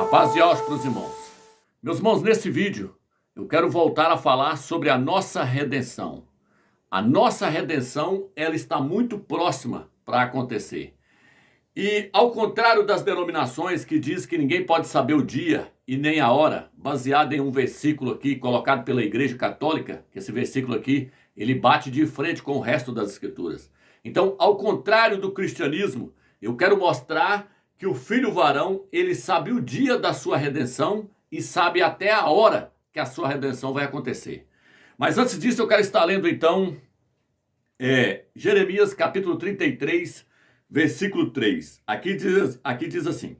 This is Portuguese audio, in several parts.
A paz de Deus para os irmãos. Meus irmãos, nesse vídeo eu quero voltar a falar sobre a nossa redenção. A nossa redenção, ela está muito próxima para acontecer. E ao contrário das denominações que diz que ninguém pode saber o dia e nem a hora, baseado em um versículo aqui colocado pela Igreja Católica, que esse versículo aqui, ele bate de frente com o resto das Escrituras. Então, ao contrário do cristianismo, eu quero mostrar que o filho varão, ele sabe o dia da sua redenção e sabe até a hora que a sua redenção vai acontecer. Mas antes disso, eu quero estar lendo então Jeremias capítulo 33, versículo 3. Aqui diz assim: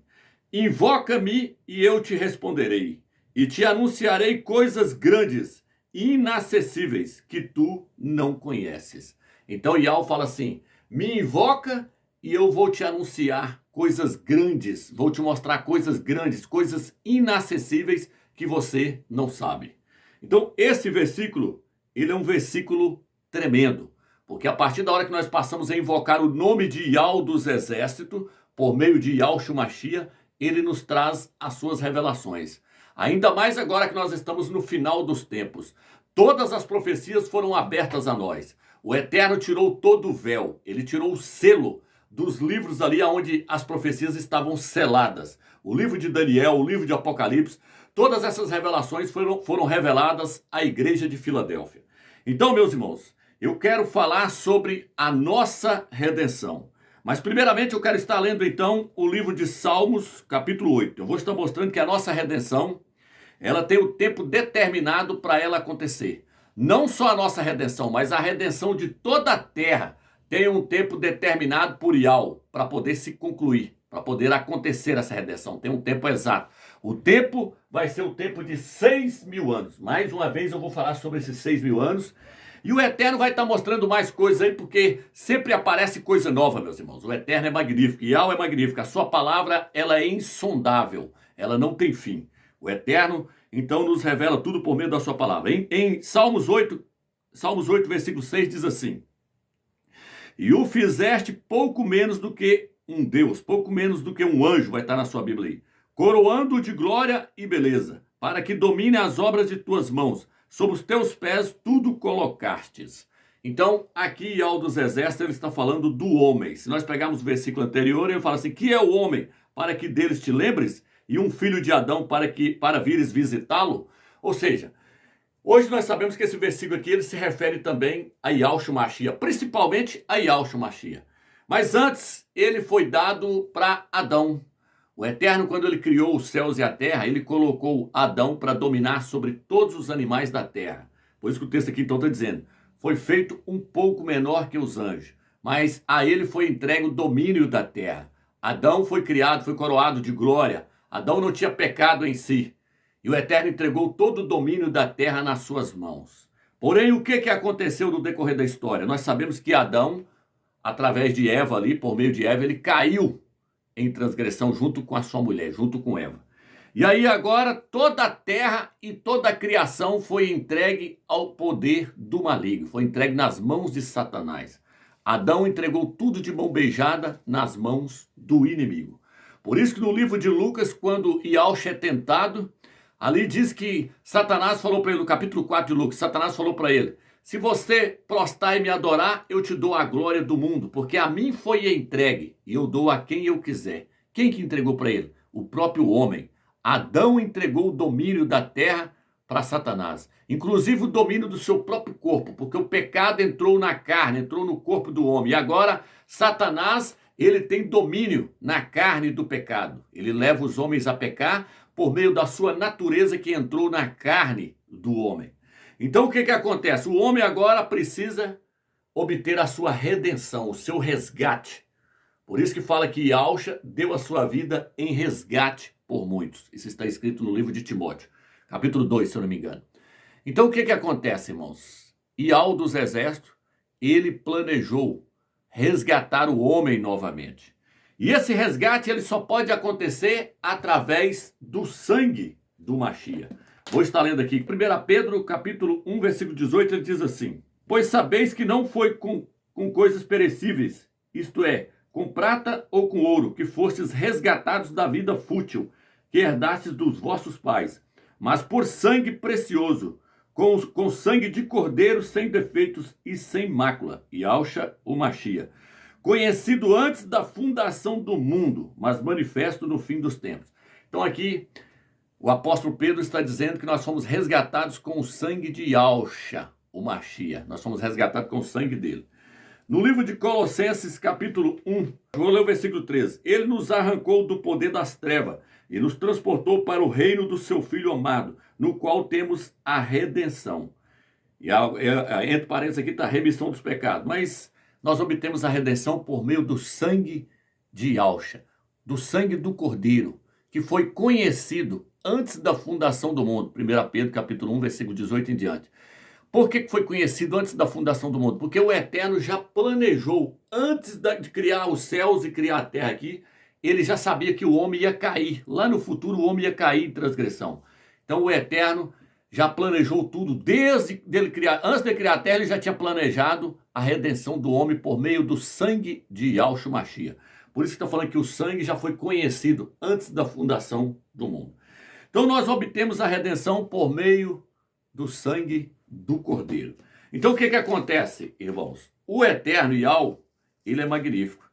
Invoca-me e eu te responderei, e te anunciarei coisas grandes e inacessíveis que tu não conheces. Então Iau fala assim: me invoca e eu vou te anunciar coisas grandes, vou te mostrar coisas grandes, coisas inacessíveis que você não sabe. Então esse versículo, ele é um versículo tremendo, porque a partir da hora que nós passamos a invocar o nome de Iau dos exércitos, por meio de Yahushua Mashiach, ele nos traz as suas revelações. Ainda mais agora que nós estamos no final dos tempos. Todas as profecias foram abertas a nós. O Eterno tirou todo o véu, ele tirou o selo dos livros ali onde as profecias estavam seladas. O livro de Daniel, o livro de Apocalipse, todas essas revelações foram reveladas à igreja de Filadélfia. Então, meus irmãos, eu quero falar sobre a nossa redenção. Mas primeiramente eu quero estar lendo então o livro de Salmos, capítulo 8. Eu vou estar mostrando que a nossa redenção, ela tem o tempo determinado para ela acontecer. Não só a nossa redenção, mas a redenção de toda a terra tem um tempo determinado por Iau para poder se concluir, para poder acontecer essa redenção. Tem um tempo exato. O tempo vai ser o tempo de 6.000 anos. Mais uma vez eu vou falar sobre esses 6.000 anos. E o Eterno vai estar mostrando mais coisas aí, porque sempre aparece coisa nova, meus irmãos. O Eterno é magnífico, Iau é magnífico. A sua palavra, ela é insondável, ela não tem fim. O Eterno, então, nos revela tudo por meio da sua palavra. Em Salmos 8, versículo 6, diz assim: E o fizeste pouco menos do que um Deus, pouco menos do que um anjo, vai estar na sua Bíblia aí, coroando-o de glória e beleza, para que domine as obras de tuas mãos. Sobre os teus pés tudo colocastes. Então, aqui Iau dos exércitos, ele está falando do homem. Se nós pegarmos o versículo anterior, ele fala assim: que é o homem para que deles te lembres? E um filho de Adão para vires visitá-lo? Ou seja, hoje nós sabemos que esse versículo aqui, ele se refere também a Yahushua Mashiach, principalmente a Yahushua Mashiach. Mas antes, ele foi dado para Adão. O Eterno, quando ele criou os céus e a terra, ele colocou Adão para dominar sobre todos os animais da terra. Por isso que o texto aqui então está dizendo: foi feito um pouco menor que os anjos, mas a ele foi entregue o domínio da terra. Adão foi criado, foi coroado de glória. Adão não tinha pecado em si. E o Eterno entregou todo o domínio da terra nas suas mãos. Porém, o que aconteceu no decorrer da história? Nós sabemos que Adão, através de Eva ali, por meio de Eva, ele caiu em transgressão junto com a sua mulher, junto com Eva. E aí agora toda a terra e toda a criação foi entregue ao poder do maligno, foi entregue nas mãos de Satanás. Adão entregou tudo de mão beijada nas mãos do inimigo. Por isso que no livro de Lucas, quando Yahushua é tentado, ali diz que Satanás falou para ele, no capítulo 4 de Lucas, Satanás falou para ele: se você prostrar e me adorar, eu te dou a glória do mundo, porque a mim foi entregue, e eu dou a quem eu quiser. Quem que entregou para ele? O próprio homem. Adão entregou o domínio da terra para Satanás, inclusive o domínio do seu próprio corpo, porque o pecado entrou na carne, entrou no corpo do homem. E agora Satanás, ele tem domínio na carne do pecado. Ele leva os homens a pecar por meio da sua natureza que entrou na carne do homem. Então o que acontece? O homem agora precisa obter a sua redenção, o seu resgate. Por isso que fala que Yahushua deu a sua vida em resgate por muitos. Isso está escrito no livro de Timóteo, capítulo 2, se eu não me engano. Então o que acontece, irmãos? Iau dos exércitos, ele planejou resgatar o homem novamente. E esse resgate, ele só pode acontecer através do sangue do Mashiach. Vou estar lendo aqui, 1 Pedro, capítulo 1, versículo 18, ele diz assim: Pois sabeis que não foi com coisas perecíveis, isto é, com prata ou com ouro, que fostes resgatados da vida fútil, que herdastes dos vossos pais, mas por sangue precioso, com sangue de cordeiro sem defeitos e sem mácula, Yahshua o Machia, conhecido antes da fundação do mundo, mas manifesto no fim dos tempos. Então aqui o apóstolo Pedro está dizendo que nós fomos resgatados com o sangue de Yahshua o Machia. Nós fomos resgatados com o sangue dele. No livro de Colossenses, capítulo 1, vou ler o versículo 13. Ele nos arrancou do poder das trevas e nos transportou para o reino do seu Filho amado, no qual temos a redenção. E entre parênteses aqui está a remissão dos pecados. Mas nós obtemos a redenção por meio do sangue de Yahshua, do sangue do Cordeiro, que foi conhecido antes da fundação do mundo. 1 Pedro, capítulo 1, versículo 18 em diante. Por que foi conhecido antes da fundação do mundo? Porque o Eterno já planejou, antes de criar os céus e criar a terra aqui, ele já sabia que o homem ia cair. Lá no futuro o homem ia cair em transgressão. Então o Eterno já planejou tudo, desde dele criar, antes de criar a terra, ele já tinha planejado a redenção do homem por meio do sangue de Yahshua Machia. Por isso que está falando que o sangue já foi conhecido antes da fundação do mundo. Então nós obtemos a redenção por meio do sangue do Cordeiro. Então o que acontece, irmãos? O Eterno Yahweh, ele é magnífico.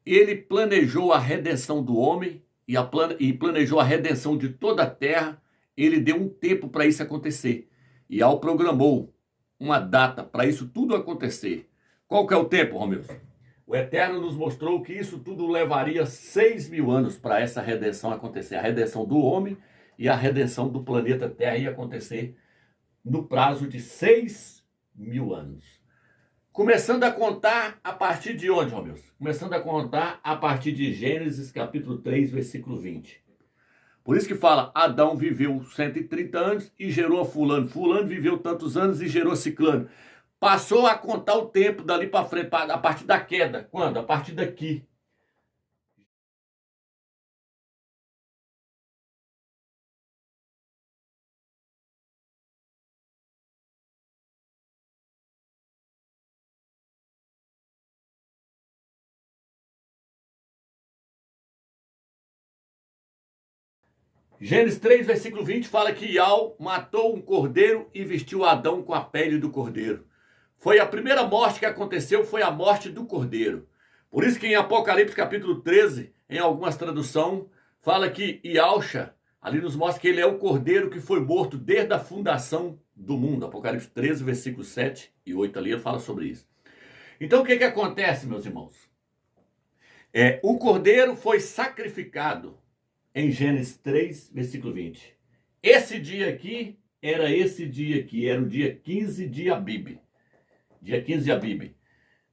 Ele planejou a redenção do homem e planejou a redenção de toda a terra. Ele deu um tempo para isso acontecer. Yahweh programou uma data para isso tudo acontecer. Qual que é o tempo, Romeu? O Eterno nos mostrou que isso tudo levaria 6.000 anos para essa redenção acontecer. A redenção do homem e a redenção do planeta Terra ia acontecer no prazo de 6.000 anos. Começando a contar a partir de onde, Romeu? Começando a contar a partir de Gênesis capítulo 3, versículo 20. Por isso que fala, Adão viveu 130 anos e gerou a fulano. Fulano viveu tantos anos e gerou ciclano. Passou a contar o tempo dali para frente, a partir da queda. Quando? A partir daqui. Gênesis 3, versículo 20 fala que Yahweh matou um cordeiro e vestiu Adão com a pele do cordeiro. Foi a primeira morte que aconteceu, foi a morte do cordeiro. Por isso que em Apocalipse capítulo 13, em algumas traduções, fala que Yahshua, ali nos mostra que ele é o cordeiro que foi morto desde a fundação do mundo. Apocalipse 13, versículos 7 e 8 ali, ele fala sobre isso. Então o que acontece, meus irmãos? O cordeiro foi sacrificado em Gênesis 3, versículo 20. Esse dia aqui, era o dia 15 de Abib. Dia 15 de Abib.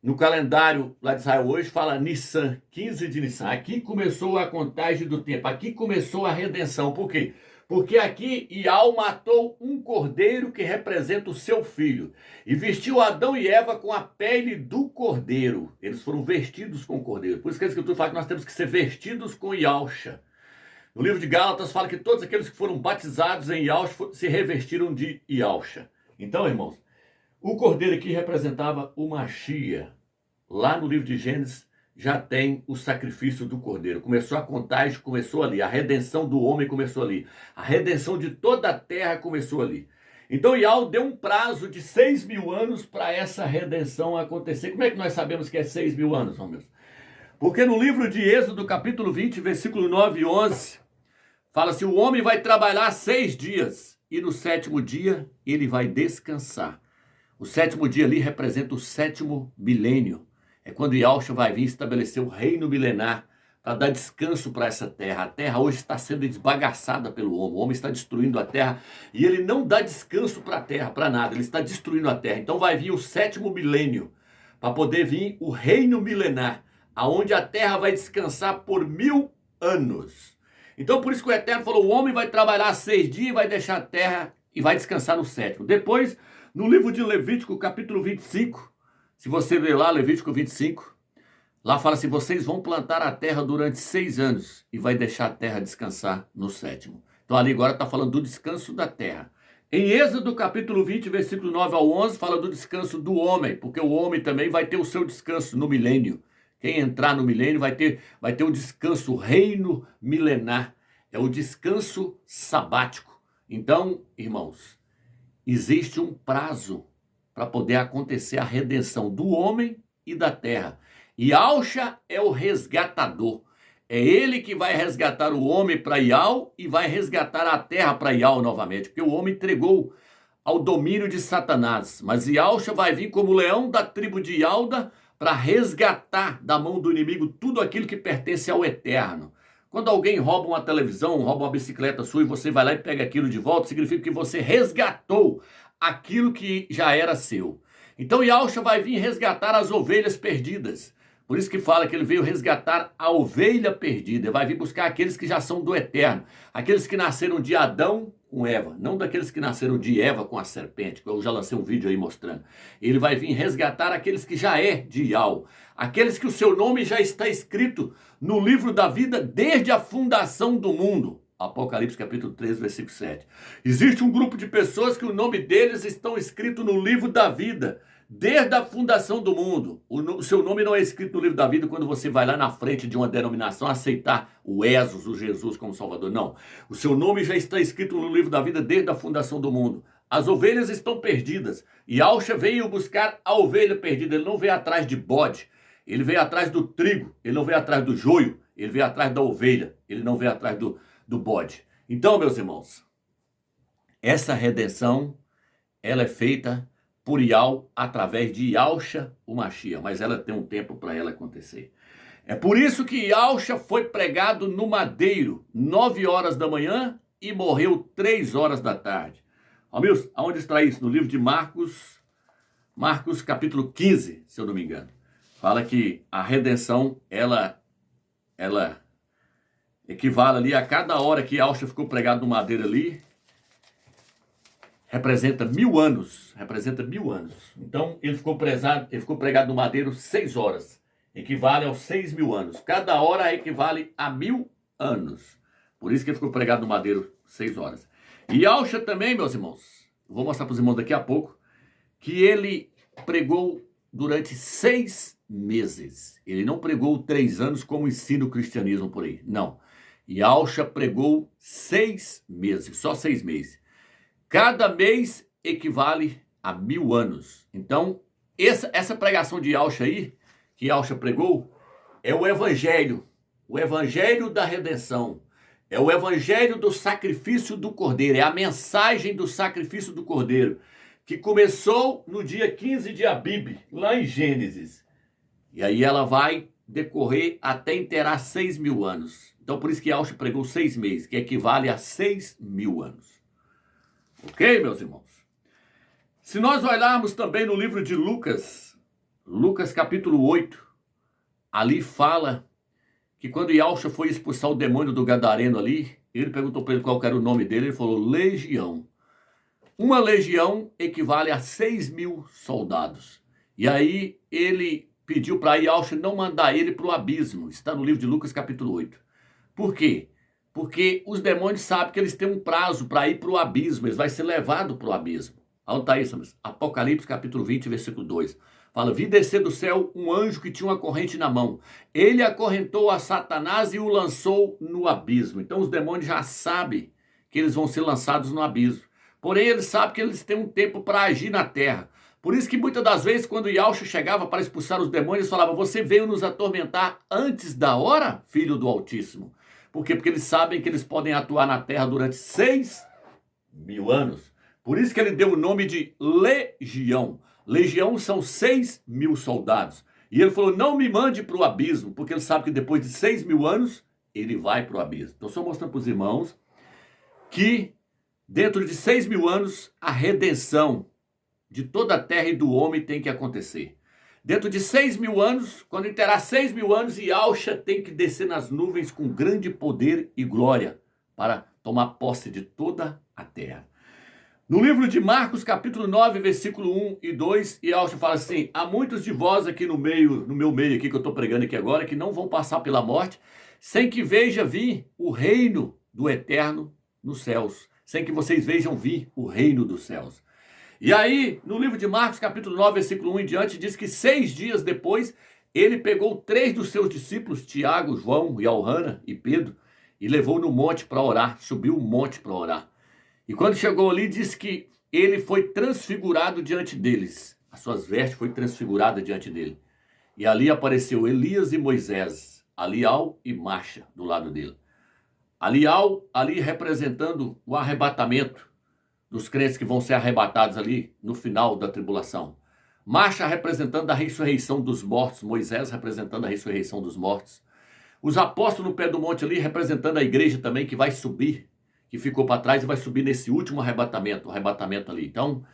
No calendário lá de Israel hoje fala Nissan, 15 de Nissan. Aqui começou a contagem do tempo, aqui começou a redenção. Por quê? Porque aqui Yahweh matou um cordeiro que representa o seu filho. E vestiu Adão e Eva com a pele do cordeiro. Eles foram vestidos com o cordeiro. Por isso que a Escritura fala que nós temos que ser vestidos com Yahshua. No livro de Gálatas fala que todos aqueles que foram batizados em Yahshua se revestiram de Yahshua. Então, irmãos, o cordeiro aqui representava o Machia. Lá no livro de Gênesis já tem o sacrifício do cordeiro. Começou a contagem, começou ali. A redenção do homem começou ali. A redenção de toda a terra começou ali. Então Yahweh deu um prazo de 6.000 anos para essa redenção acontecer. Como é que nós sabemos que é 6.000 anos, Romeu? Porque no livro de Êxodo, capítulo 20, versículo 9 e 11, fala assim, o homem vai trabalhar 6 dias e no 7º dia ele vai descansar. O 7º dia ali representa o 7º milênio. É quando Yahshua vai vir estabelecer o reino milenar para dar descanso para essa terra. A terra hoje está sendo esbagaçada pelo homem. O homem está destruindo a terra e ele não dá descanso para a terra, para nada. Ele está destruindo a terra. Então vai vir o 7º milênio para poder vir o reino milenar, aonde a terra vai descansar por 1000 anos. Então por isso que o Eterno falou, o homem vai trabalhar 6 dias e vai deixar a terra e vai descansar no 7º. Depois, no livro de Levítico, capítulo 25, se você ler lá, Levítico 25, lá fala assim, vocês vão plantar a terra durante 6 anos e vai deixar a terra descansar no 7º. Então ali agora está falando do descanso da terra. Em Êxodo capítulo 20, versículo 9 ao 11, fala do descanso do homem, porque o homem também vai ter o seu descanso no milênio. Quem entrar no milênio vai ter o descanso, o reino milenar. é o descanso sabático. Então, irmãos, existe um prazo para poder acontecer a redenção do homem e da terra. E Yahshua é o resgatador. É ele que vai resgatar o homem para Yahweh e vai resgatar a terra para Yahweh novamente, porque o homem entregou ao domínio de Satanás. Mas Yahshua vai vir como leão da tribo de Judá para resgatar da mão do inimigo tudo aquilo que pertence ao eterno. Quando alguém rouba uma televisão, rouba uma bicicleta sua e você vai lá e pega aquilo de volta, significa que você resgatou aquilo que já era seu. Então Yahshua vai vir resgatar as ovelhas perdidas. Por isso que fala que ele veio resgatar a ovelha perdida. Ele vai vir buscar aqueles que já são do eterno. Aqueles que nasceram de Adão com Eva. Não daqueles que nasceram de Eva com a serpente. Que eu já lancei um vídeo aí mostrando. Ele vai vir resgatar aqueles que já é de Yahweh. Aqueles que o seu nome já está escrito no livro da vida desde a fundação do mundo. Apocalipse capítulo 3, versículo 7. Existe um grupo de pessoas que o nome deles estão escrito no livro da vida. Desde a fundação do mundo. O seu nome não é escrito no livro da vida quando você vai lá na frente de uma denominação aceitar o Jesus, o Jesus como Salvador. Não. O seu nome já está escrito no livro da vida desde a fundação do mundo. As ovelhas estão perdidas. E Yahshua veio buscar a ovelha perdida. Ele não veio atrás de bode. Ele veio atrás do trigo. Ele não veio atrás do joio. Ele veio atrás da ovelha. Ele não veio atrás do bode. Então, meus irmãos, essa redenção, ela é feita por Yahweh, através de Yahshua, o Mashiach, mas ela tem um tempo para ela acontecer. É por isso que Yahshua foi pregado no madeiro, 9 horas da manhã e morreu 3 horas da tarde. Amigos, aonde está isso? No livro de Marcos capítulo 15, se eu não me engano. Fala que a redenção, ela equivale ali a cada hora que Yahshua ficou pregado no madeiro ali, representa 1000 anos. Então, ele ficou pregado no madeiro 6 horas. Equivale aos 6.000 anos. Cada hora equivale a 1000 anos. Por isso que ele ficou pregado no madeiro 6 horas. E Yahshua também, meus irmãos, vou mostrar para os irmãos daqui a pouco, que ele pregou durante 6 meses. Ele não pregou 3 anos como ensina o cristianismo por aí. Não. Yahshua pregou 6 meses, só 6 meses. Cada mês equivale a 1000 anos. Então, essa pregação de Yahshua aí, que Yahshua pregou, é o evangelho da redenção. É o evangelho do sacrifício do Cordeiro. É a mensagem do sacrifício do Cordeiro, que começou no dia 15 de Abib, lá em Gênesis. E aí ela vai decorrer até inteirar 6.000 anos. Então, por isso que Yahshua pregou 6 meses, que equivale a 6.000 anos. Ok, meus irmãos? Se nós olharmos também no livro de Lucas capítulo 8, ali fala que quando Yahshua foi expulsar o demônio do gadareno ali, ele perguntou para ele qual era o nome dele, ele falou legião. Uma legião equivale a 6.000 soldados. E aí ele pediu para Yahshua não mandar ele para o abismo. Está no livro de Lucas capítulo 8. Por quê? Porque os demônios sabem que eles têm um prazo para ir para o abismo. Eles vão ser levados para o abismo. Onde está isso? Apocalipse capítulo 20, versículo 2. Fala, vi descer do céu um anjo que tinha uma corrente na mão. Ele acorrentou a Satanás e o lançou no abismo. Então os demônios já sabem que eles vão ser lançados no abismo. Porém, eles sabem que eles têm um tempo para agir na terra. Por isso que muitas das vezes, quando Yahshua chegava para expulsar os demônios, eles falavam, você veio nos atormentar antes da hora, filho do Altíssimo? Por quê? Porque eles sabem que eles podem atuar na terra durante 6.000 anos. Por isso que ele deu o nome de legião. Legião são 6.000 soldados. E ele falou, não me mande para o abismo, porque ele sabe que depois de 6.000 anos, ele vai para o abismo. Então, só mostrando para os irmãos que dentro de 6.000 anos, a redenção de toda a terra e do homem tem que acontecer. Dentro de 6.000 anos, quando terá 6.000 anos, Yahshua tem que descer nas nuvens com grande poder e glória para tomar posse de toda a terra. No livro de Marcos, capítulo 9, versículo 1 e 2, Yahshua fala assim, há muitos de vós aqui no meu meio aqui que eu estou pregando aqui agora, que não vão passar pela morte, sem que veja vir o reino do eterno nos céus, sem que vocês vejam vir o reino dos céus. E aí, no livro de Marcos, capítulo 9, versículo 1 em diante, diz que 6 dias depois, ele pegou 3 dos seus discípulos, Tiago, João, Iohana e Pedro, e levou no monte para orar, subiu o monte para orar. E quando chegou ali, disse que ele foi transfigurado diante deles. As suas vestes foi transfigurada diante dele. E ali apareceu Elias e Moisés, Alial e Marcha do lado dele. Alial ali representando o arrebatamento dos crentes que vão ser arrebatados ali no final da tribulação. Marcha representando a ressurreição dos mortos, Moisés representando a ressurreição dos mortos. Os apóstolos no pé do monte ali representando a igreja também que vai subir, que ficou para trás e vai subir nesse último arrebatamento, o arrebatamento ali. Então,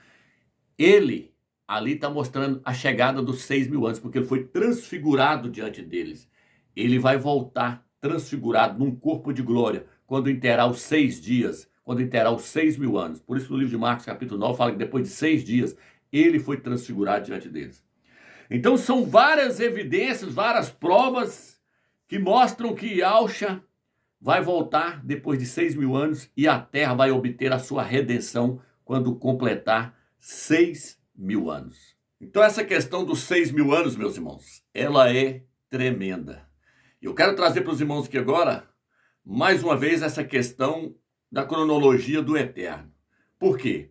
ele ali está mostrando a chegada dos 6.000 anos, porque ele foi transfigurado diante deles. Ele vai voltar transfigurado num corpo de glória, quando interar os 6 dias, quando interar os 6.000 anos. Por isso no livro de Marcos, capítulo 9, fala que depois de 6 dias, ele foi transfigurado diante deles. Então são várias evidências, várias provas que mostram que Yahshua vai voltar depois de 6.000 anos e a terra vai obter a sua redenção quando completar 6.000 anos. Então essa questão dos 6.000 anos, meus irmãos, ela é tremenda. Eu quero trazer para os irmãos aqui agora, mais uma vez, essa questão da cronologia do eterno. Por quê?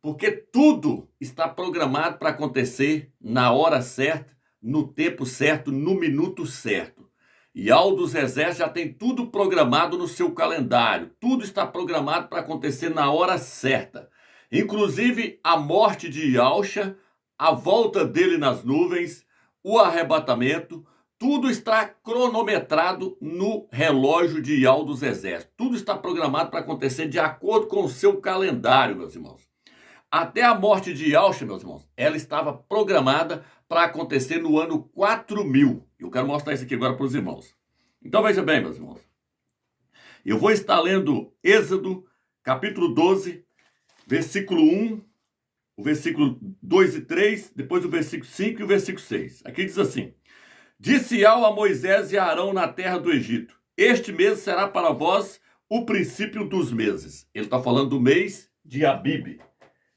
Porque tudo está programado para acontecer na hora certa, no tempo certo, no minuto certo. E Yahweh dos Exércitos já tem tudo programado no seu calendário. Tudo está programado para acontecer na hora certa. Inclusive a morte de Yahshua, a volta dele nas nuvens, o arrebatamento, tudo está cronometrado no relógio de Yahweh dos Exércitos. Tudo está programado para acontecer de acordo com o seu calendário, meus irmãos. Até a morte de Yahshua, meus irmãos, ela estava programada para acontecer no ano 4000. Eu quero mostrar isso aqui agora para os irmãos. Então veja bem, meus irmãos. Eu vou estar lendo Êxodo, capítulo 12, versículo 1, o versículo 2 e 3, depois o versículo 5 e o versículo 6. Aqui diz assim: Disse Yahweh a Moisés e a Arão na terra do Egito: Este mês será para vós o princípio dos meses. Ele está falando do mês de Abib.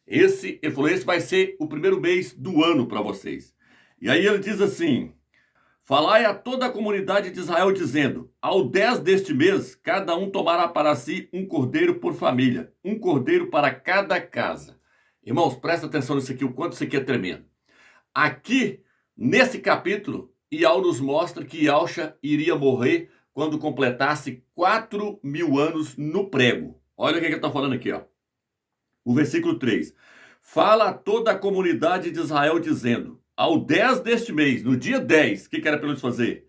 Ele falou, esse vai ser o primeiro mês do ano para vocês. E aí ele diz assim: Falai a toda a comunidade de Israel, dizendo: Ao 10 deste mês, cada um tomará para si um cordeiro por família, um cordeiro para cada casa. Irmãos, presta atenção nisso aqui, o quanto isso aqui é tremendo. Aqui, nesse capítulo, Yahweh nos mostra que Yahshua iria morrer quando completasse 4.000 anos no prego. Olha o que ele está falando aqui, ó. O versículo 3. Fala a toda a comunidade de Israel, dizendo: Ao 10 deste mês, no dia 10, o que era para eles fazer?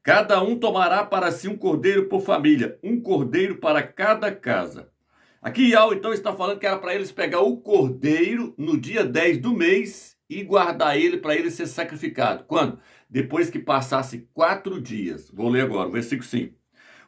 Cada um tomará para si um cordeiro por família, um cordeiro para cada casa. Aqui Yahweh então está falando que era para eles pegar o cordeiro no dia 10 do mês e guardar ele para ele ser sacrificado. Quando? Depois que passasse 4 dias. Vou ler agora, o versículo 5.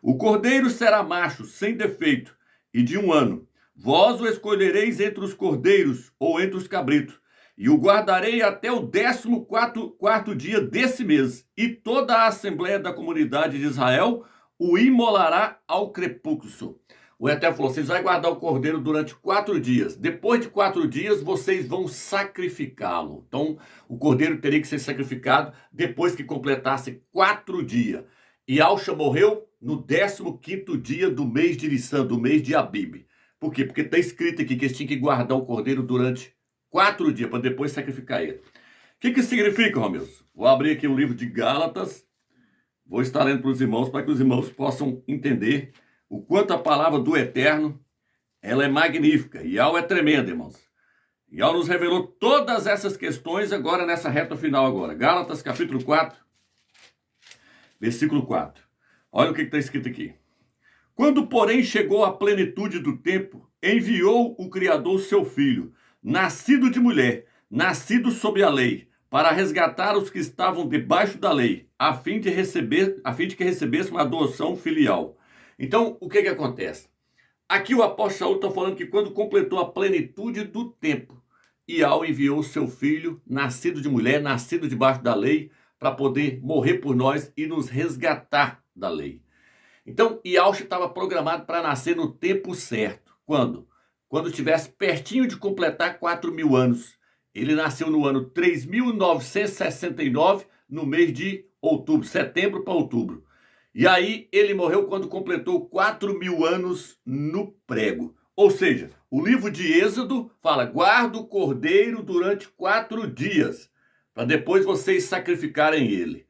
O cordeiro será macho, sem defeito, e de 1 ano. Vós o escolhereis entre os cordeiros ou entre os cabritos, e o guardarei até o 14º dia desse mês, e toda a assembleia da comunidade de Israel o imolará ao crepúsculo. O Eterno falou: vocês vão guardar o cordeiro durante 4 dias. Depois de 4 dias, vocês vão sacrificá-lo. Então, o cordeiro teria que ser sacrificado depois que completasse 4 dias. E Yahshua morreu no 15º dia do mês de Nissan, do mês de Abib. Por quê? Porque está escrito aqui que eles tinham que guardar o cordeiro durante 4 dias, para depois sacrificar ele. O que isso significa, Romeus? Vou abrir aqui o livro de Gálatas. Vou estar lendo para os irmãos, para que os irmãos possam entender o quanto a palavra do Eterno, ela é magnífica. E Yahweh é tremendo, irmãos. Yahweh nos revelou todas essas questões agora nessa reta final agora. Gálatas, capítulo 4, versículo 4. Olha o que está escrito aqui. Quando, porém, chegou a plenitude do tempo, enviou o Criador seu Filho, nascido de mulher, nascido sob a lei, para resgatar os que estavam debaixo da lei, a fim de que recebesse uma adoção filial. Então, o que acontece? Aqui o apóstolo Saul está falando que quando completou a plenitude do tempo, Yahweh enviou o seu Filho, nascido de mulher, nascido debaixo da lei, para poder morrer por nós e nos resgatar da lei. Então, Yahshua estava programado para nascer no tempo certo. Quando? Quando estivesse pertinho de completar 4.000 anos. Ele nasceu no ano 3.969, no mês de outubro, setembro para outubro. E aí ele morreu quando completou 4.000 anos no prego. Ou seja, o livro de Êxodo fala, guarda o cordeiro durante 4 dias, para depois vocês sacrificarem ele.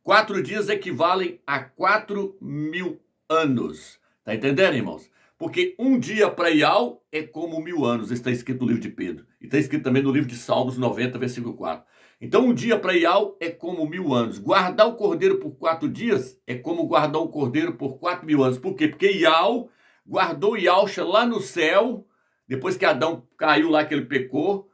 4 dias equivalem a 4.000 anos. Tá entendendo, irmãos? Porque um dia para Ial é como 1.000 anos. Está escrito no livro de Pedro. E está escrito também no livro de Salmos 90, versículo 4. Então um dia para Ial é como 1.000 anos. Guardar o cordeiro por 4 dias é como guardar o cordeiro por 4.000 anos. Por quê? Porque Ial guardou Yalcha lá no céu, depois que Adão caiu lá, que ele pecou.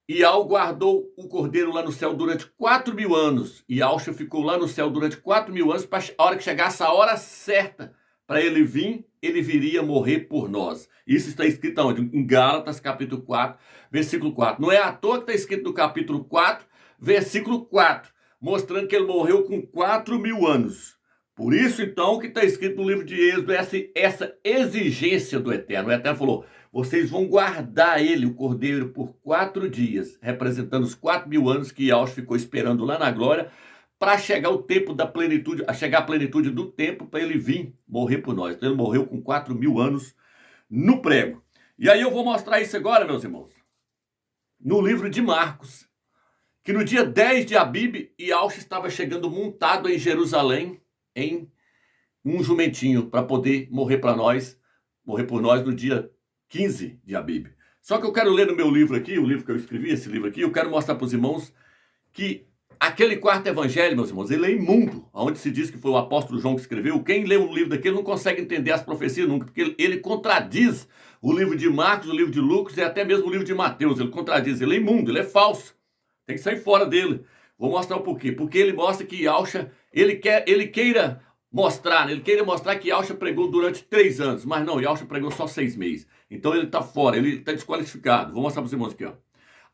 Ial guardou o cordeiro lá no céu durante 4.000 anos. Yalcha ficou lá no céu durante 4.000 anos, para a hora que chegasse a hora certa para ele vir, ele viria morrer por nós. Isso está escrito onde? Em Gálatas, capítulo 4, versículo 4. Não é à toa que está escrito no capítulo 4, versículo 4, mostrando que ele morreu com 4.000 anos. Por isso, então, que está escrito no livro de Êxodo, essa exigência do Eterno. O Eterno falou, vocês vão guardar ele, o cordeiro, por 4 dias, representando os 4.000 anos que Yahshua ficou esperando lá na glória, para chegar o tempo da plenitude, a chegar a plenitude do tempo, para ele vir morrer por nós. Então ele morreu com 4.000 anos no prego. E aí eu vou mostrar isso agora, meus irmãos, no livro de Marcos, que no dia 10 de Abib, Yahshua estava chegando montado em Jerusalém, em um jumentinho, para poder morrer por nós no dia 15 de Abib. Só que eu quero ler no meu livro aqui, o livro que eu escrevi, esse livro aqui, eu quero mostrar para os irmãos que aquele quarto evangelho, meus irmãos, ele é imundo, onde se diz que foi o apóstolo João que escreveu. Quem lê um livro daquele não consegue entender as profecias nunca, porque ele contradiz o livro de Marcos, o livro de Lucas e até mesmo o livro de Mateus. Ele contradiz, ele é imundo, ele é falso. Tem que sair fora dele. Vou mostrar o porquê. Porque ele mostra que Yahshua, ele queira mostrar que Yahshua pregou durante 3 anos, mas não, Yahshua pregou só 6 meses. Então ele está fora, ele está desqualificado. Vou mostrar para os irmãos aqui, ó.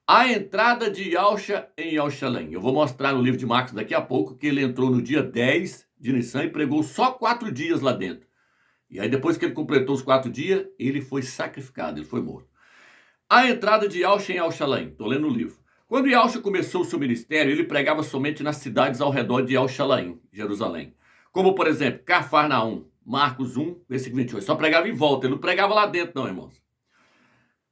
A entrada de Yahshua em Jerusalém. Eu vou mostrar no livro de Marcos daqui a pouco que ele entrou no dia 10 de Nissan e pregou só 4 dias lá dentro. E aí depois que ele completou os 4 dias, ele foi sacrificado, ele foi morto. A entrada de Yahshua em Jerusalém. Estou lendo o livro. Quando Yahshua começou o seu ministério, ele pregava somente nas cidades ao redor de Jerusalém. Como, por exemplo, Cafarnaum, Marcos 1, versículo 28. Só pregava em volta, ele não pregava lá dentro não, irmãos.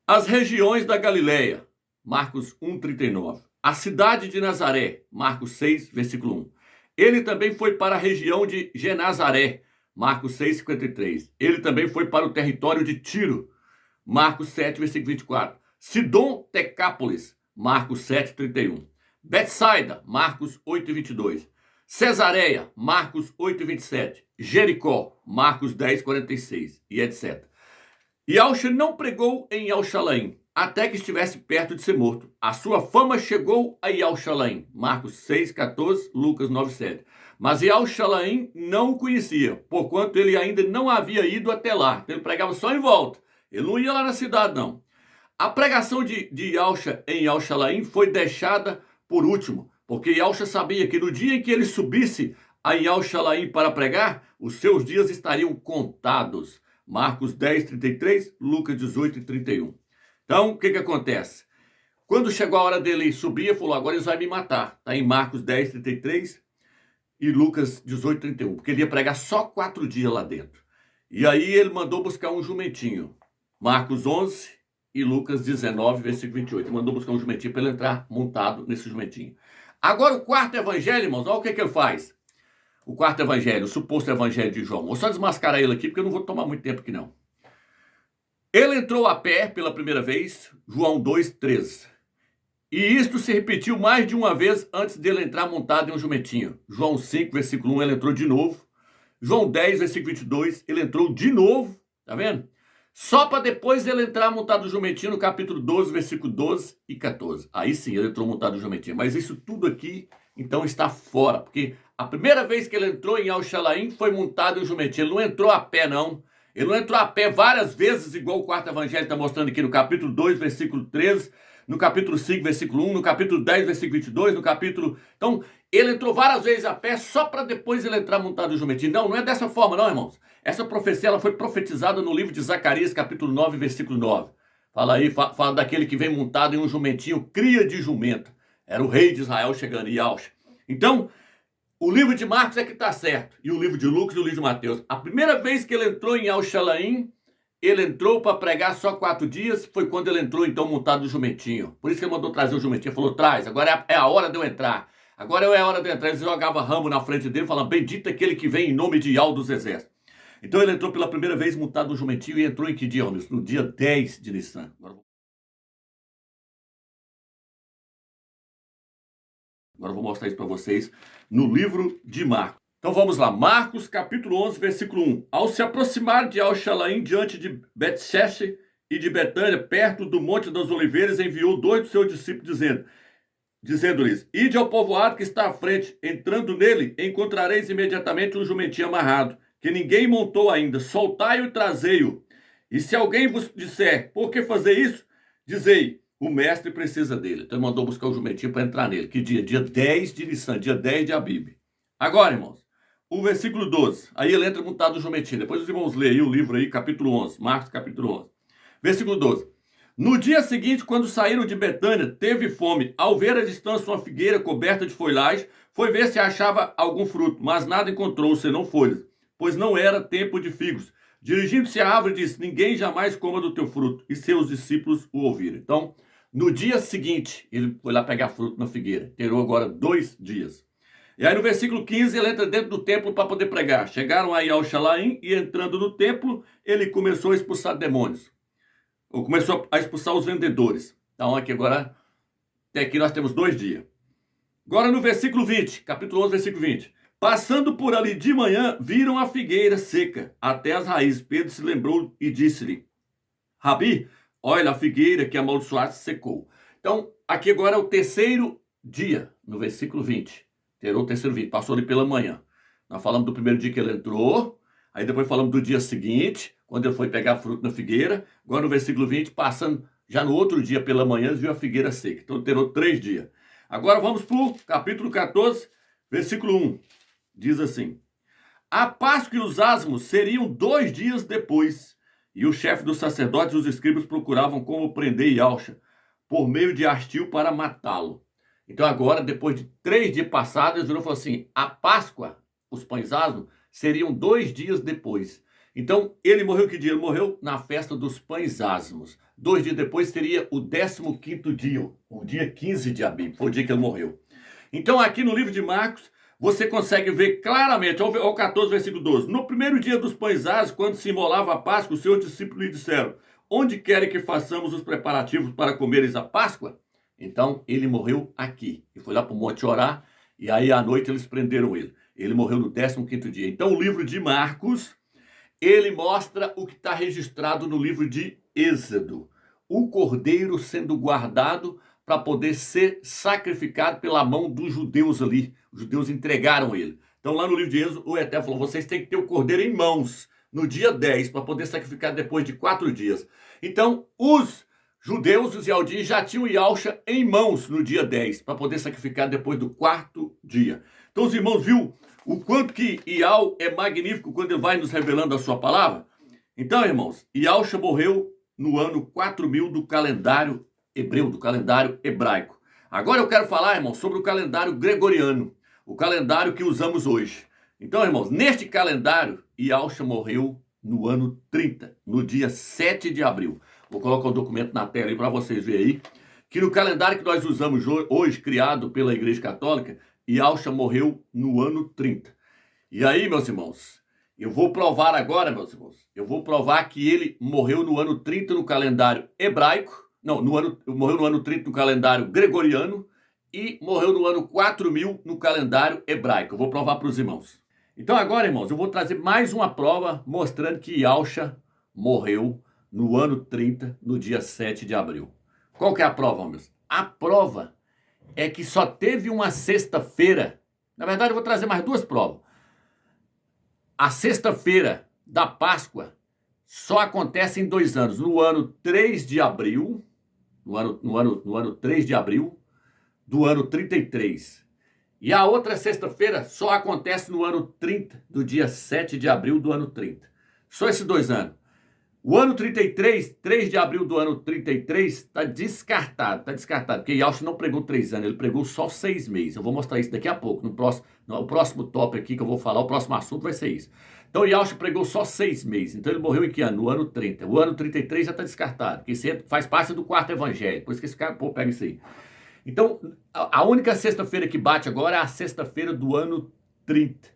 As regiões da Galileia, Marcos 1:39. A cidade de Nazaré, Marcos 6, versículo 1. Ele também foi para a região de Genazaré, Marcos 6:53. Ele também foi para o território de Tiro, Marcos 7, versículo 24. Sidom, Decápolis, Marcos 7:31. Betsaida, Marcos 8:22. Cesareia, Marcos 8:27. Jericó, Marcos 10:46 e etc. Yahshua não pregou em Jerusalém até que estivesse perto de ser morto. A sua fama chegou a Jerusalém, Marcos 6:14, Lucas 9:7. Mas Jerusalém não o conhecia, porquanto ele ainda não havia ido até lá. Ele pregava só em volta. Ele não ia lá na cidade, não. A pregação de Yahshua em Jerusalém foi deixada por último, porque Yahshua sabia que no dia em que ele subisse a Jerusalém para pregar, os seus dias estariam contados. Marcos 10:33, Lucas 18:31. Então, o que acontece? Quando chegou a hora dele subir, ele falou, agora eles vão me matar. Está em Marcos 10:33 e Lucas 18:31, porque ele ia pregar só 4 dias lá dentro. E aí ele mandou buscar um jumentinho. Marcos 11 e Lucas 19, versículo 28. Ele mandou buscar um jumentinho para ele entrar montado nesse jumentinho. Agora o quarto evangelho, irmãos, olha o que ele faz. O quarto evangelho, o suposto evangelho de João. Vou só desmascarar ele aqui, porque eu não vou tomar muito tempo aqui, não. Ele entrou a pé pela primeira vez, João 2:13. E isto se repetiu mais de uma vez antes dele entrar montado em um jumentinho. João 5, versículo 1, ele entrou de novo. João 10, versículo 22, ele entrou de novo. Tá vendo? Só para depois ele entrar montado no jumentinho no capítulo 12, versículo 12 e 14. Aí sim, ele entrou montado no jumentinho. Mas isso tudo aqui, então, está fora. Porque a primeira vez que ele entrou em Jerusalém foi montado em um jumentinho. Ele não entrou a pé, não. Ele não entrou a pé várias vezes, igual o quarto evangelho está mostrando aqui no capítulo 2, versículo 13, no capítulo 5, versículo 1, no capítulo 10, versículo 22, no capítulo... Então, ele entrou várias vezes a pé só para depois ele entrar montado no jumentinho. Não, não é dessa forma não, irmãos. Essa profecia ela foi profetizada no livro de Zacarias, capítulo 9, versículo 9. Fala aí, fala daquele que vem montado em um jumentinho, cria de jumento. Era o rei de Israel chegando, Yahshua. Então, O livro de Marcos é que está certo, e o livro de Lucas e o livro de Mateus. A primeira vez que ele entrou em Alxalaim, ele entrou para pregar só 4 dias, foi quando ele entrou então montado no jumentinho. Por isso que ele mandou trazer o jumentinho, falou, traz, agora é a hora de eu entrar. Agora é a hora de eu entrar. Ele jogava ramo na frente dele, falando, bendito aquele que vem em nome de Yahweh dos exércitos. Então ele entrou pela primeira vez montado no jumentinho e entrou em que dia, homens? No dia 10 de Nissan. Agora eu vou mostrar isso para vocês no livro de Marcos. Então vamos lá, Marcos capítulo 11, versículo 1. Ao se aproximar de Alxalaim, diante de Betxexe e de Betânia, perto do Monte das Oliveiras, enviou 2 dos seus discípulos, dizendo-lhes, ide ao povoado que está à frente, entrando nele, encontrareis imediatamente um jumentinho amarrado, que ninguém montou ainda, soltai-o e trazei-o. E se alguém vos disser, por que fazer isso? Dizei, o mestre precisa dele. Então ele mandou buscar o jumentinho para entrar nele. Que dia? Dia 10 de Nissan, dia 10 de Abib. Agora, irmãos, o versículo 12. Aí ele entra montado no jumentinho. Depois os irmãos leem aí o livro aí, capítulo 11. Marcos, capítulo 11. Versículo 12. No dia seguinte, quando saíram de Betânia, teve fome. Ao ver à distância uma figueira coberta de folhagem, foi ver se achava algum fruto, mas nada encontrou, senão folhas, pois não era tempo de figos. Dirigindo-se à árvore, disse, ninguém jamais coma do teu fruto. E seus discípulos o ouviram. Então, no dia seguinte, ele foi lá pegar fruto na figueira. Terou agora 2 dias. E aí no versículo 15, ele entra dentro do templo para poder pregar. Chegaram aí ao Xalaim e entrando no templo, ele começou a expulsar demônios. Ou começou a expulsar os vendedores. Então aqui agora, até aqui nós temos 2 dias. Agora no versículo 20, capítulo 11, versículo 20. Passando por ali de manhã, viram a figueira seca, até as raízes. Pedro se lembrou e disse-lhe, Rabi, olha a figueira que amaldiçoaste secou. Então, aqui agora é o 3º dia, no versículo 20. Terou o 3º dia, passou ali pela manhã. Nós falamos do primeiro dia que ele entrou, aí depois falamos do dia seguinte, quando ele foi pegar fruto na figueira. Agora no versículo 20, passando já no outro dia pela manhã, viu a figueira seca. Então terou 3 dias. Agora vamos para o capítulo 14, versículo 1. Diz assim, a Páscoa e os asmos seriam 2 dias depois, e o chefe dos sacerdotes e os escribas procuravam como prender Yalxa, por meio de hastil para matá-lo. Então agora, depois de 3 dias passados, eles viram e falaram assim, a Páscoa, os pães asmos, seriam 2 dias depois. Então, ele morreu que dia? Ele morreu na festa dos pães asmos. 2 dias depois seria o 15º dia, o dia 15 de Abib, foi o dia que ele morreu. Então aqui no livro de Marcos, você consegue ver claramente, ao 14, versículo 12. No primeiro dia dos pães asmos, quando se imolava a Páscoa, os seus discípulos lhe disseram, onde querem que façamos os preparativos para comeres a Páscoa? Então ele morreu aqui. E foi lá para o monte orar, e aí à noite eles prenderam ele. Ele morreu no 15º dia. Então o livro de Marcos, ele mostra o que está registrado no livro de Êxodo. O cordeiro sendo guardado para poder ser sacrificado pela mão dos judeus ali. Os judeus entregaram ele. Então lá no livro de Êxodo, o Eterno falou, vocês têm que ter o cordeiro em mãos no dia 10 para poder sacrificar depois de 4 dias. Então os judeus, os Yaldins, já tinham Yalxa em mãos no dia 10 para poder sacrificar depois do 4º dia. Então os irmãos viu o quanto que Ial é magnífico quando ele vai nos revelando a sua palavra? Então, irmãos, Yalxa morreu no ano 4000 do calendário hebreu, do calendário hebraico. Agora eu quero falar, irmãos, sobre o calendário gregoriano, o calendário que usamos hoje. Então, irmãos, neste calendário, Yalxa morreu no ano 30, no dia 7 de abril. Vou colocar o documento na tela aí para vocês verem aí, que no calendário que nós usamos hoje, criado pela Igreja Católica, Yalxa morreu no ano 30. E aí, meus irmãos, eu vou provar agora, meus irmãos, eu vou provar que ele morreu no ano 30 no calendário hebraico, não, morreu no ano 30 no calendário gregoriano e morreu no ano 4000 no calendário hebraico. Eu vou provar para os irmãos. Então agora, irmãos, eu vou trazer mais uma prova mostrando que Yalxa morreu no ano 30, no dia 7 de abril. Qual que é a prova, meus? A prova é que só teve uma sexta-feira. Na verdade, eu vou trazer mais 2 provas. A sexta-feira da Páscoa só acontece em 2 anos. No ano 3 de abril, no ano 3 de abril do ano 33. E a outra sexta-feira só acontece no ano 30, do dia 7 de abril do ano 30. Só esses 2 anos. O ano 33, 3 de abril do ano 33, está descartado, porque Yauch não pregou 3 anos, ele pregou só 6 meses. Eu vou mostrar isso daqui a pouco, no próximo tópico aqui que eu vou falar, o próximo assunto vai ser isso. Então Yauch pregou só 6 meses, então ele morreu em que ano? No ano 30. O ano 33 já está descartado, porque isso faz parte do quarto evangelho, por isso que esse cara pega isso aí. Então, a única sexta-feira que bate agora é a sexta-feira do ano 30,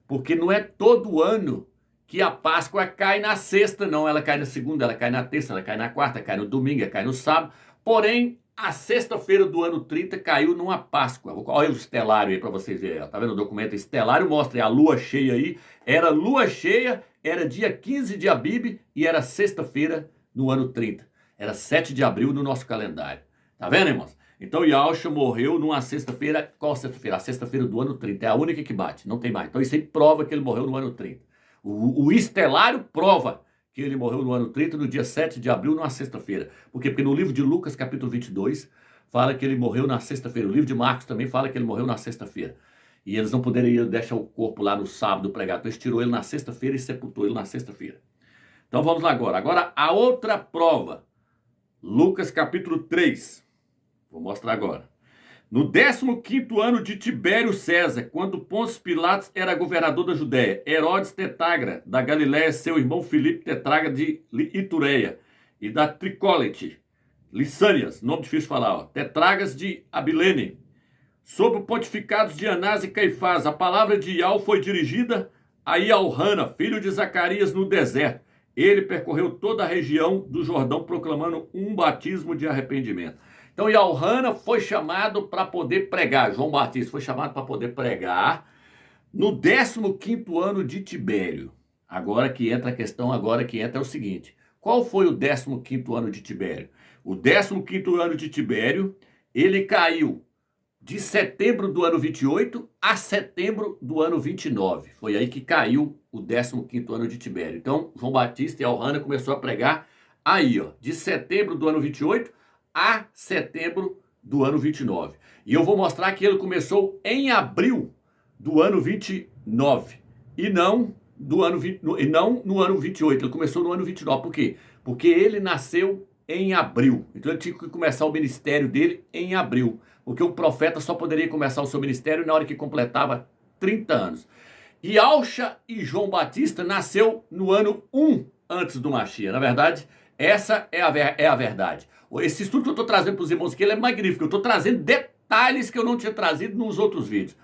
porque não é todo ano que a Páscoa cai na sexta, não. Ela cai na segunda, ela cai na terça, ela cai na quarta, cai no domingo, ela cai no sábado. Porém, a sexta-feira do ano 30 caiu numa Páscoa. Olha o estelário aí para vocês verem. Tá vendo o documento? O estelário mostra a lua cheia aí. Era lua cheia, era dia 15 de Abib e era sexta-feira no ano 30. Era 7 de abril no nosso calendário. Tá vendo, irmãos? Então Yauch morreu numa sexta-feira. Qual sexta-feira? A sexta-feira do ano 30. É a única que bate, não tem mais. Então isso aí prova que ele morreu no ano 30. O estelário prova que ele morreu no ano 30, no dia 7 de abril, numa sexta-feira. Por quê? Porque no livro de Lucas, capítulo 22, fala que ele morreu na sexta-feira. O livro de Marcos também fala que ele morreu na sexta-feira. E eles não poderiam deixar o corpo lá no sábado pregado. Então eles tirou ele na sexta-feira e sepultou ele na sexta-feira. Então vamos lá agora. Agora a outra prova. Lucas capítulo 3. Vou mostrar agora. No 15º ano de Tibério César, quando Pôncio Pilatos era governador da Judéia, Herodes Tetragra, da Galiléia, seu irmão Filipe Tetragra de Itureia, e da Tricólite, Lissânias, nome difícil de falar, Tetragas de Abilene, sob o pontificados de Anás e Caifás, a palavra de Iau foi dirigida a Iauhana, filho de Zacarias, no deserto. Ele percorreu toda a região do Jordão, proclamando um batismo de arrependimento. Então, Iauhana foi chamado para poder pregar. João Batista foi chamado para poder pregar no 15º ano de Tibério. Agora que entra a questão, é o seguinte. Qual foi o 15º ano de Tibério? O 15º ano de Tibério, ele caiu de setembro do ano 28 a setembro do ano 29. Foi aí que caiu o 15º ano de Tibério. Então, João Batista e Iauhana começou a pregar aí, de setembro do ano 28 a setembro do ano 29. E eu vou mostrar que ele começou em abril do ano 29 e não no ano 28. Ele começou no ano 29. Por quê? Porque ele nasceu em abril. Então ele tinha que começar o ministério dele em abril. Porque o profeta só poderia começar o seu ministério na hora que completava 30 anos. Yaucha e João Batista nasceu no ano 1 antes do Mashiach. Na verdade, essa é a verdade. Esse estudo que eu estou trazendo para os irmãos aqui, ele é magnífico. Eu estou trazendo detalhes que eu não tinha trazido nos outros vídeos.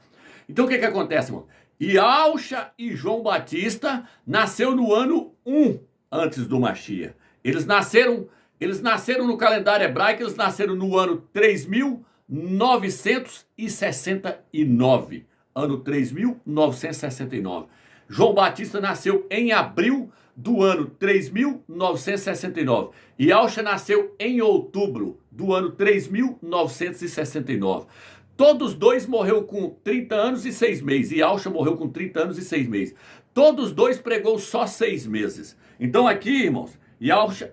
Então o que acontece, irmão? Yaucha e João Batista nasceu no ano 1 antes do Mashiach. Eles nasceram no calendário hebraico, eles nasceram no ano 3.969. Ano 3.969. João Batista nasceu em abril do ano 3.969. E Yaucha nasceu em outubro do ano 3.969. Todos dois morreram com 30 anos e 6 meses. E Yaucha morreu com 30 anos e 6 meses. Todos dois pregou só 6 meses. Então aqui, irmãos,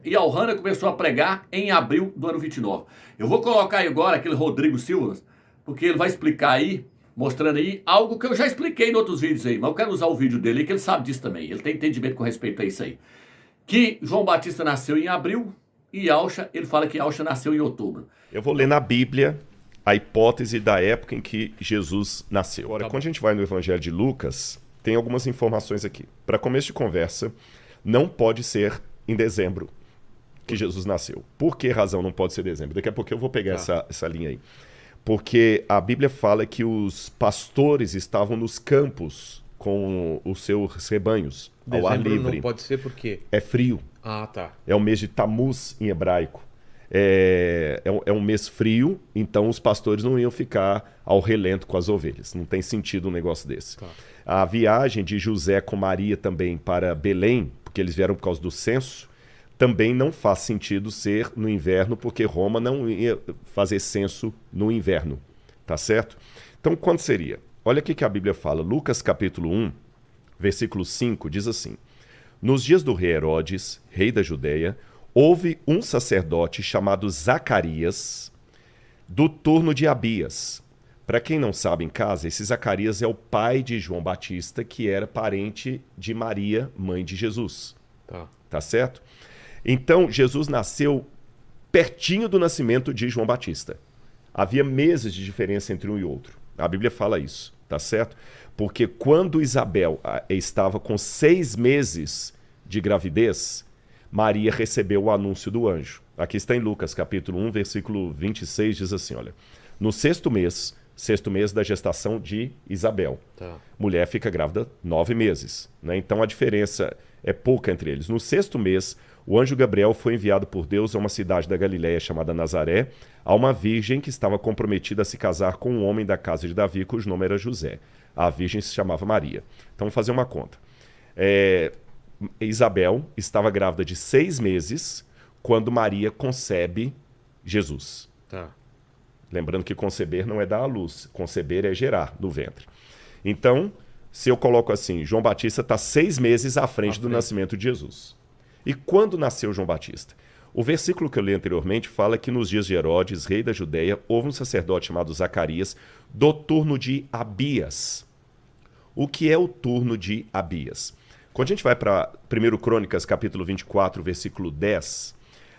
Iauhana começou a pregar em abril do ano 29. Eu vou colocar aí agora aquele Rodrigo Silva, porque ele vai explicar aí, mostrando aí algo que eu já expliquei em outros vídeos aí, mas eu quero usar o vídeo dele, que ele sabe disso também. Ele tem entendimento com respeito a isso aí. Que João Batista nasceu em abril e Yaucha, ele fala que Yaucha nasceu em outubro. Eu vou ler na Bíblia a hipótese da época em que Jesus nasceu. Agora, quando a gente vai no Evangelho de Lucas, tem algumas informações aqui. Para começo de conversa, não pode ser em dezembro que Jesus nasceu. Por que razão não pode ser dezembro? Daqui a pouco eu vou pegar essa linha aí. Porque a Bíblia fala que os pastores estavam nos campos com os seus rebanhos, ao ar livre. Não pode ser por quê? É frio. Ah, tá. É o mês de Tamuz em hebraico. É um mês frio, então os pastores não iam ficar ao relento com as ovelhas. Não tem sentido um negócio desse. Tá. A viagem de José com Maria também para Belém, porque eles vieram por causa do censo, também não faz sentido ser no inverno, porque Roma não ia fazer censo no inverno, tá certo? Então, quando seria? Olha o que a Bíblia fala. Lucas capítulo 1, versículo 5, diz assim: Nos dias do rei Herodes, rei da Judéia, houve um sacerdote chamado Zacarias, do turno de Abias. Para quem não sabe em casa, esse Zacarias é o pai de João Batista, que era parente de Maria, mãe de Jesus. Tá certo? Então, Jesus nasceu pertinho do nascimento de João Batista. Havia meses de diferença entre um e outro. A Bíblia fala isso, tá certo? Porque quando Isabel estava com 6 meses de gravidez, Maria recebeu o anúncio do anjo. Aqui está em Lucas, capítulo 1, versículo 26, diz assim, olha. No sexto mês da gestação de Isabel. Tá. Mulher fica grávida 9 meses. Né? Então a diferença é pouca entre eles. No sexto mês, o anjo Gabriel foi enviado por Deus a uma cidade da Galiléia chamada Nazaré, a uma virgem que estava comprometida a se casar com um homem da casa de Davi, cujo nome era José. A virgem se chamava Maria. Então vamos fazer uma conta. Isabel estava grávida de 6 meses quando Maria concebe Jesus. Tá. Lembrando que conceber não é dar à luz, conceber é gerar no ventre. Então, se eu coloco assim, João Batista está 6 meses à frente do nascimento de Jesus. E quando nasceu João Batista? O versículo que eu li anteriormente fala que nos dias de Herodes, rei da Judéia, houve um sacerdote chamado Zacarias, do turno de Abias. O que é o turno de Abias? Quando a gente vai para 1 Crônicas, capítulo 24, versículo 10,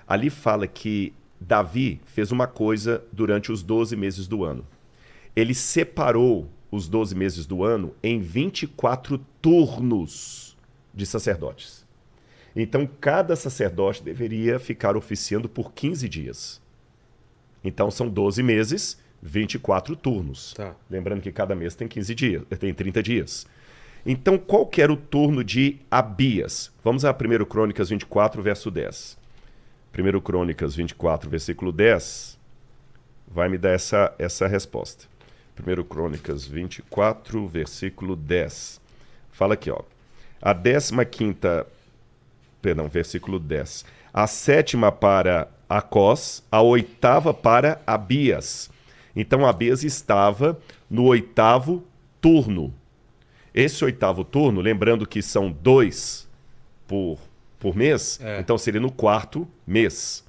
ali fala que Davi fez uma coisa durante os 12 meses do ano. Ele separou os 12 meses do ano em 24 turnos de sacerdotes. Então, cada sacerdote deveria ficar oficiando por 15 dias. Então, são 12 meses, 24 turnos. Tá. Lembrando que cada mês tem 15 dias, tem 30 dias. Então, qual que era o turno de Abias? Vamos a 1 Crônicas 24, verso 10. 1 Crônicas 24, versículo 10, vai me dar essa resposta. 1 Crônicas 24, versículo 10. Fala aqui, ó. A 15ª, versículo 10. A 7ª para Acós, a 8ª para Abias. Então, Abias estava no 8º turno. Esse 8º turno, lembrando que são 2 por mês, então seria no 4º mês,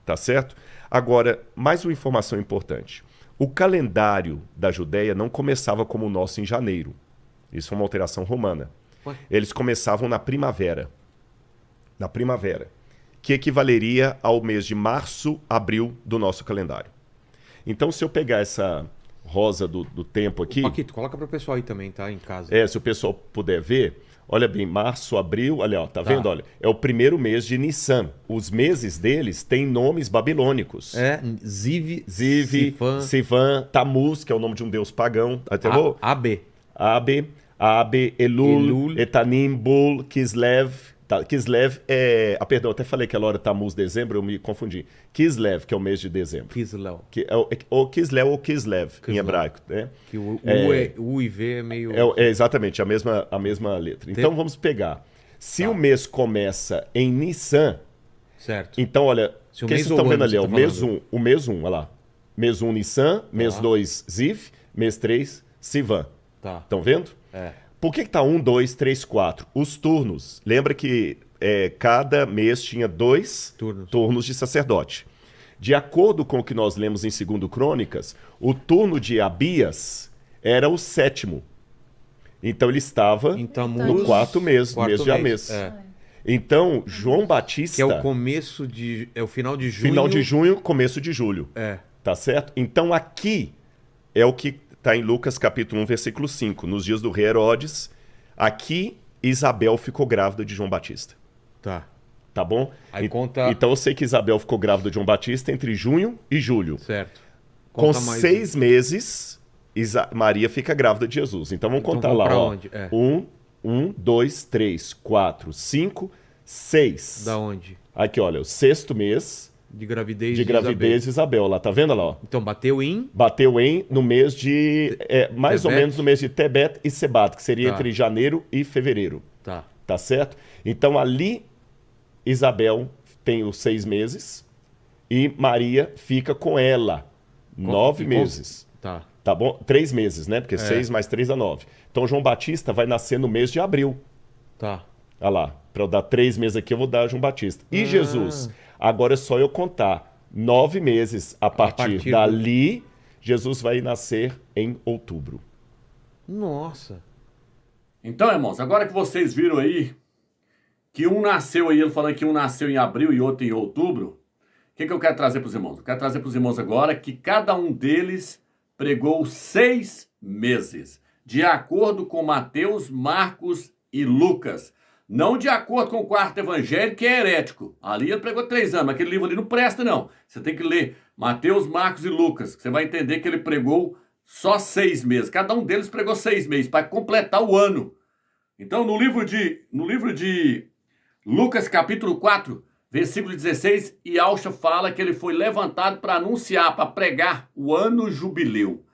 tá certo? Agora, mais uma informação importante. O calendário da Judéia não começava como o nosso em janeiro. Isso é uma alteração romana. Ué? Eles começavam na primavera. Na primavera. Que equivaleria ao mês de março, abril do nosso calendário. Então, se eu pegar essa rosa do tempo aqui... Paquito, coloca para o pessoal aí também, tá? Em casa. Se o pessoal puder ver... Olha bem, março, abril, olha, ó, tá vendo? Olha, é o primeiro mês de Nissan. Os meses deles têm nomes babilônicos. Ziv, Sivan, Tamuz, que é o nome de um deus pagão. Ab, Elul, Etanim, Bul, Kislev. Tá, Kislev é... perdão, até falei que ela era Tamuz, dezembro, eu me confundi. Kislev, que é o mês de dezembro. Kislev. Ou Kislev ou Kislev, em hebraico. Né? Que o U e V é meio... Exatamente, a mesma letra. Então vamos pegar. Se o mês começa em Nissan... Certo. Então, olha, o que vocês estão vendo ali? O mês 1, olha lá. Mês 1, Nissan. Mês 2, Ziv. Mês 3, Sivan. Tá. Estão vendo? Por que tá 1, 2, 3, 4? Os turnos. Lembra que cada mês tinha 2 turnos de sacerdote. De acordo com o que nós lemos em 2 Crônicas, o turno de Abias era o 7º. Então ele estava no 4º mês, mês de Amês. Então, João Batista... Que é o começo de... É o final de junho. Final de junho, começo de julho. Tá certo? Então aqui é o que... Está em Lucas capítulo 1, versículo 5. Nos dias do rei Herodes, aqui Isabel ficou grávida de João Batista. Tá bom? Aí conta... Então eu sei que Isabel ficou grávida de João Batista entre junho e julho. Certo. Com 6 meses, Maria fica grávida de Jesus. Então vamos contar lá. Ó. Onde? 1, 2, 3, 4, 5, 6. Da onde? Aqui, olha, o 6º mês... De gravidez de Isabel, lá, tá vendo lá? Ó? Então, bateu em no mês de... mais Tebet? ou menos no mês de Tebet e Sebat, que seria entre janeiro e fevereiro. Tá certo? Então, ali, Isabel tem os 6 meses e Maria fica com ela 9 meses. Tá bom? 3 meses, né? Porque 6 mais 3 dá 9. Então, João Batista vai nascer no mês de abril. Olha lá. Para eu dar 3 meses aqui, eu vou dar João Batista. E Jesus... Agora é só eu contar 9 meses a partir dali, Jesus vai nascer em outubro. Nossa! Então, irmãos, agora que vocês viram aí que um nasceu aí, ele falando que um nasceu em abril e outro em outubro, o que eu quero trazer para os irmãos? Eu quero trazer para os irmãos agora que cada um deles pregou 6 meses, de acordo com Mateus, Marcos e Lucas. Não de acordo com o quarto evangelho, que é herético. Ali ele pregou 3 anos, mas aquele livro ali não presta, não. Você tem que ler Mateus, Marcos e Lucas, que você vai entender que ele pregou só 6 meses. Cada um deles pregou 6 meses, para completar o ano. Então, no livro de Lucas, capítulo 4, versículo 16, Yahshua fala que ele foi levantado para anunciar, para pregar o ano jubileu.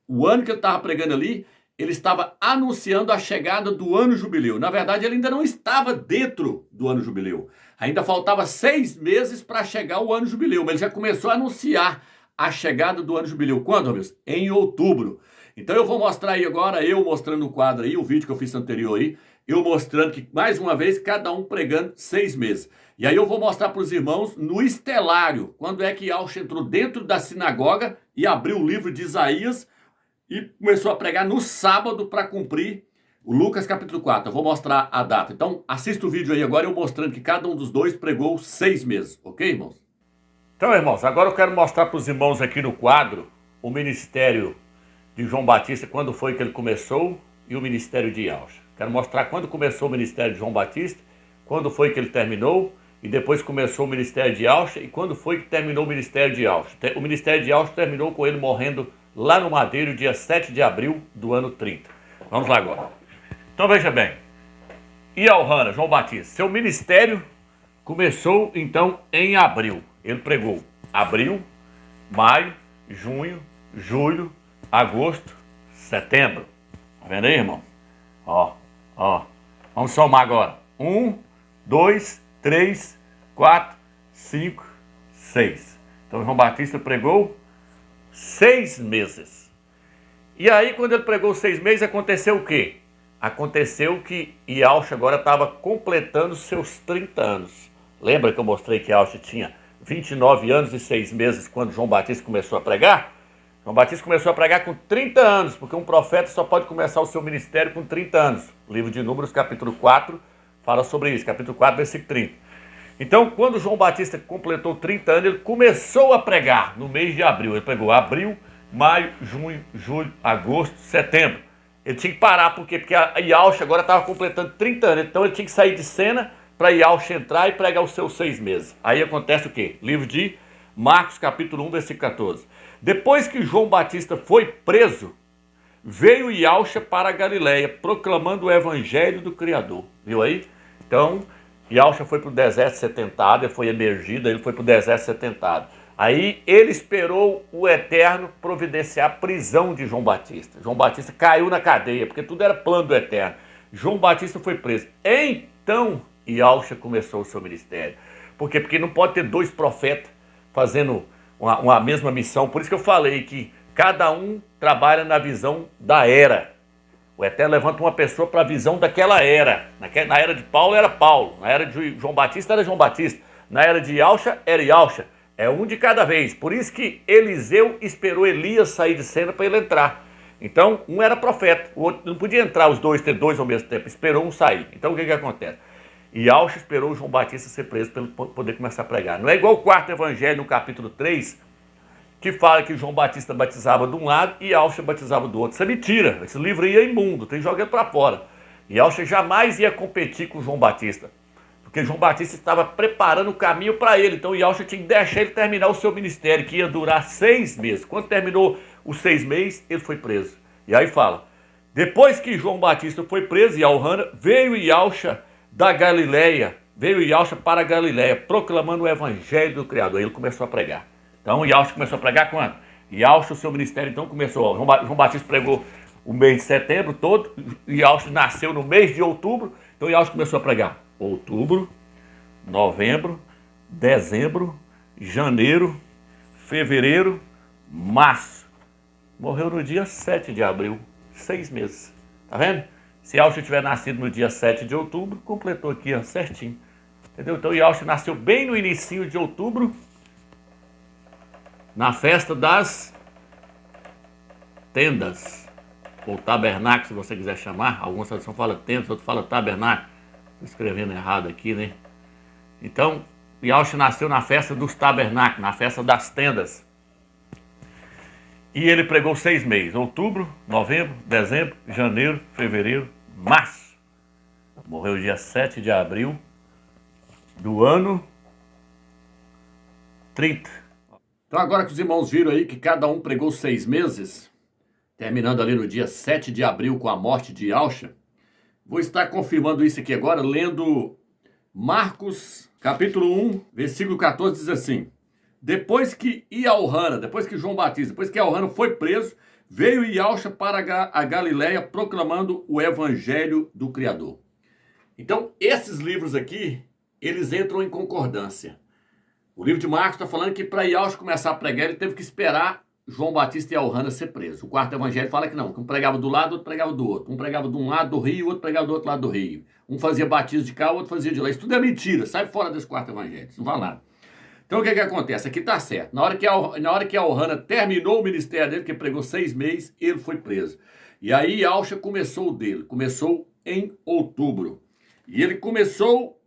O ano que ele estava pregando ali, ele estava anunciando a chegada do ano jubileu. Na verdade, ele ainda não estava dentro do ano jubileu. Ainda faltava 6 meses para chegar o ano jubileu, mas ele já começou a anunciar a chegada do ano jubileu. Quando, Romilson? Em outubro. Então eu vou mostrar aí agora, eu mostrando no quadro aí, o vídeo que eu fiz anterior aí, eu mostrando que, mais uma vez, cada um pregando 6 meses. E aí eu vou mostrar para os irmãos no estelário, quando é que Yahshua entrou dentro da sinagoga e abriu o livro de Isaías e começou a pregar no sábado para cumprir o Lucas capítulo 4. Eu vou mostrar a data. Então assista o vídeo aí agora, eu mostrando que cada um dos dois pregou 6 meses. Ok, irmãos? Então, irmãos, agora eu quero mostrar para os irmãos aqui no quadro o ministério de João Batista, quando foi que ele começou, e o ministério de Yahshua. Quero mostrar quando começou o ministério de João Batista, quando foi que ele terminou, e depois começou o ministério de Yahshua, e quando foi que terminou o ministério de Yahshua. O ministério de Yahshua terminou com ele morrendo lá no Madeiro, dia 7 de abril do ano 30. Vamos lá agora. Então veja bem, Yahshua, João Batista, seu ministério começou então em abril. Ele pregou abril, maio, junho, julho, agosto, setembro. Tá vendo aí, irmão? Ó. Vamos somar agora. 1, 2, 3, 4, 5, 6. Então João Batista pregou 6 meses. E aí, quando ele pregou 6 meses, aconteceu o quê? Aconteceu que Yahshua agora estava completando seus 30 anos. Lembra que eu mostrei que Yahshua tinha 29 anos e 6 meses quando João Batista começou a pregar? João Batista começou a pregar com 30 anos, porque um profeta só pode começar o seu ministério com 30 anos. O livro de Números, capítulo 4, fala sobre isso, capítulo 4, versículo 30. Então, quando João Batista completou 30 anos, ele começou a pregar no mês de abril. Ele pregou abril, maio, junho, julho, agosto, setembro. Ele tinha que parar, por quê? Porque a Yahshua agora estava completando 30 anos, então ele tinha que sair de cena para Yahshua entrar e pregar os seus 6 meses. Aí acontece o quê? Livro de Marcos, capítulo 1, versículo 14. Depois que João Batista foi preso, veio Yahshua para a Galileia, proclamando o evangelho do Criador. Viu aí? Então, Yahshua foi para o deserto setentado, ele foi emergido, ele foi para o deserto setentado. Aí ele esperou o Eterno providenciar a prisão de João Batista. João Batista caiu na cadeia, porque tudo era plano do Eterno. João Batista foi preso. Então, Yahshua começou o seu ministério. Por quê? Porque não pode ter 2 profetas fazendo uma mesma missão. Por isso que eu falei que cada um trabalha na visão da era. O Eterno levanta uma pessoa para a visão daquela era. Na era de Paulo era Paulo. Na era de João Batista era João Batista. Na era de Yahshua era Yahshua. É um de cada vez. Por isso que Eliseu esperou Elias sair de cena para ele entrar. Então, um era profeta. O outro não podia entrar os dois, ter 2 ao mesmo tempo. Esperou um sair. Então, o que acontece? Yahshua esperou João Batista ser preso para ele poder começar a pregar. Não é igual o quarto evangelho, no capítulo 3, que fala que João Batista batizava de um lado e Yahshua batizava do outro. Isso é mentira. Esse livro aí é imundo, tem que jogar ele para fora. Yahshua jamais ia competir com João Batista, porque João Batista estava preparando o caminho para ele. Então Yahshua tinha que deixar ele terminar o seu ministério, que ia durar 6 meses. Quando terminou os 6 meses, ele foi preso. E aí fala, depois que João Batista foi preso, veio Yahshua da Galileia, veio Yahshua para a Galileia, proclamando o evangelho do Criador. Aí ele começou a pregar. Então Yahshua começou a pregar quando? Yahshua, o seu ministério, então começou. João Batista pregou o mês de setembro todo, Yahshua nasceu no mês de outubro, então Yahshua começou a pregar. Outubro, novembro, dezembro, janeiro, fevereiro, março. Morreu no dia 7 de abril, 6 meses. Tá vendo? Se Yahshua tiver nascido no dia 7 de outubro, completou aqui, ó, certinho. Entendeu? Então Yahshua nasceu bem no início de outubro, na festa das tendas, ou tabernáculo, se você quiser chamar. Algumas traduções falam tendas, outros falam tabernáculo. escrevendo errado aqui, né? Então, Yahushua nasceu na festa dos tabernáculos, na festa das tendas. E ele pregou 6 meses, outubro, novembro, dezembro, janeiro, fevereiro, março. Morreu dia 7 de abril do ano 30. Então agora que os irmãos viram aí que cada um pregou 6 meses, terminando ali no dia 7 de abril com a morte de Yahushua, vou estar confirmando isso aqui agora, lendo Marcos, capítulo 1, versículo 14, diz assim: depois que Yahuana, depois que João Batista, depois que Yahuana foi preso, veio Yahushua para a Galileia proclamando o evangelho do Criador. Então, esses livros aqui, eles entram em concordância. O livro de Marcos está falando que para Yahushua começar a pregar, ele teve que esperar João Batista e Yahuana ser preso. O quarto evangelho fala que não, que um pregava do lado, outro pregava do outro. Um pregava de um lado do rio, outro pregava do outro lado do rio. Um fazia batismo de cá, o outro fazia de lá. Isso tudo é mentira, sai fora desse quarto evangelho, isso não vale nada. Então o que acontece? Aqui está certo. Na hora que Yahuana terminou o ministério dele, que pregou 6 meses, ele foi preso. E aí Yahushua começou o dele, começou em outubro. E ele começou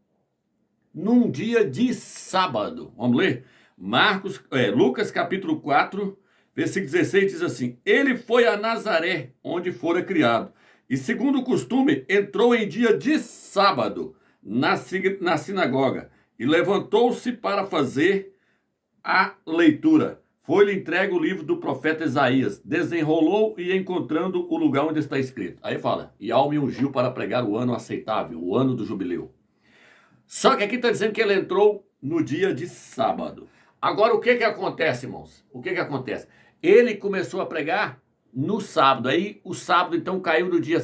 num dia de sábado. Vamos ler? Lucas capítulo 4, versículo 16 diz assim: ele foi a Nazaré, onde fora criado, e segundo o costume, entrou em dia de sábado na sinagoga, e levantou-se para fazer a leitura. Foi-lhe entregue o livro do profeta Isaías, desenrolou e encontrando o lugar onde está escrito. Aí fala: e Yahuwah me ungiu para pregar o ano aceitável, o ano do jubileu. Só que aqui está dizendo que ele entrou no dia de sábado. Agora, o que acontece, irmãos? O que acontece? Ele começou a pregar no sábado. Aí, o sábado, então, caiu no dia...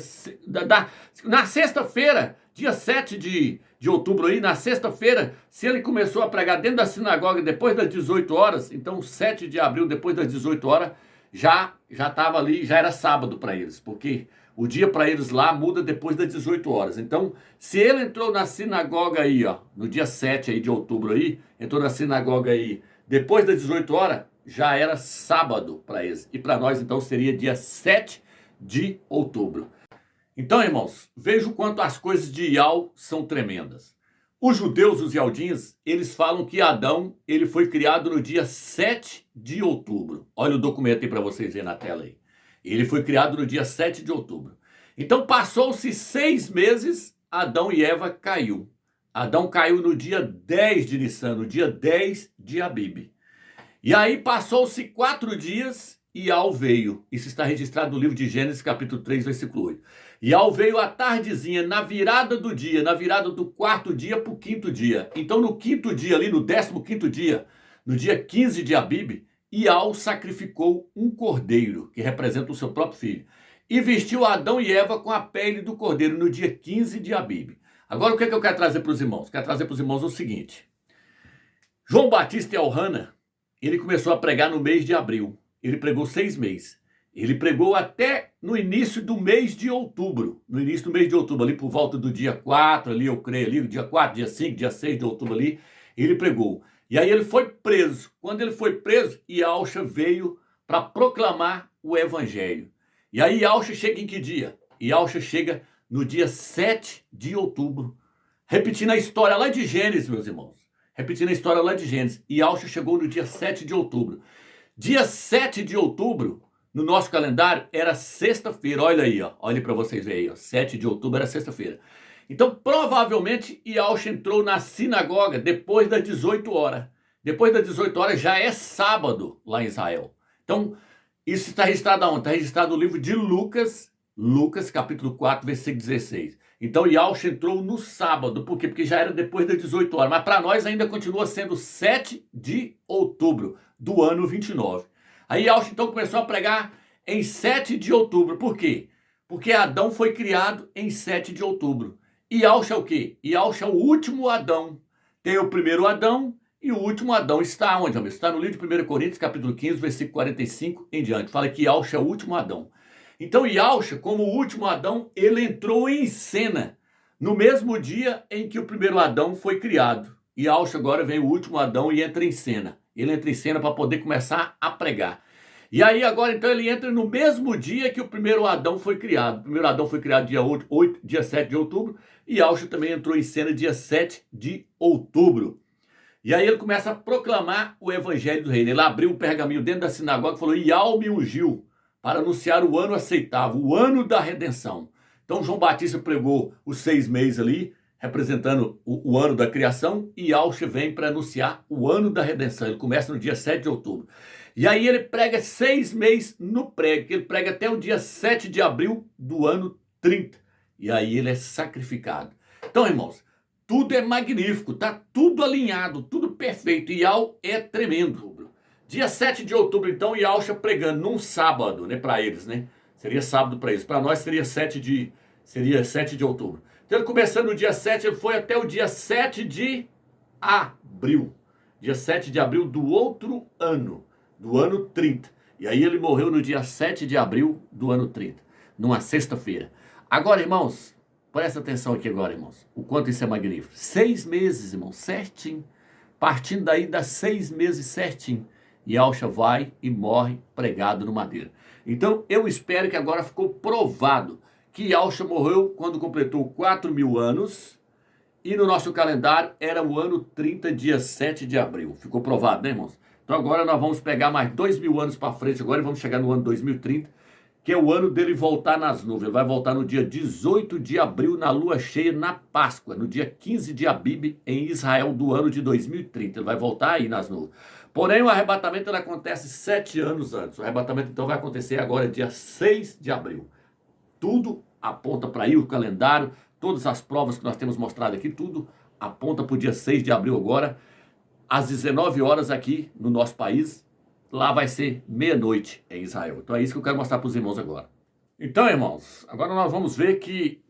na sexta-feira, dia 7 de outubro aí, na sexta-feira, se ele começou a pregar dentro da sinagoga depois das 18 horas, então, 7 de abril, depois das 18 horas, já estava ali, já era sábado para eles, porque o dia para eles lá muda depois das 18 horas. Então, se ele entrou na sinagoga aí, ó, no dia 7 aí de outubro aí, entrou na sinagoga aí depois das 18 horas, já era sábado para eles. E para nós, então, seria dia 7 de outubro. Então, irmãos, veja o quanto as coisas de Yahuwah são tremendas. Os judeus, os Yaldins, eles falam que Adão, ele foi criado no dia 7 de outubro. Olha o documento aí para vocês verem na tela aí. Ele foi criado no dia 7 de outubro. Então, passou-se 6 meses, Adão e Eva caiu. Adão caiu no dia 10 de Nissan, no dia 10 de Abib. E aí, passou-se 4 dias e Yahuwah veio. Isso está registrado no livro de Gênesis, capítulo 3, versículo 8. Yahuwah veio à tardezinha, na virada do dia, na virada do 4º dia para o 5º dia. Então, no 5º dia ali, no 15º dia, no dia 15 de Abib, Yahuwah sacrificou um cordeiro, que representa o seu próprio filho, e vestiu Adão e Eva com a pele do cordeiro no dia 15 de Abib. Agora, o que eu quero trazer para os irmãos? Quero trazer para os irmãos o seguinte. João Batista e Yahuana, ele começou a pregar no mês de abril. Ele pregou 6 meses. Ele pregou até no início do mês de outubro. No início do mês de outubro, ali por volta do dia 4, ali eu creio, ali, dia 4, dia 5, dia 6 de outubro ali, ele pregou. E aí ele foi preso. Quando ele foi preso, Yahushua veio para proclamar o evangelho. E aí Yahushua chega em que dia? Yahushua chega no dia 7 de outubro. Repetindo a história lá de Gênesis, meus irmãos. Repetindo a história lá de Gênesis. Yahushua chegou no dia 7 de outubro. Dia 7 de outubro, no nosso calendário, era sexta-feira. Olha aí, ó. Olha para vocês verem aí, ó. 7 de outubro era sexta-feira. Então, provavelmente, Yahushua entrou na sinagoga depois das 18 horas. Depois das 18 horas já é sábado lá em Israel. Então, isso está registrado aonde? Está registrado no livro de Lucas, capítulo 4, versículo 16. Então, Yahushua entrou no sábado. Por quê? Porque já era depois das 18 horas. Mas para nós ainda continua sendo 7 de outubro do ano 29. Aí Yahushua então começou a pregar em 7 de outubro. Por quê? Porque Adão foi criado em 7 de outubro. E Yahushua é o quê? Yahushua é o último Adão. Tem o primeiro Adão e o último Adão. Está onde, amigo? Está no livro de 1 Coríntios, capítulo 15, versículo 45 em diante. Fala que Yahushua é o último Adão. Então Yahushua, como o último Adão, ele entrou em cena no mesmo dia em que o primeiro Adão foi criado. E Yahushua agora vem o último Adão e entra em cena. Ele entra em cena para poder começar a pregar. E aí agora então ele entra no mesmo dia que o primeiro Adão foi criado. O primeiro Adão foi criado dia 7 de outubro E Yahushua também entrou em cena dia 7 de outubro. E aí ele começa a proclamar o evangelho do reino. Ele abriu o pergaminho dentro da sinagoga e falou: Yahu me ungiu para anunciar o ano aceitável, o ano da redenção. Então João Batista pregou os 6 meses ali, representando o ano da criação, e Yahushua vem para anunciar o ano da redenção. Ele começa no dia 7 de outubro. E aí ele prega 6 meses no prego, ele prega até o dia 7 de abril do ano 30. E aí ele é sacrificado. Então, irmãos, tudo é magnífico, tá tudo alinhado, tudo perfeito. E Yahu é tremendo. Dia 7 de outubro, então, Yahushua pregando num sábado, né, para eles, né? Seria sábado para eles. Para nós seria 7 de outubro. Então, ele começando no dia 7, ele foi até o dia 7 de abril. Dia 7 de abril do outro ano, do ano 30. E aí ele morreu no dia 7 de abril do ano 30, numa sexta-feira. Agora, irmãos, presta atenção aqui agora, irmãos, o quanto isso é magnífico. 6 meses, irmãos, certinho. Partindo daí, dá 6 meses certinho. E Yahushua vai e morre pregado no madeiro. Então, eu espero que agora ficou provado que Yahushua morreu quando completou 4.000 anos. E no nosso calendário era o ano 30, dia 7 de abril. Ficou provado, né, irmãos? Então agora nós vamos pegar mais 2.000 anos para frente agora e vamos chegar no ano 2030, que é o ano dele voltar nas nuvens. Ele vai voltar no dia 18 de abril, na lua cheia, na Páscoa, no dia 15 de Abib, em Israel, do ano de 2030. Ele vai voltar aí nas nuvens. Porém, o arrebatamento ele acontece 7 anos antes. O arrebatamento, então, vai acontecer agora, dia 6 de abril. Tudo aponta para aí, o calendário, todas as provas que nós temos mostrado aqui, tudo aponta para o dia 6 de abril agora, às 19 horas aqui no nosso país. Lá vai ser meia-noite em Israel. Então é isso que eu quero mostrar para os irmãos agora. Então, irmãos, agora nós vamos ver que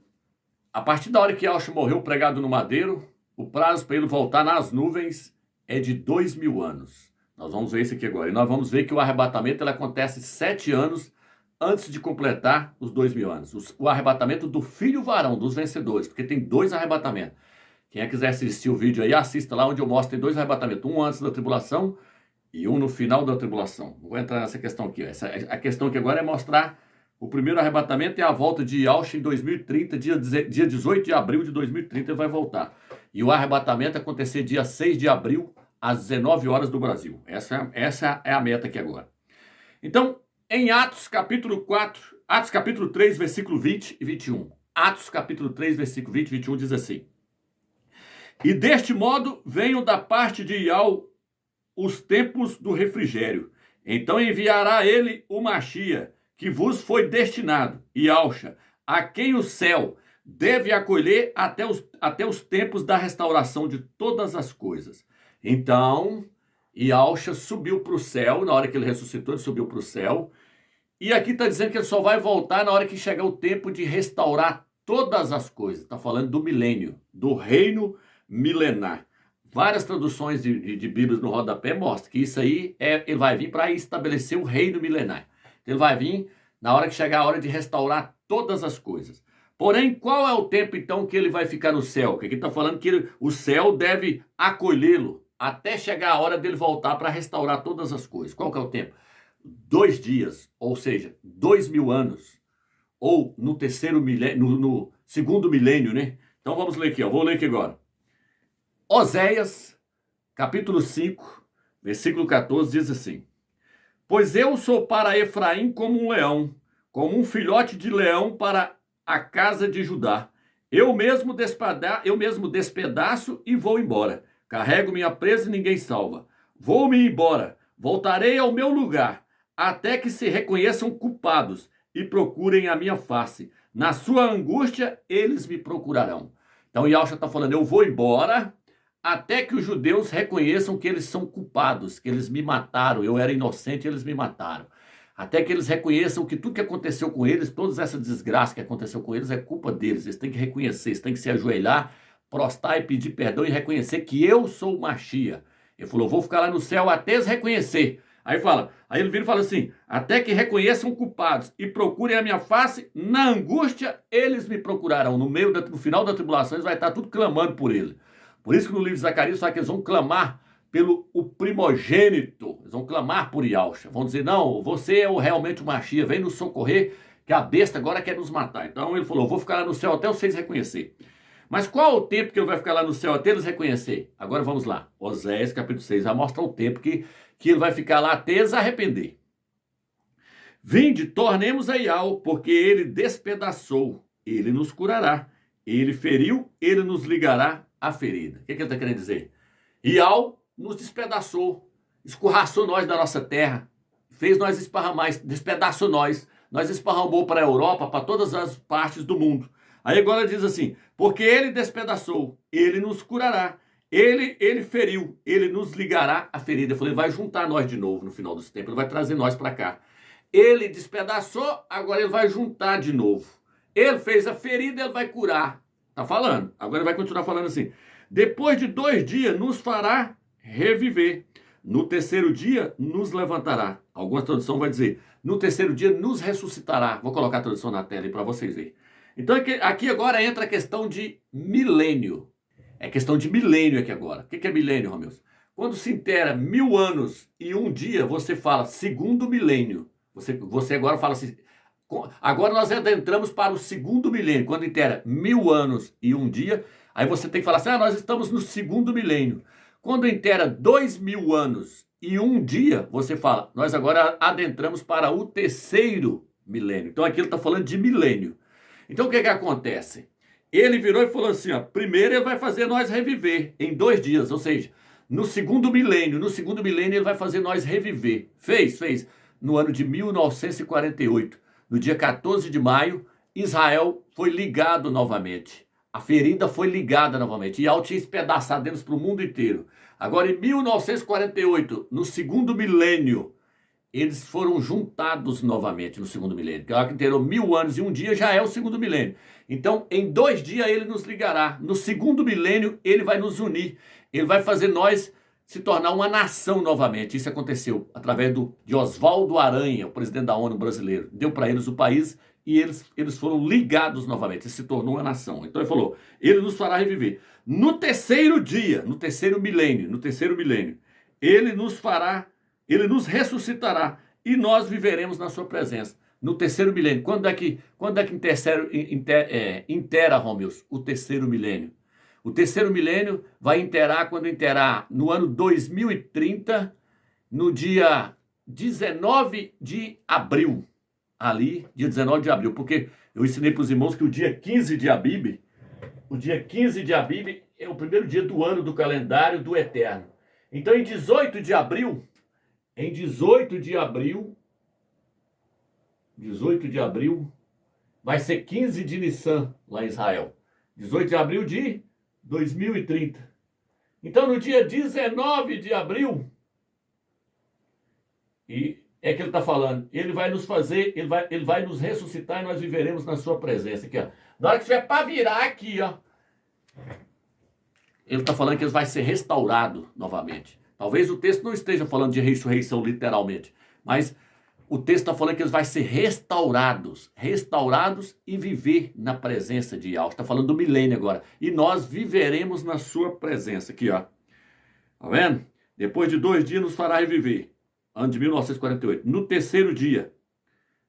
a partir da hora que Yahushua morreu pregado no madeiro, o prazo para ele voltar nas nuvens é de 2.000 anos. Nós vamos ver isso aqui agora. E nós vamos ver que o arrebatamento ele acontece 7 anos antes de completar os 2.000 anos. O arrebatamento do filho varão, dos vencedores, porque tem 2 arrebatamentos. Quem quiser assistir o vídeo aí, assista lá onde eu mostro, tem 2 arrebatamentos. Um antes da tribulação e um no final da tribulação. Não vou entrar nessa questão aqui. A questão aqui agora é mostrar o primeiro arrebatamento e a volta de Yahushua em 2030, dia 18 de abril de 2030 ele vai voltar. E o arrebatamento acontecer dia 6 de abril, às 19 horas do Brasil. Essa é a meta aqui agora. Então, em Atos capítulo 4, Atos capítulo 3, versículo 20 e 21. Atos capítulo 3, versículo 20 e 21 diz assim: E deste modo venham da parte de Yahu os tempos do refrigério. Então enviará ele o Machia, que vos foi destinado, Yahushua, a quem o céu deve acolher até os tempos da restauração de todas as coisas. Então, Yahushua subiu para o céu, na hora que ele ressuscitou, ele subiu para o céu. E aqui está dizendo que ele só vai voltar na hora que chegar o tempo de restaurar todas as coisas. Está falando do milênio, do reino milenar. Várias traduções de Bíblias no rodapé mostram que isso aí ele vai vir para estabelecer o reino milenar. Ele vai vir na hora que chegar a hora de restaurar todas as coisas. Porém, qual é o tempo então que ele vai ficar no céu? Porque aqui está falando que o céu deve acolhê-lo até chegar a hora dele voltar para restaurar todas as coisas. Qual que é o tempo? 2 dias, ou seja, 2.000 anos. Ou no terceiro milênio, no segundo milênio, né? Então vamos ler aqui, ó. Vou ler aqui agora. Oséias, capítulo 5, versículo 14, diz assim: Pois eu sou para Efraim como um leão, como um filhote de leão para a casa de Judá. Eu mesmo despedaço e vou embora. Carrego minha presa e ninguém salva. Vou-me embora, voltarei ao meu lugar, até que se reconheçam culpados e procurem a minha face. Na sua angústia, eles me procurarão. Então, Yahushua está falando, eu vou embora até que os judeus reconheçam que eles são culpados, que eles me mataram, eu era inocente e eles me mataram. Até que eles reconheçam que tudo que aconteceu com eles, toda essa desgraça que aconteceu com eles é culpa deles. Eles têm que reconhecer, eles têm que se ajoelhar, prostrar e pedir perdão e reconhecer que eu sou o Machia. Ele falou, vou ficar lá no céu até eles reconhecer. Aí ele vira e fala assim, até que reconheçam culpados e procurem a minha face, na angústia eles me procurarão. No final da tribulação eles vão estar tudo clamando por ele. Por isso que no livro de Zacarias fala que eles vão clamar pelo o primogênito, eles vão clamar por Yahushua, vão dizer, não, você é realmente o Machia, vem nos socorrer, que a besta agora quer nos matar. Então ele falou, vou ficar lá no céu até vocês reconhecer. Mas qual o tempo que ele vai ficar lá no céu até eles reconhecer? Agora vamos lá. Oséias, capítulo 6, vai mostrar o tempo que ele vai ficar lá até eles arrepender. Vinde, tornemos a Ial, porque ele despedaçou, ele nos curará. Ele feriu, ele nos ligará a ferida. O que ele está querendo dizer? Ial nos despedaçou, escorraçou nós da nossa terra, fez nós esparramar, despedaçou nós esparramou para a Europa, para todas as partes do mundo. Aí agora diz assim, porque ele despedaçou, ele nos curará, ele feriu, ele nos ligará a ferida. Eu falei, vai juntar nós de novo no final dos tempos, ele vai trazer nós para cá. Ele despedaçou, agora ele vai juntar de novo. Ele fez a ferida, ele vai curar. Tá falando. Agora ele vai continuar falando assim. Depois de 2 dias nos fará reviver. No terceiro dia nos levantará. Alguma tradução vai dizer, no terceiro dia nos ressuscitará. Vou colocar a tradução na tela aí para vocês verem. Então aqui agora entra a questão de milênio. É questão de milênio aqui agora. O que é milênio, Romeu? Quando se intera 1000 anos e 1 dia, você fala segundo milênio. Você agora fala assim, agora nós adentramos para o segundo milênio. Quando intera 1000 anos e 1 dia, aí você tem que falar assim, nós estamos no segundo milênio. Quando intera 2000 anos e 1 dia, você fala, nós agora adentramos para o terceiro milênio. Então aqui ele está falando de milênio. Então o que acontece? Ele virou e falou assim, primeiro ele vai fazer nós reviver em 2 dias, ou seja, no segundo milênio ele vai fazer nós reviver. Fez. No ano de 1948, no dia 14 de maio, Israel foi ligado novamente. A ferida foi ligada novamente. E Ial tinha espedaçado eles para o mundo inteiro. Agora, em 1948, no segundo milênio, eles foram juntados novamente no segundo milênio. Que inteirou 1000 anos e 1 dia já é o segundo milênio. Então, em 2 dias ele nos ligará. No segundo milênio, ele vai nos unir. Ele vai fazer nós se tornar uma nação novamente. Isso aconteceu através de Oswaldo Aranha, o presidente da ONU brasileiro. Deu para eles o país e eles foram ligados novamente. Se tornou uma nação. Então ele falou, ele nos fará reviver. No terceiro dia, no terceiro milênio, ele nos ressuscitará e nós viveremos na sua presença. No terceiro milênio. Quando é que intera, Romeu, o terceiro milênio? O terceiro milênio vai interar quando interar no ano 2030, no dia 19 de abril. Ali, dia 19 de abril, porque eu ensinei para os irmãos que o dia 15 de Abib é o primeiro dia do ano do calendário do Eterno. Então, em 18 de abril, vai ser 15 de Nissan lá em Israel. 18 de abril de 2030. Então, no dia 19 de abril, e é que ele está falando, ele vai nos fazer, ele vai nos ressuscitar e nós viveremos na sua presença. Aqui, Na hora que tiver para virar aqui, ele está falando que ele vai ser restaurado novamente. Talvez o texto não esteja falando de ressurreição literalmente, mas o texto está falando que eles vão ser restaurados e viver na presença de Ial. Está falando do milênio agora. E nós viveremos na sua presença. Aqui, Tá vendo? Depois de 2 dias nos fará reviver. Ano de 1948. No terceiro dia,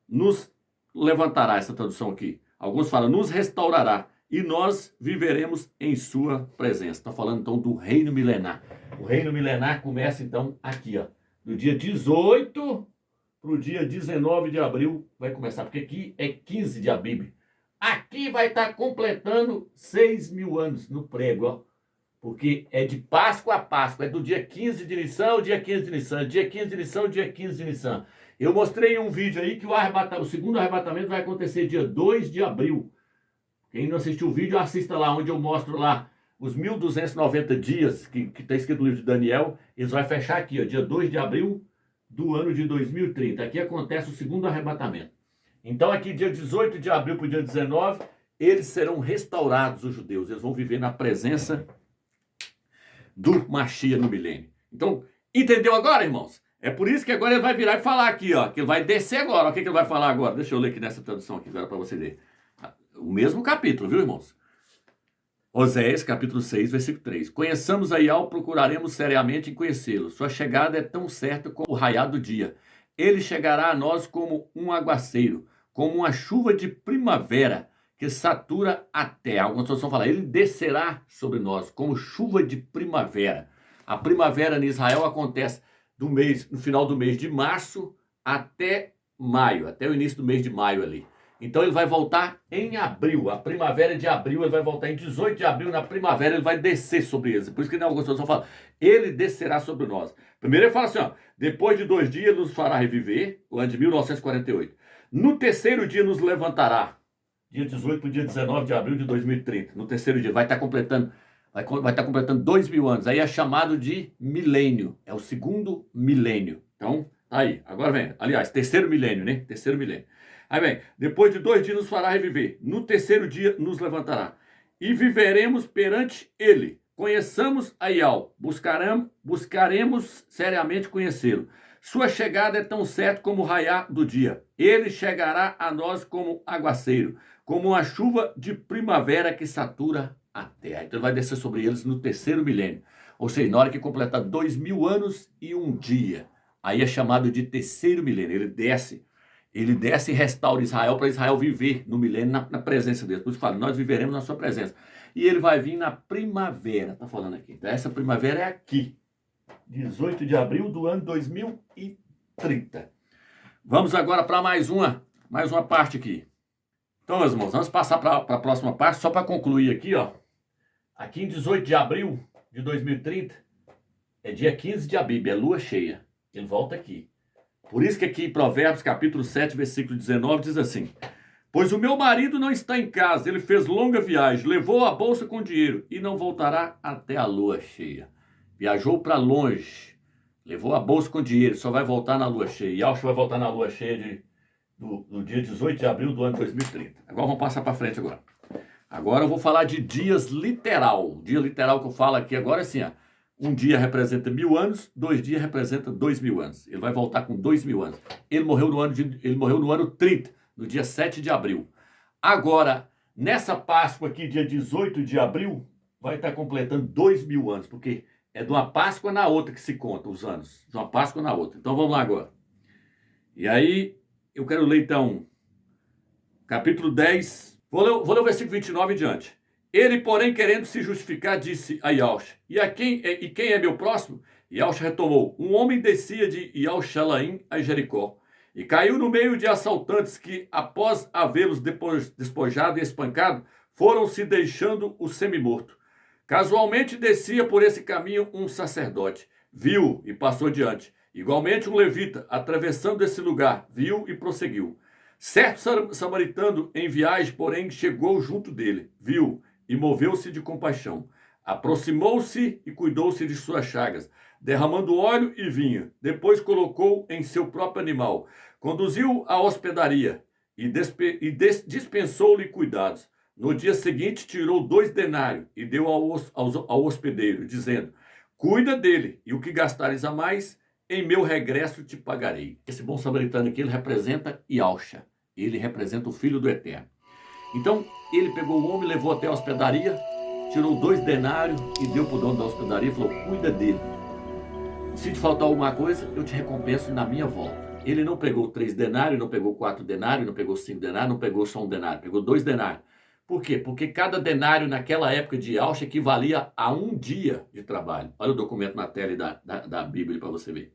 nos levantará, essa tradução aqui. Alguns falam, nos restaurará. E nós viveremos em sua presença. Está falando então do reino milenar. O reino milenar começa então aqui, do dia 18 para o dia 19 de abril vai começar, porque aqui é 15 de Abib. Aqui vai estar completando 6.000 anos no prego, porque é de Páscoa a Páscoa, é do dia 15 de Nissan ao dia 15 de Nissan, dia 15 de Nissan ao dia 15 de Nissan. Eu mostrei em um vídeo aí que o segundo arrebatamento vai acontecer dia 2 de abril. Quem não assistiu o vídeo, assista lá, onde eu mostro lá os 1.290 dias que está escrito no livro de Daniel. Eles vão fechar aqui, dia 2 de abril do ano de 2030. Aqui acontece o segundo arrebatamento. Então aqui dia 18 de abril para o dia 19, eles serão restaurados, os judeus. Eles vão viver na presença do Mashiach no milênio. Então, entendeu agora, irmãos? É por isso que agora ele vai virar e falar aqui, que ele vai descer agora. O que ele vai falar agora? Deixa eu ler aqui nessa tradução aqui agora para você ler. O mesmo capítulo, viu, irmãos? Oséias, capítulo 6, versículo 3. Conheçamos a Ial, procuraremos seriamente em conhecê-lo. Sua chegada é tão certa como o raiar do dia. Ele chegará a nós como um aguaceiro, como uma chuva de primavera, que satura a terra. Algumas pessoas falam, ele descerá sobre nós como chuva de primavera. A primavera em Israel acontece no final do mês de março até maio, até o início do mês de maio ali. Então ele vai voltar em abril, a primavera de abril, ele vai voltar em 18 de abril, na primavera ele vai descer sobre eles. Por isso que algumas pessoas falam, ele descerá sobre nós. Primeiro ele fala assim, ó, depois de 2 dias nos fará reviver, o ano de 1948. No terceiro dia nos levantará, dia 18 para o dia 19 de abril de 2030. No terceiro dia vai estar completando 2.000 anos. Aí é chamado de milênio, é o segundo milênio. Então, tá aí, agora vem, aliás, terceiro milênio, né? Terceiro milênio. Aí vem, depois de 2 dias nos fará reviver, no terceiro dia nos levantará, e viveremos perante ele. Conheçamos a Ial, buscaremos seriamente conhecê-lo. Sua chegada é tão certa como o raiar do dia. Ele chegará a nós como aguaceiro, como uma chuva de primavera que satura a terra. Então ele vai descer sobre eles no terceiro milênio. Ou seja, na hora que completar 2.000 anos e um dia. Aí é chamado de terceiro milênio. Ele desce e restaura Israel para Israel viver no milênio na presença dele. Por isso fala, nós viveremos na sua presença. E ele vai vir na primavera, está falando aqui. Então, essa primavera é aqui, 18 de abril do ano 2030. Vamos agora para mais uma parte aqui. Então, meus irmãos, vamos passar para a próxima parte, só para concluir aqui, ó. Aqui em 18 de abril de 2030, é dia 15 de Abib, é lua cheia. Ele volta aqui. Por isso que aqui em Provérbios, capítulo 7, versículo 19, diz assim: pois o meu marido não está em casa, ele fez longa viagem, levou a bolsa com dinheiro e não voltará até a lua cheia. Viajou para longe, levou a bolsa com dinheiro, só vai voltar na lua cheia. E acho que vai voltar na lua cheia do dia 18 de abril do ano 2030. Agora vamos passar para frente agora. Agora eu vou falar de dias literal. Dia literal que eu falo aqui agora é assim, ó. Um dia representa 1.000 anos, 2 dias representa 2.000 anos. Ele vai voltar com 2.000 anos. Ele morreu no ano 30, no dia 7 de abril. Agora, nessa Páscoa aqui, dia 18 de abril, vai estar completando 2.000 anos, porque é de uma Páscoa na outra que se conta os anos. De uma Páscoa na outra. Então vamos lá agora. E aí, eu quero ler então, capítulo 10, vou ler o versículo 29 em diante. Ele, porém, querendo se justificar, disse a Yaush, quem é meu próximo? Yaush retomou, um homem descia de Yaushalaim a Jericó, e caiu no meio de assaltantes que, após havê-los despojado e espancado, foram se deixando o semi-morto. Casualmente descia por esse caminho um sacerdote, viu e passou diante. Igualmente um levita, atravessando esse lugar, viu e prosseguiu. Certo samaritano em viagem, porém, chegou junto dele, viu e moveu-se de compaixão. Aproximou-se e cuidou-se de suas chagas, derramando óleo e vinho. Depois colocou em seu próprio animal. Conduziu à hospedaria e dispensou-lhe cuidados. No dia seguinte, tirou 2 denários e deu ao hospedeiro, dizendo: cuida dele, e o que gastares a mais, em meu regresso te pagarei. Esse bom samaritano aqui, ele representa Yahshua. Ele representa o Filho do Eterno. Então, ele pegou o homem, levou até a hospedaria, tirou 2 denários e deu para o dono da hospedaria e falou: cuida dele. Se te faltar alguma coisa, eu te recompenso na minha volta. Ele não pegou 3 denários, não pegou 4 denários, não pegou 5 denários, não pegou só 1 denário, pegou 2 denários. Por quê? Porque cada denário naquela época de Yahshua equivalia a 1 dia de trabalho. Olha o documento na tela da Bíblia para você ver.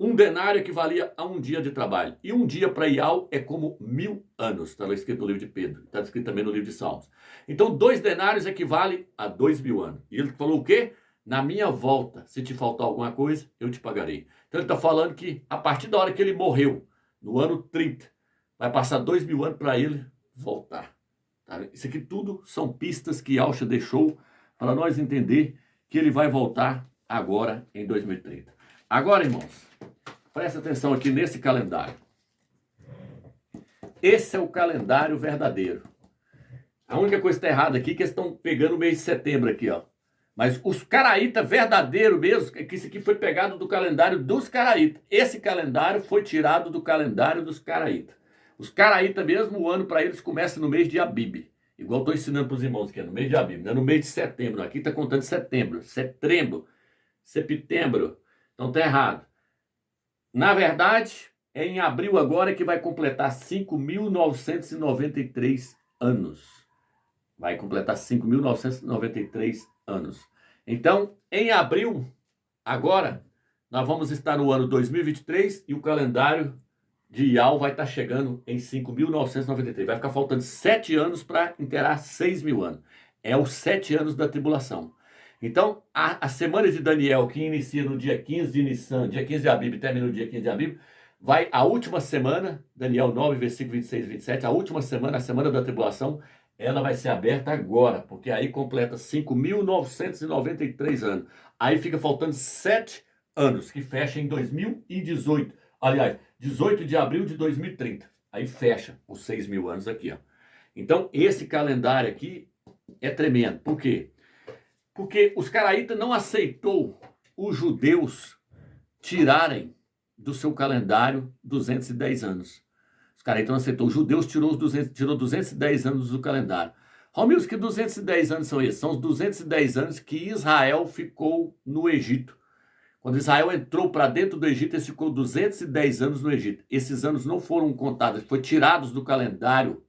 1 denário equivalia a 1 dia de trabalho. E 1 dia para Ial é como 1.000 anos. Está escrito no livro de Pedro. Está escrito também no livro de Salmos. Então, 2 denários equivale a 2.000 anos. E ele falou o quê? Na minha volta, se te faltar alguma coisa, eu te pagarei. Então, ele está falando que a partir da hora que ele morreu, no ano 30, vai passar 2.000 anos para ele voltar. Tá? Isso aqui tudo são pistas que Yahshua deixou para nós entender que ele vai voltar agora em 2030. Agora, irmãos, presta atenção aqui nesse calendário. Esse é o calendário verdadeiro. A única coisa que está errada aqui é que eles estão pegando o mês de setembro aqui, ó. Mas os caraítas verdadeiro mesmo, é que isso aqui foi pegado do calendário dos caraítas. Esse calendário foi tirado do calendário dos caraítas. Os caraítas mesmo, o ano para eles começa no mês de Abib. Igual estou ensinando para os irmãos que é no mês de Abib, não é no mês de setembro. Aqui está contando setembro. Então está errado. Na verdade, é em abril agora que vai completar 5.993 anos. Vai completar 5.993 anos. Então, em abril, agora, nós vamos estar no ano 2023 e o calendário de Iau vai estar chegando em 5.993. Vai ficar faltando 7 anos para inteirar 6.000 anos. É os 7 anos da tribulação. Então, a semana de Daniel, que inicia no dia 15 de Nissan, dia 15 de Abib, e termina no dia 15 de Abib, vai a última semana, Daniel 9, versículo 26 e 27, a última semana, a semana da tribulação, ela vai ser aberta agora, porque aí completa 5.993 anos. Aí fica faltando 7 anos, que fecha em 2018. Aliás, 18 de abril de 2030. Aí fecha os 6.000 anos aqui, ó. Então, esse calendário aqui é tremendo. Por quê? Porque os caraítas não aceitou os judeus tirarem do seu calendário 210 anos. Os caraítas não aceitou. Os judeus tirou 210 anos do calendário. Romilson, que 210 anos são esses? São os 210 anos que Israel ficou no Egito. Quando Israel entrou para dentro do Egito, ele ficou 210 anos no Egito. Esses anos não foram contados, foram tirados do calendário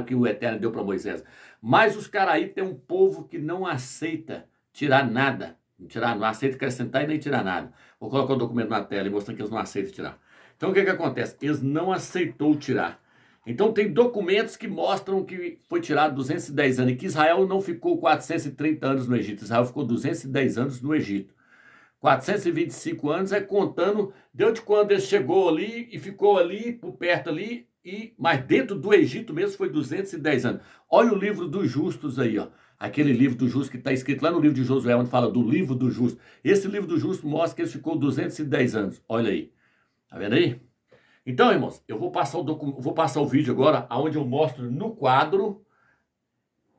que o Eterno deu para Moisés. Mas os caraítas é um povo que não aceita tirar nada. Não aceita acrescentar e nem tirar nada. Vou colocar o documento na tela e mostrando que eles não aceitam tirar. Então o que acontece? Eles não aceitou tirar. Então tem documentos que mostram que foi tirado 210 anos e que Israel não ficou 430 anos no Egito. Israel ficou 210 anos no Egito. 425 anos é contando desde quando ele chegou ali e ficou ali, por perto ali, mas dentro do Egito mesmo foi 210 anos. Olha o livro dos justos aí, ó. Aquele livro do justo que está escrito lá no livro de Josué, onde fala do livro do justo. Esse livro do justo mostra que ele ficou 210 anos. Olha aí. Tá vendo aí? Então, irmãos, eu vou passar o vídeo agora, onde eu mostro no quadro,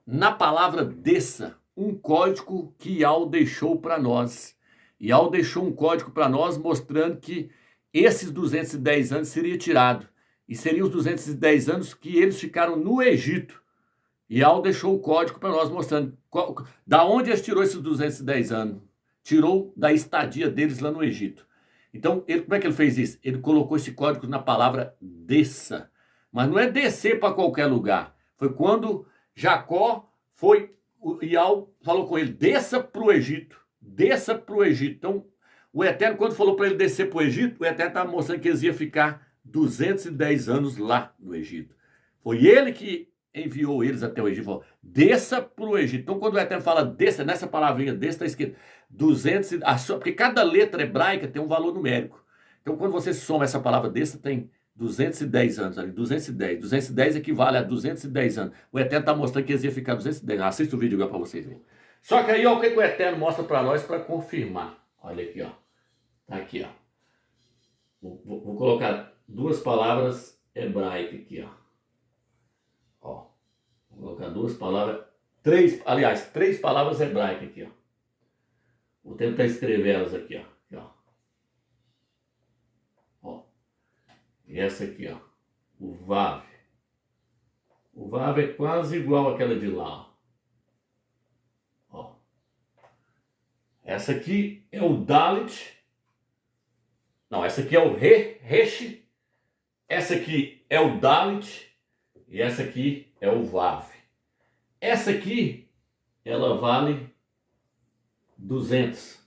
na palavra desça, um código que Iau deixou para nós. Iau deixou um código para nós mostrando que esses 210 anos seria tirado. E seriam os 210 anos que eles ficaram no Egito. Iau deixou o código para nós mostrando da onde eles tirou esses 210 anos. Tirou da estadia deles lá no Egito. Então, como é que ele fez isso? Ele colocou esse código na palavra desça. Mas não é descer para qualquer lugar. Foi quando Jacó Iau falou com ele, desça para o Egito. Desça para o Egito. Então, o Eterno, quando falou para ele descer para o Egito, o Eterno estava mostrando que eles iam ficar 210 anos lá no Egito. Foi ele que enviou eles até o Egito. Falou, desça para o Egito. Então, quando o Eterno fala desça, nessa palavrinha desça está escrito 200, porque cada letra hebraica tem um valor numérico. Então, quando você soma essa palavra desça, tem 210 anos ali, 210. 210 equivale a 210 anos. O Eterno está mostrando que eles iam ficar 210. Assista o vídeo agora para vocês verem. Só que aí, ó, o que o Eterno mostra para nós para confirmar. Olha aqui, ó. Tá aqui, ó. Vou colocar duas palavras hebraicas aqui, ó. Ó. Vou colocar duas palavras. Três palavras hebraicas aqui, ó. Vou tentar escrever elas aqui, ó. Aqui, ó. Ó. E essa aqui, ó. O Vav. O Vav é quase igual àquela de lá, ó. Essa aqui é o Dalit. Não, essa aqui é o Resh. Essa aqui é o Dalit. E essa aqui é o Vav. Essa aqui, ela vale 200.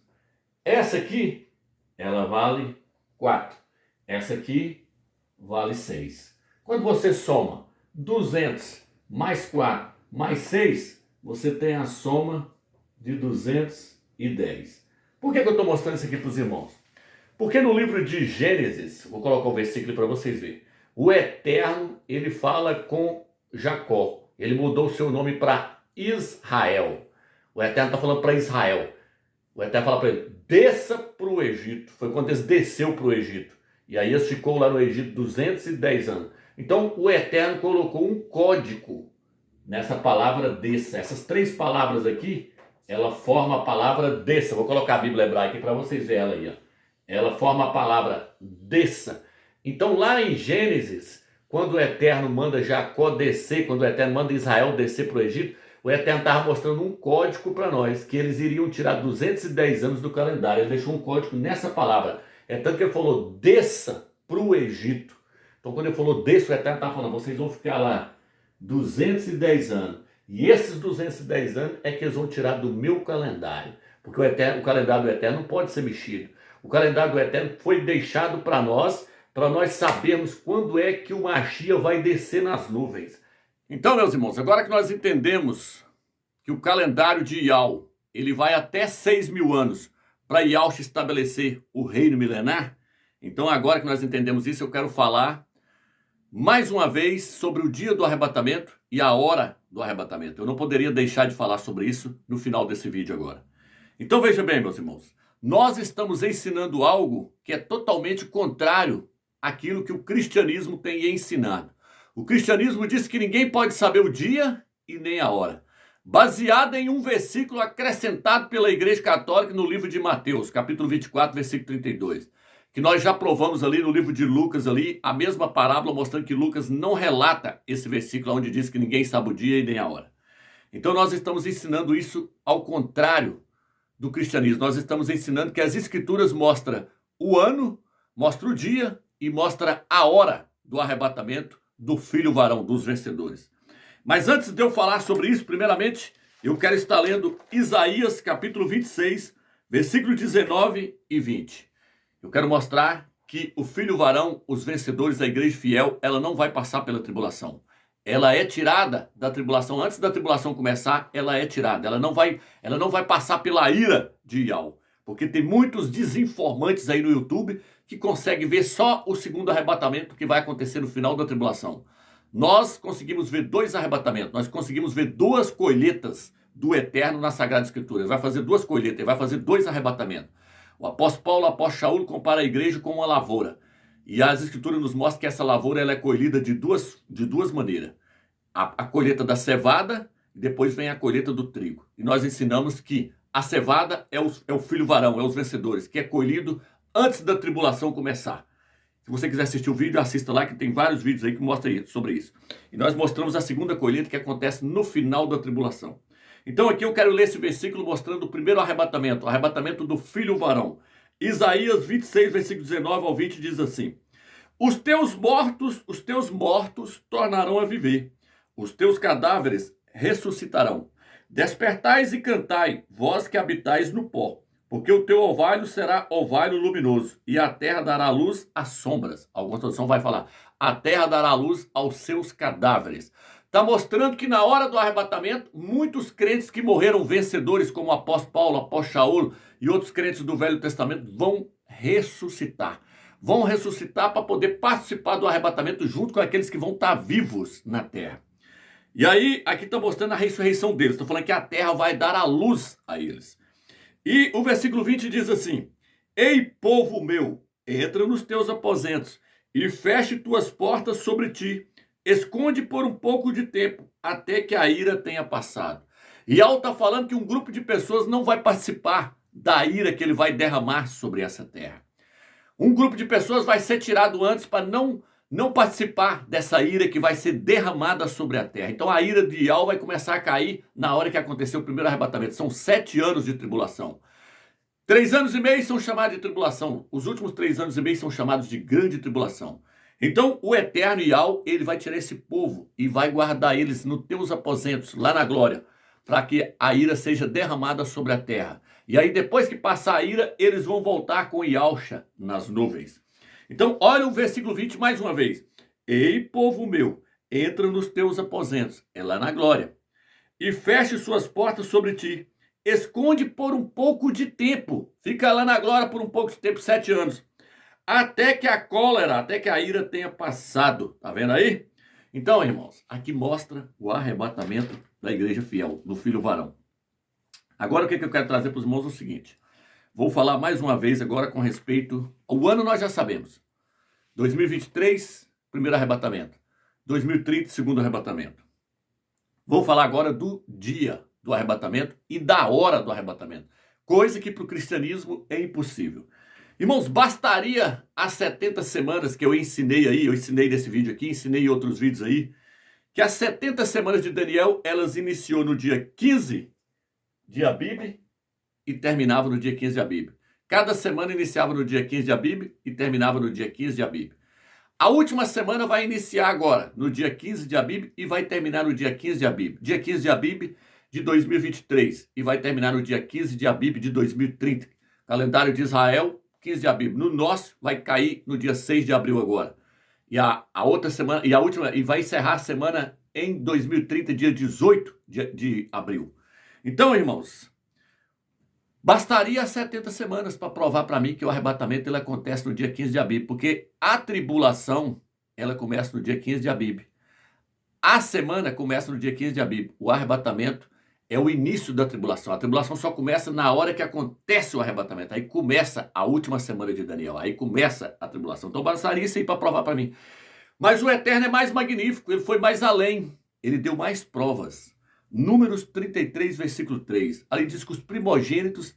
Essa aqui, ela vale 4. Essa aqui vale 6. Quando você soma 200 mais 4 mais 6, você tem a soma de 210. Por que eu estou mostrando isso aqui para os irmãos? Porque no livro de Gênesis, vou colocar o versículo para vocês verem, o Eterno, ele fala com Jacó. Ele mudou o seu nome para Israel. O Eterno está falando para Israel. O Eterno fala para ele, desça para o Egito. Foi quando eles desceu para o Egito. E aí eles ficou lá no Egito 210 anos. Então o Eterno colocou um código nessa palavra desça. Essas três palavras aqui, ela forma a palavra desça. Vou colocar a Bíblia hebraica para vocês verem ela aí, ó. Ela forma a palavra desça. Então lá em Gênesis, quando o Eterno manda Jacó descer, quando o Eterno manda Israel descer para o Egito, o Eterno estava mostrando um código para nós, que eles iriam tirar 210 anos do calendário. Ele deixou um código nessa palavra. É tanto que ele falou, desça para o Egito. Então quando ele falou desça, o Eterno estava falando, vocês vão ficar lá 210 anos. E esses 210 anos é que eles vão tirar do meu calendário. Porque o calendário do Eterno não pode ser mexido. O calendário do Eterno foi deixado para nós sabermos quando é que o Mashiach vai descer nas nuvens. Então, meus irmãos, agora que nós entendemos que o calendário de Yau, ele vai até 6.000 anos para Yaush estabelecer o reino milenar. Então, agora que nós entendemos isso, eu quero falar mais uma vez sobre o dia do arrebatamento e a hora do arrebatamento. Eu não poderia deixar de falar sobre isso no final desse vídeo agora. Então, veja bem, meus irmãos, nós estamos ensinando algo que é totalmente contrário àquilo que o cristianismo tem ensinado. O cristianismo diz que ninguém pode saber o dia e nem a hora, baseada em um versículo acrescentado pela Igreja Católica no livro de Mateus, capítulo 24, versículo 32, que nós já provamos ali no livro de Lucas, ali, a mesma parábola, mostrando que Lucas não relata esse versículo onde diz que ninguém sabe o dia e nem a hora. Então nós estamos ensinando isso ao contrário do cristianismo. Nós estamos ensinando que as escrituras mostram o ano, mostram o dia e mostram a hora do arrebatamento do filho varão, dos vencedores. Mas antes de eu falar sobre isso, primeiramente, eu quero estar lendo Isaías capítulo 26, versículo 19 e 20. Eu quero mostrar que o filho varão, os vencedores da igreja fiel, ela não vai passar pela tribulação. Ela é tirada da tribulação. Antes da tribulação começar, ela é tirada. Ela não vai passar pela ira de Yau. Porque tem muitos desinformantes aí no YouTube que conseguem ver só o segundo arrebatamento que vai acontecer no final da tribulação. Nós conseguimos ver 2 arrebatamentos. Nós conseguimos ver 2 colheitas do Eterno na Sagrada Escritura. Ele vai fazer 2 colheitas, ele vai fazer 2 arrebatamentos. O apóstolo Paulo, o apóstolo Shaul compara a igreja com uma lavoura. E as escrituras nos mostram que essa lavoura ela é colhida de duas maneiras. A colheita da cevada, e depois vem a colheita do trigo. E nós ensinamos que a cevada é o filho varão, é os vencedores, que é colhido antes da tribulação começar. Se você quiser assistir o vídeo, assista lá, que tem vários vídeos aí que mostram sobre isso. E nós mostramos a segunda colheita que acontece no final da tribulação. Então aqui eu quero ler esse versículo mostrando o primeiro arrebatamento, o arrebatamento do filho varão. Isaías 26, versículo 19 ao 20 diz assim: os teus mortos tornarão a viver, os teus cadáveres ressuscitarão. Despertais e cantai, vós que habitais no pó, porque o teu orvalho será orvalho luminoso, e a terra dará luz às sombras. Alguma tradução vai falar, a terra dará luz aos seus cadáveres. Está mostrando que na hora do arrebatamento, muitos crentes que morreram vencedores, como o apóstolo Paulo, o apóstolo Shaul e outros crentes do Velho Testamento, vão ressuscitar. Vão ressuscitar para poder participar do arrebatamento junto com aqueles que vão estar vivos na terra. E aí, aqui está mostrando a ressurreição deles. Está falando que a terra vai dar a luz a eles. E o versículo 20 diz assim: ei, povo meu, entra nos teus aposentos e feche tuas portas sobre ti. Esconde por um pouco de tempo, até que a ira tenha passado. E Yau está falando que um grupo de pessoas não vai participar da ira que ele vai derramar sobre essa terra. Um grupo de pessoas vai ser tirado antes para não participar dessa ira que vai ser derramada sobre a terra. Então a ira de Yau vai começar a cair na hora que aconteceu o primeiro arrebatamento. São 7 anos de tribulação. 3 anos e meio são chamados de tribulação. Os últimos 3 anos e meio são chamados de grande tribulação. Então o Eterno Yau, ele vai tirar esse povo e vai guardar eles nos teus aposentos, lá na glória, para que a ira seja derramada sobre a terra. E aí depois que passar a ira, eles vão voltar com Yausha nas nuvens. Então olha o versículo 20 mais uma vez. Ei, povo meu, entra nos teus aposentos, é lá na glória, e feche suas portas sobre ti. Esconde por um pouco de tempo. Fica lá na glória por um pouco de tempo, 7 anos. Até que a cólera, até que a ira tenha passado. Tá vendo aí? Então, irmãos, aqui mostra o arrebatamento da igreja fiel, do filho varão. Agora o que eu quero trazer para os irmãos é o seguinte. Vou falar mais uma vez agora com respeito ao ano, nós já sabemos. 2023, primeiro arrebatamento. 2030, segundo arrebatamento. Vou falar agora do dia do arrebatamento e da hora do arrebatamento. Coisa que para o cristianismo é impossível. Irmãos, bastaria as 70 semanas que eu ensinei aí, eu ensinei nesse vídeo aqui, ensinei em outros vídeos aí, que as 70 semanas de Daniel, elas iniciou no dia 15 de Abib e terminava no dia 15 de Abib. Cada semana iniciava no dia 15 de Abib e terminava no dia 15 de Abib. A última semana vai iniciar agora, no dia 15 de Abib, e vai terminar no dia 15 de Abib. Dia 15 de Abib de 2023, e vai terminar no dia 15 de Abib de 2030. Calendário de Israel, 15 de Abib. No nosso, vai cair no dia 6 de abril agora. E a outra semana, e a última, e vai encerrar a semana em 2030, dia 18 de abril. Então, irmãos, bastaria 70 semanas para provar para mim que o arrebatamento ele acontece no dia 15 de Abib, porque a tribulação, ela começa no dia 15 de Abib. A semana começa no dia 15 de Abib. O arrebatamento é o início da tribulação. A tribulação só começa na hora que acontece o arrebatamento. Aí começa a última semana de Daniel. Aí começa a tribulação. Então bastaria isso aí para provar para mim. Mas o Eterno é mais magnífico. Ele foi mais além. Ele deu mais provas. Números 33, versículo 3. Ali diz que os primogênitos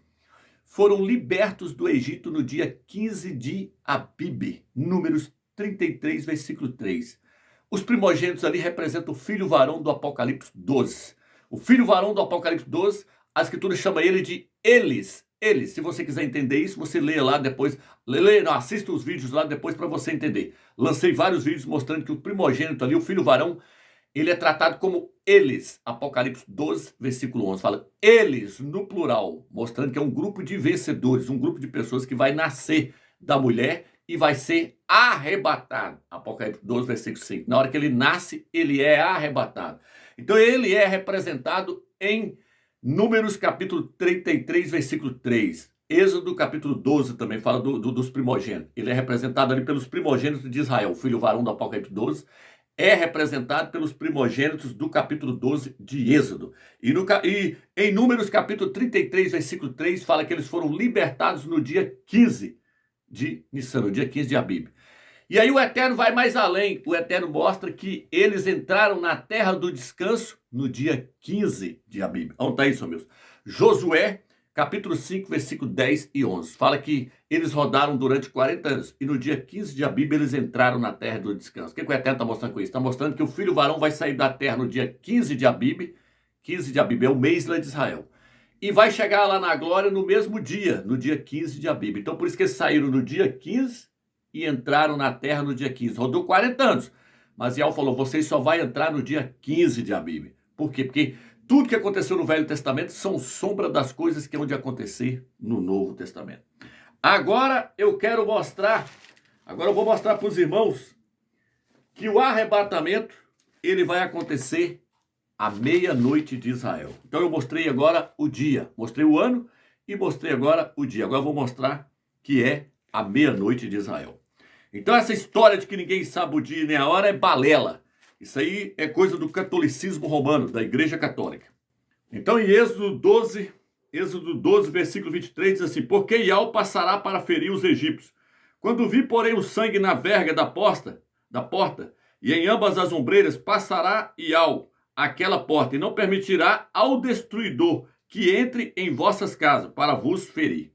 foram libertos do Egito no dia 15 de Abib. Números 33, versículo 3. Os primogênitos ali representam o filho varão do Apocalipse 12. O filho varão do Apocalipse 12, a escritura chama ele de Elis. Elis, se você quiser entender isso, você lê lá depois, assista os vídeos lá depois para você entender. Lancei vários vídeos mostrando que o primogênito ali, o filho varão, ele é tratado como eles. Apocalipse 12, versículo 11, fala eles no plural, mostrando que é um grupo de vencedores, um grupo de pessoas que vai nascer da mulher e vai ser arrebatado. Apocalipse 12, versículo 5. Na hora que ele nasce, ele é arrebatado. Então ele é representado em Números capítulo 33, versículo 3. Êxodo capítulo 12 também fala dos primogênitos. Ele é representado ali pelos primogênitos de Israel. O filho varão do Apocalipse 12 é representado pelos primogênitos do capítulo 12 de Êxodo. E em Números capítulo 33, versículo 3, fala que eles foram libertados no dia 15 de Nissan, no dia 15 de Abib. E aí o Eterno vai mais além. O Eterno mostra que eles entraram na terra do descanso no dia 15 de Abib. Onde está isso, meus? Josué, capítulo 5, versículo 10 e 11. Fala que eles rodaram durante 40 anos. E no dia 15 de Abib eles entraram na terra do descanso. O que o Eterno está mostrando com isso? Está mostrando que o filho varão vai sair da terra no dia 15 de Abib. 15 de Abib é o mês lá de Israel. E vai chegar lá na glória no mesmo dia, no dia 15 de Abib. Então por isso que eles saíram no dia 15 e entraram na terra no dia 15. Rodou 40 anos. Mas Yael falou, vocês só vão entrar no dia 15 de Abib. Por quê? Porque tudo que aconteceu no Velho Testamento são sombra das coisas que hão de acontecer no Novo Testamento. Agora eu vou mostrar para os irmãos que o arrebatamento ele vai acontecer à meia-noite de Israel. Então eu mostrei agora o dia, mostrei o ano e mostrei agora o dia. Agora eu vou mostrar que é a meia-noite de Israel. Então essa história de que ninguém sabe o dia nem a hora é balela. Isso aí é coisa do catolicismo romano, da Igreja Católica. Então em Êxodo 12, versículo 23, diz assim, porque Yael passará para ferir os egípcios. Quando vi, porém, o sangue na verga da porta, e em ambas as ombreiras, passará Yael aquela porta, e não permitirá ao destruidor que entre em vossas casas, para vos ferir.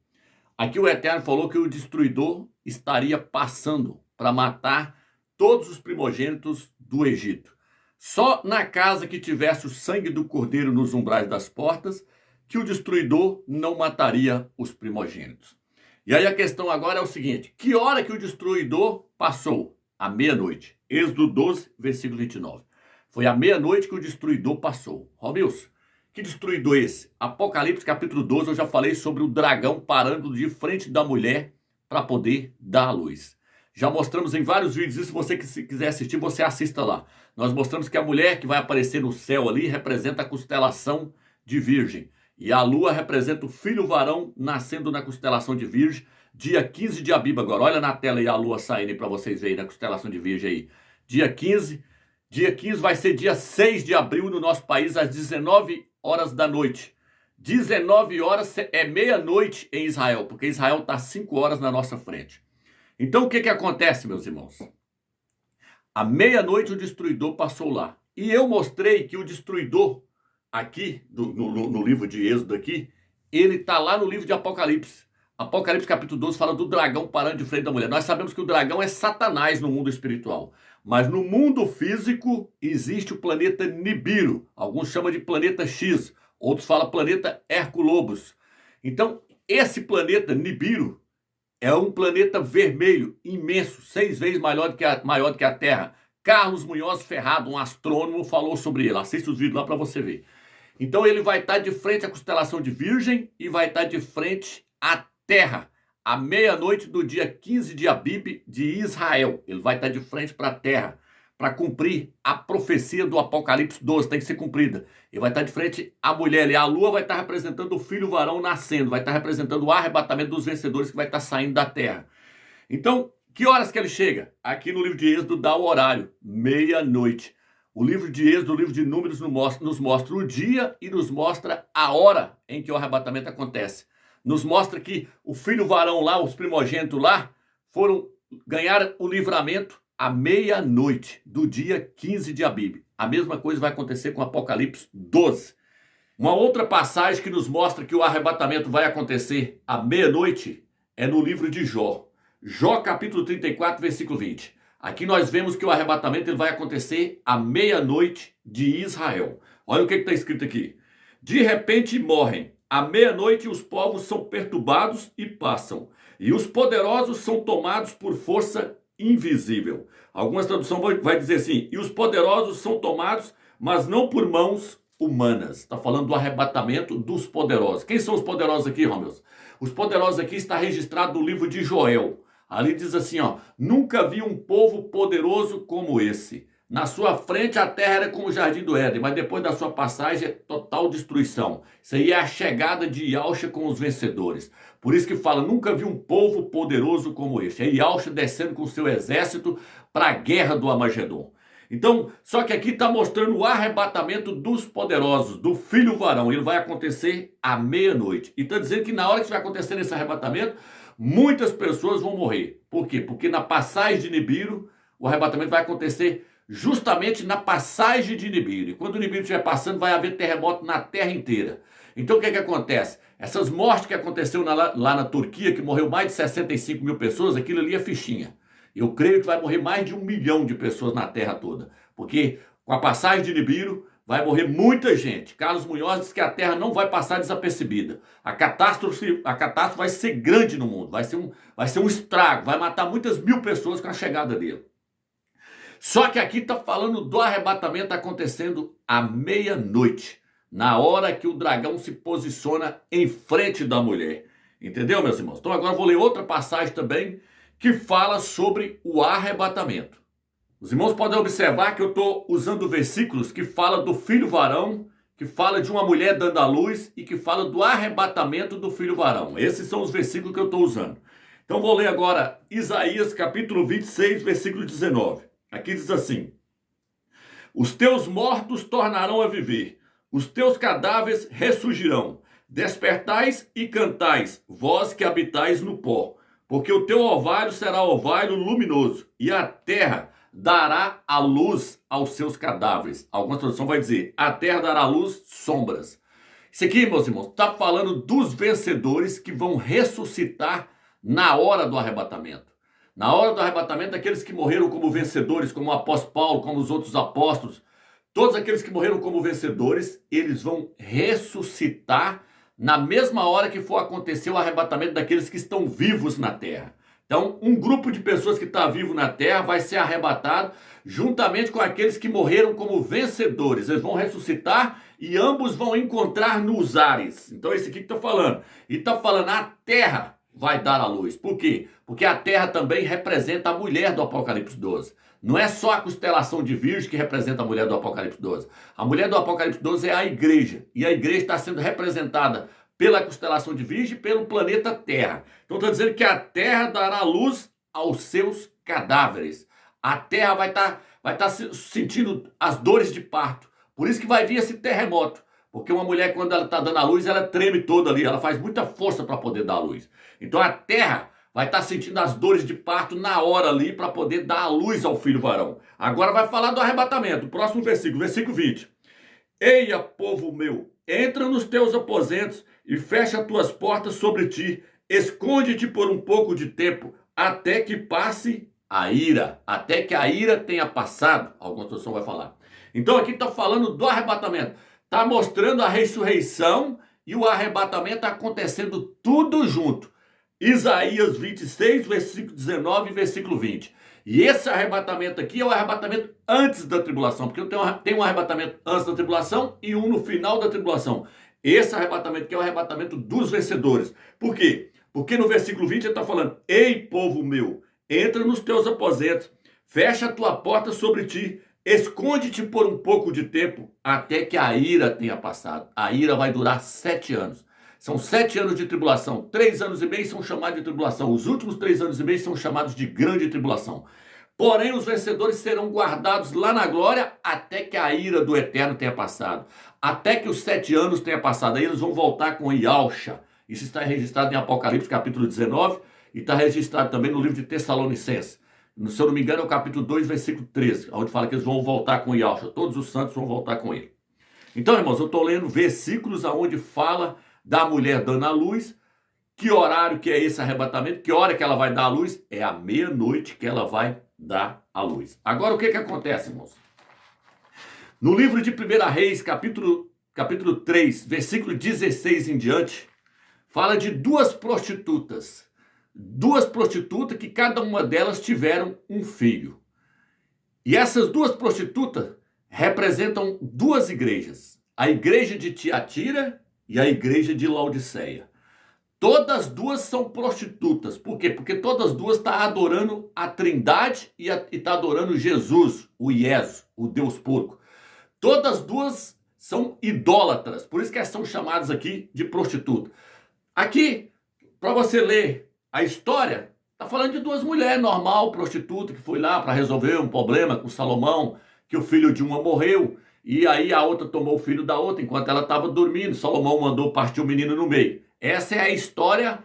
Aqui o Eterno falou que o destruidor estaria passando para matar todos os primogênitos do Egito. Só na casa que tivesse o sangue do cordeiro nos umbrais das portas, que o destruidor não mataria os primogênitos. E aí a questão agora é o seguinte, que hora que o destruidor passou? À meia-noite. Êxodo 12, versículo 29. Foi à meia-noite que o destruidor passou. Romilson, que destruidor é esse? Apocalipse capítulo 12, eu já falei sobre o dragão parando de frente da mulher para poder dar a luz. Já mostramos em vários vídeos isso, se você quiser assistir, você assista lá. Nós mostramos que a mulher que vai aparecer no céu ali representa a constelação de Virgem. E a lua representa o filho varão nascendo na constelação de Virgem, dia 15 de Abib agora. Olha na tela aí a lua saindo para vocês verem na constelação de Virgem aí. Dia 15 vai ser dia 6 de abril no nosso país, às 19 horas da noite. 19 horas é meia-noite em Israel, porque Israel está 5 horas na nossa frente. Então o que acontece, meus irmãos? À meia-noite o destruidor passou lá. E eu mostrei que o destruidor, aqui, no livro de Êxodo aqui, ele está lá no livro de Apocalipse. Apocalipse capítulo 12 fala do dragão parando de frente da mulher. Nós sabemos que o dragão é Satanás no mundo espiritual. Mas no mundo físico existe o planeta Nibiru. Alguns chamam de planeta X, outros falam planeta Herculobus. Então, esse planeta Nibiru, É um planeta vermelho, imenso, 6 vezes maior do que a Terra. Carlos Munhoz Ferrado, um astrônomo, falou sobre ele. Assista os vídeos lá para você ver. Então ele vai estar de frente à constelação de Virgem e vai estar de frente à Terra, à meia-noite do dia 15 de Abib de Israel. Ele vai estar de frente para a Terra, para cumprir a profecia do Apocalipse 12, tem que ser cumprida. Ele vai estar de frente à mulher ali. A lua vai estar representando o filho varão nascendo, vai estar representando o arrebatamento dos vencedores que vai estar saindo da terra. Então, que horas que ele chega? Aqui no livro de Êxodo dá o horário, meia-noite. O livro de Êxodo, o livro de Números nos mostra o dia e nos mostra a hora em que o arrebatamento acontece. Nos mostra que o filho varão lá, os primogênitos lá, foram ganhar o livramento à meia-noite do dia 15 de Abib. A mesma coisa vai acontecer com Apocalipse 12. Uma outra passagem que nos mostra que o arrebatamento vai acontecer à meia-noite é no livro de Jó. Jó capítulo 34, versículo 20. Aqui nós vemos que o arrebatamento ele vai acontecer à meia-noite de Israel. Olha o que está escrito aqui. De repente morrem. À meia-noite os povos são perturbados e passam. E os poderosos são tomados por força invisível. Algumas traduções vai dizer assim, e os poderosos são tomados, mas não por mãos humanas. Está falando do arrebatamento dos poderosos. Quem são os poderosos aqui, Romeu? Os poderosos aqui está registrado no livro de Joel. Ali diz assim, ó, nunca vi um povo poderoso como esse. Na sua frente a terra era como o jardim do Éden, mas depois da sua passagem é total destruição. Isso aí é a chegada de Yahshua com os vencedores. Por isso que fala, nunca vi um povo poderoso como este. É Yahshua descendo com o seu exército para a guerra do Armagedon. Então, só que aqui está mostrando o arrebatamento dos poderosos, do filho varão. Ele vai acontecer à meia-noite. E está dizendo que na hora que vai acontecer esse arrebatamento, muitas pessoas vão morrer. Por quê? Porque na passagem de Nibiru, o arrebatamento vai acontecer justamente na passagem de Nibiru. E quando o Nibiru estiver passando, vai haver terremoto na terra inteira. Então o que acontece? Essas mortes que aconteceu lá na Turquia, que morreu mais de 65 mil pessoas, aquilo ali é fichinha. Eu creio que vai morrer mais de 1 milhão de pessoas na terra toda. Porque com a passagem de Nibiru, vai morrer muita gente. Carlos Munhoz diz que a terra não vai passar desapercebida. A catástrofe vai ser grande no mundo. Vai ser um estrago. Vai matar muitas mil pessoas com a chegada dele. Só que aqui está falando do arrebatamento acontecendo à meia-noite, na hora que o dragão se posiciona em frente da mulher. Entendeu, meus irmãos? Então agora eu vou ler outra passagem também que fala sobre o arrebatamento. Os irmãos podem observar que eu estou usando versículos que falam do filho varão, que fala de uma mulher dando à luz e que fala do arrebatamento do filho varão. Esses são os versículos que eu estou usando. Então vou ler agora Isaías capítulo 26, versículo 19. Aqui diz assim, os teus mortos tornarão a viver, os teus cadáveres ressurgirão. Despertais e cantais, vós que habitais no pó, porque o teu orvalho será orvalho luminoso, e a terra dará a luz aos seus cadáveres. Alguma tradução vai dizer, a terra dará à luz sombras. Isso aqui, meus irmãos, está falando dos vencedores que vão ressuscitar na hora do arrebatamento. Na hora do arrebatamento, aqueles que morreram como vencedores, como o apóstolo Paulo, como os outros apóstolos, todos aqueles que morreram como vencedores, eles vão ressuscitar na mesma hora que for acontecer o arrebatamento daqueles que estão vivos na terra. Então, um grupo de pessoas que está vivo na terra vai ser arrebatado juntamente com aqueles que morreram como vencedores. Eles vão ressuscitar e ambos vão encontrar nos ares. Então, esse aqui que está falando. E está falando, a terra vai dar a luz. Por quê? Porque a terra também representa a mulher do Apocalipse 12. Não é só a constelação de Virgem que representa a mulher do Apocalipse 12. A mulher do Apocalipse 12 é a igreja. E a igreja está sendo representada pela constelação de Virgem e pelo planeta Terra. Então está dizendo que a terra dará luz aos seus cadáveres. A terra vai estar sentindo as dores de parto. Por isso que vai vir esse terremoto. Porque uma mulher, quando ela está dando a luz, ela treme toda ali. Ela faz muita força para poder dar a luz. Então a terra vai estar sentindo as dores de parto na hora ali para poder dar a luz ao filho varão. Agora vai falar do arrebatamento. O próximo versículo, versículo 20. Eia, povo meu, entra nos teus aposentos e fecha tuas portas sobre ti. Esconde-te por um pouco de tempo, até que passe a ira. Até que a ira tenha passado. Alguma tradução vai falar. Então aqui está falando do arrebatamento. Está mostrando a ressurreição e o arrebatamento acontecendo tudo junto. Isaías 26, versículo 19 e versículo 20. E esse arrebatamento aqui é o arrebatamento antes da tribulação, porque tem um arrebatamento antes da tribulação e um no final da tribulação. Esse arrebatamento aqui é o arrebatamento dos vencedores. Por quê? Porque no versículo 20 ele está falando: ei, povo meu, entra nos teus aposentos, fecha a tua porta sobre ti, esconde-te por um pouco de tempo, até que a ira tenha passado. A ira vai durar 7 anos. São 7 anos de tribulação. 3 anos e meio são chamados de tribulação. Os últimos 3 anos e meio são chamados de grande tribulação. Porém, os vencedores serão guardados lá na glória até que a ira do Eterno tenha passado. Até que os 7 anos tenha passado. Aí eles vão voltar com Yalcha. Isso está registrado em Apocalipse, capítulo 19. E está registrado também no livro de Tessalonicenses. Se eu não me engano, é o capítulo 2, versículo 13. Onde fala que eles vão voltar com Yalcha. Todos os santos vão voltar com ele. Então, irmãos, eu estou lendo versículos onde fala da mulher dando a luz. Que horário que é esse arrebatamento? Que hora que ela vai dar a luz? É à meia-noite que ela vai dar a luz. Agora, o que acontece, irmãos? No livro de 1 Reis, capítulo 3, versículo 16 em diante, fala de duas prostitutas. Duas prostitutas que cada uma delas tiveram um filho. E essas duas prostitutas representam duas igrejas. A igreja de Tiatira e a igreja de Laodiceia. Todas duas são prostitutas. Por quê? Porque todas duas estão adorando a Trindade e estão adorando Jesus, o Ies, o Deus porco. Todas duas são idólatras. Por isso que elas são chamadas aqui de prostituta. Aqui, para você ler a história, está falando de duas mulheres normal, prostituta, que foi lá para resolver um problema com Salomão, que o filho de uma morreu. E aí a outra tomou o filho da outra enquanto ela estava dormindo. Salomão mandou partir o menino no meio. Essa é a história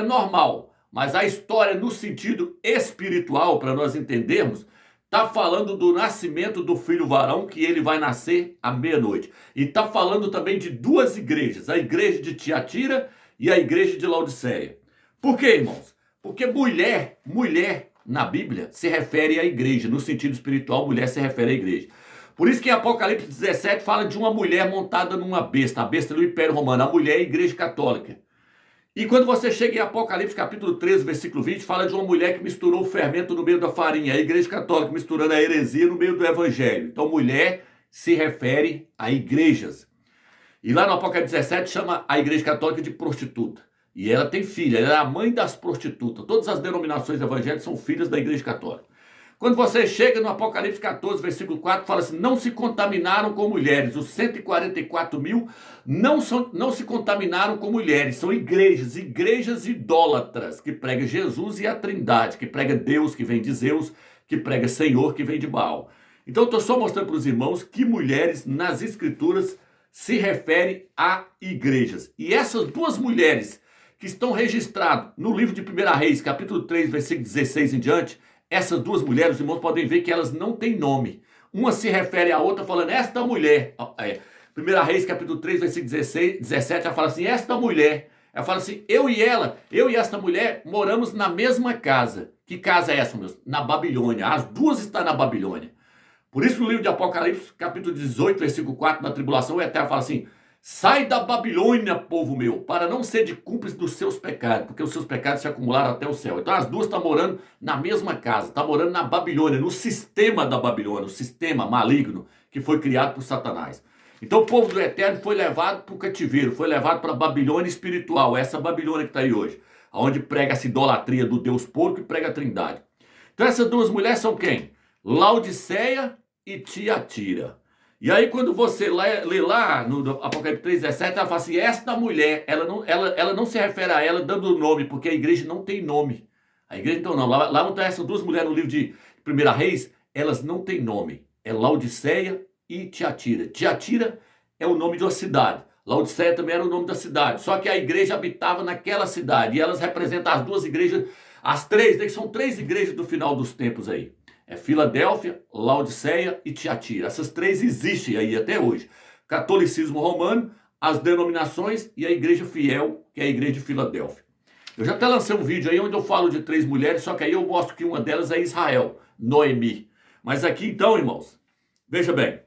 normal. Mas a história no sentido espiritual, para nós entendermos, está falando do nascimento do filho varão, que ele vai nascer à meia-noite. E está falando também de duas igrejas, a igreja de Tiatira e a igreja de Laodiceia. Por quê, irmãos? Porque mulher na Bíblia se refere à igreja. No sentido espiritual, mulher se refere à igreja. Por isso que em Apocalipse 17 fala de uma mulher montada numa besta, a besta do Império Romano, a mulher é a igreja católica. E quando você chega em Apocalipse capítulo 13, versículo 20, fala de uma mulher que misturou o fermento no meio da farinha, a igreja católica misturando a heresia no meio do evangelho. Então mulher se refere a igrejas. E lá no Apocalipse 17 chama a igreja católica de prostituta. E ela tem filha, ela é a mãe das prostitutas. Todas as denominações evangélicas são filhas da igreja católica. Quando você chega no Apocalipse 14, versículo 4, fala assim: não se contaminaram com mulheres. Os 144 mil não se contaminaram com mulheres. São igrejas idólatras, que pregam Jesus e a Trindade, que prega Deus, que vem de Zeus, que prega Senhor, que vem de Baal. Então eu estou só mostrando para os irmãos que mulheres nas escrituras se referem a igrejas. E essas duas mulheres que estão registradas no livro de 1 Reis, capítulo 3, versículo 16 em diante, essas duas mulheres, os irmãos podem ver que elas não têm nome. Uma se refere à outra falando, esta mulher. 1 Reis, capítulo 3, versículo 17, ela fala assim, esta mulher. Ela fala assim, eu e esta mulher, moramos na mesma casa. Que casa é essa, meus? Na Babilônia. As duas estão na Babilônia. Por isso no livro de Apocalipse, capítulo 18, versículo 4, na tribulação, o Eterno fala assim, sai da Babilônia, povo meu, para não ser de cúmplice dos seus pecados, porque os seus pecados se acumularam até o céu. Então as duas estão morando na mesma casa, estão morando na Babilônia, no sistema da Babilônia, o sistema maligno que foi criado por Satanás. Então o povo do Eterno foi levado para o cativeiro, foi levado para a Babilônia espiritual, essa Babilônia que está aí hoje, onde prega essa idolatria do Deus porco e prega a Trindade. Então essas duas mulheres são quem? Laodiceia e Tiatira. E aí quando você lê lá no Apocalipse 3,17, ela fala assim, esta mulher, ela não se refere a ela dando o nome, porque a igreja não tem nome. A igreja então não. Lá onde essas duas mulheres no livro de 1 Reis, elas não têm nome. É Laodiceia e Tiatira. Tiatira é o nome de uma cidade. Laodiceia também era o nome da cidade. Só que a igreja habitava naquela cidade. E elas representam as duas igrejas, as três, que são 3 igrejas do final dos tempos aí. É Filadélfia, Laodiceia e Tiatira. Essas 3 existem aí até hoje. Catolicismo romano, as denominações e a igreja fiel, que é a igreja de Filadélfia. Eu já até lancei um vídeo aí onde eu falo de 3 mulheres, só que aí eu mostro que uma delas é Israel, Noemi. Mas aqui então, irmãos, veja bem.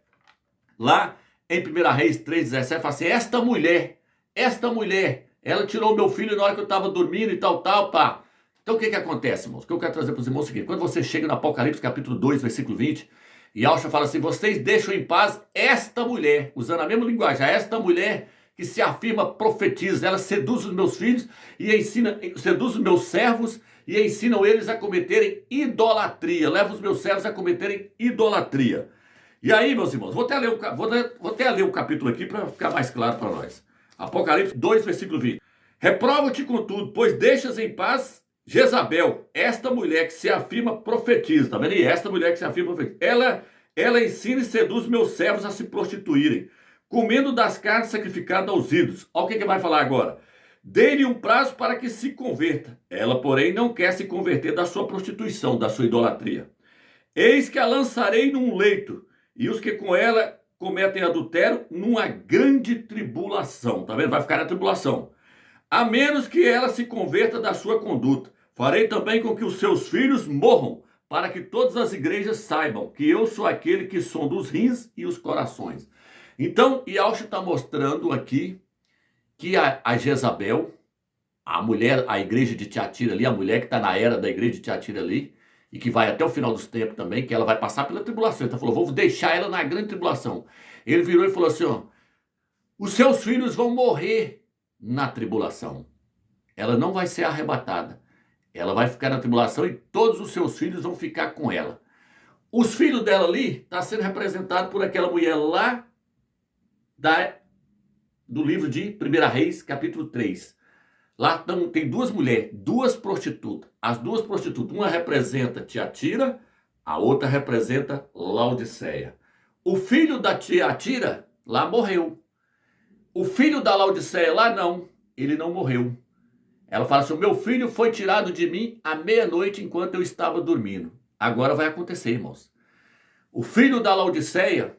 Lá em 1 Reis 3,17 fala assim, esta mulher Ela tirou o meu filho na hora que eu estava dormindo e tal, pá. Então o que acontece, irmãos? O que eu quero trazer para os irmãos é o seguinte: quando você chega no Apocalipse capítulo 2, versículo 20, e Yahshua fala assim: vocês deixam em paz esta mulher, usando a mesma linguagem, esta mulher que se afirma profetiza, ela seduz os meus filhos e ensina, seduz os meus servos e ensinam eles a cometerem idolatria, leva os meus servos a cometerem idolatria. E aí, meus irmãos, vou até ler o capítulo aqui para ficar mais claro para nós. Apocalipse 2, versículo 20. Reprova-te contudo, pois deixas em paz Jezabel, esta mulher que se afirma profetiza, tá vendo? E esta mulher que se afirma profetiza, ela ensina e seduz meus servos a se prostituírem, comendo das carnes sacrificadas aos ídolos. Olha o que vai falar agora. Dê-lhe um prazo para que se converta. Ela, porém, não quer se converter da sua prostituição, da sua idolatria. Eis que a lançarei num leito, e os que com ela cometem adultério numa grande tribulação. Tá vendo? Vai ficar na tribulação. A menos que ela se converta da sua conduta. Farei também com que os seus filhos morram, para que todas as igrejas saibam que eu sou aquele que sonda os rins e os corações. Então, Yahshua está mostrando aqui que a Jezabel, a mulher, a igreja de Tiatira ali, a mulher que está na era da igreja de Tiatira ali, e que vai até o final dos tempos também, que ela vai passar pela tribulação. Ele falou: vou deixar ela na grande tribulação. Ele virou e falou assim: ó, os seus filhos vão morrer na tribulação. Ela não vai ser arrebatada. Ela vai ficar na tribulação e todos os seus filhos vão ficar com ela. Os filhos dela ali estão sendo representados por aquela mulher lá do livro de 1 Reis, capítulo 3. Lá tem duas mulheres, duas prostitutas. As duas prostitutas, uma representa Tiatira, a outra representa Laodiceia. O filho da Tiatira lá morreu. O filho da Laodiceia lá não, ele não morreu. Ela fala assim: o meu filho foi tirado de mim à meia-noite enquanto eu estava dormindo. Agora vai acontecer, irmãos. O filho da Laodiceia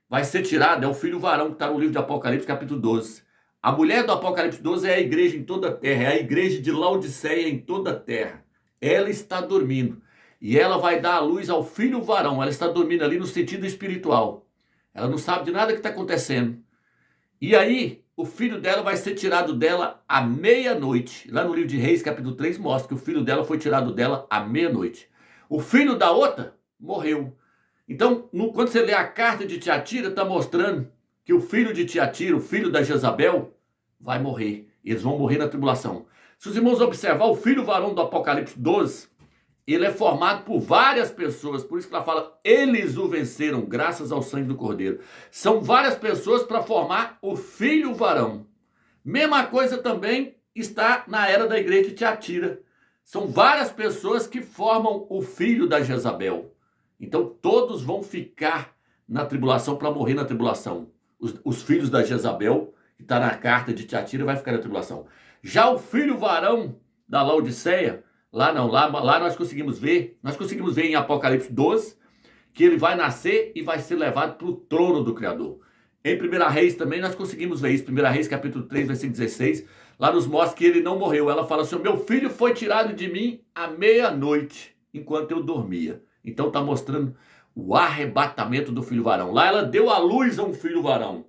vai ser tirado, é o filho varão que está no livro de Apocalipse, capítulo 12. A mulher do Apocalipse 12 é a igreja em toda a terra, é a igreja de Laodiceia em toda a terra. Ela está dormindo e ela vai dar a luz ao filho varão. Ela está dormindo ali no sentido espiritual. Ela não sabe de nada que está acontecendo. E aí, o filho dela vai ser tirado dela à meia-noite. Lá no livro de Reis, capítulo 3, mostra que o filho dela foi tirado dela à meia-noite. O filho da outra morreu. Então, quando você lê a carta de Tiatira, está mostrando que o filho de Tiatira, o filho da Jezabel, vai morrer. Eles vão morrer na tribulação. Se os irmãos observar, o filho varão do Apocalipse 12, ele é formado por várias pessoas. Por isso que ela fala: eles o venceram graças ao sangue do Cordeiro. São várias pessoas para formar o filho varão. Mesma coisa também está na era da igreja de Tiatira. São várias pessoas que formam o filho da Jezabel. Então todos vão ficar na tribulação para morrer na tribulação. Os filhos da Jezabel, que está na carta de Tiatira, vai ficar na tribulação. Já o filho varão da Laodiceia, lá não, lá nós conseguimos ver em Apocalipse 12, que ele vai nascer e vai ser levado para o trono do Criador. Em 1 Reis também nós conseguimos ver isso. 1 Reis capítulo 3, versículo 16, lá nos mostra que ele não morreu. Ela fala assim: meu filho foi tirado de mim à meia-noite, enquanto eu dormia. Então está mostrando o arrebatamento do filho varão. Lá ela deu à luz a um filho varão.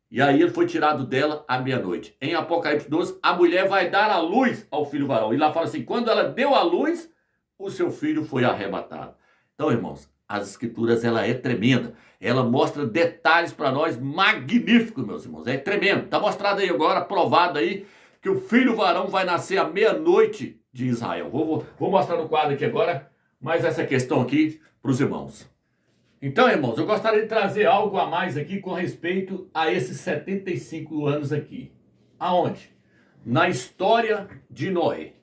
E aí ele foi tirado dela à meia-noite. Em Apocalipse 12, a mulher vai dar à luz ao filho varão. E lá fala assim: quando ela deu à luz, o seu filho foi arrebatado. Então, irmãos, as escrituras, ela é tremenda. Ela mostra detalhes para nós magníficos, meus irmãos. É tremendo. Está mostrado aí agora, provado aí, que o filho varão vai nascer à meia-noite de Israel. Vou mostrar no quadro aqui agora mais essa questão aqui para os irmãos. Então, irmãos, eu gostaria de trazer algo a mais aqui com respeito a esses 75 anos aqui. Aonde? Na história de Noé.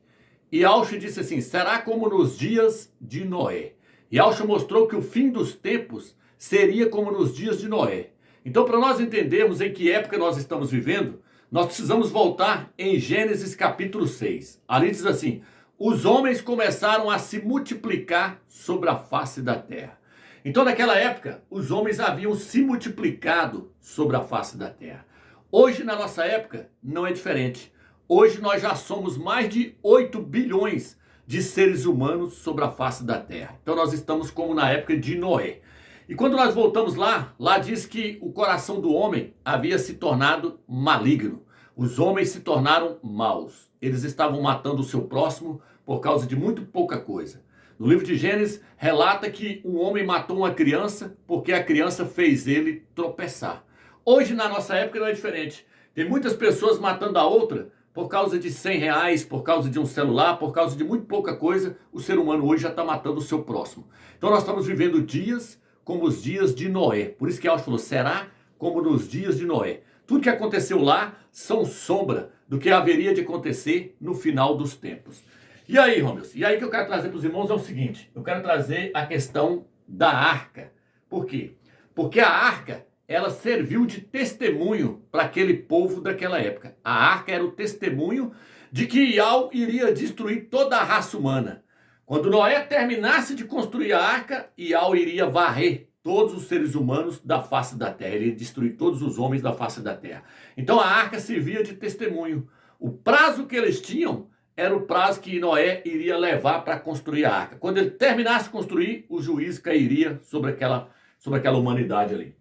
E Yahshua disse assim: será como nos dias de Noé. E Yahshua mostrou que o fim dos tempos seria como nos dias de Noé. Então, para nós entendermos em que época nós estamos vivendo, nós precisamos voltar em Gênesis capítulo 6. Ali diz assim: os homens começaram a se multiplicar sobre a face da terra. Então, naquela época, os homens haviam se multiplicado sobre a face da terra. Hoje, na nossa época, não é diferente. Hoje nós já somos mais de 8 bilhões de seres humanos sobre a face da terra. Então, nós estamos como na época de Noé. E quando nós voltamos lá diz que o coração do homem havia se tornado maligno. Os homens se tornaram maus. Eles estavam matando o seu próximo por causa de muito pouca coisa. No livro de Gênesis, relata que um homem matou uma criança porque a criança fez ele tropeçar. Hoje, na nossa época, não é diferente. Tem muitas pessoas matando a outra por causa de R$ 100, por causa de um celular, por causa de muito pouca coisa. O ser humano hoje já está matando o seu próximo. Então nós estamos vivendo dias como os dias de Noé. Por isso que Alves falou, será como nos dias de Noé. Tudo que aconteceu lá são sombra do que haveria de acontecer no final dos tempos. E aí, Rômeus? E aí que eu quero trazer para os irmãos é o seguinte. Eu quero trazer a questão da arca. Por quê? Porque a arca, ela serviu de testemunho para aquele povo daquela época. A arca era o testemunho de que Iau iria destruir toda a raça humana. Quando Noé terminasse de construir a arca, Iau iria varrer todos os seres humanos da face da terra. Ele ia destruir todos os homens da face da terra. Então a arca servia de testemunho. O prazo que eles tinham era o prazo que Noé iria levar para construir a arca. Quando ele terminasse de construir, o juízo cairia sobre aquela humanidade ali.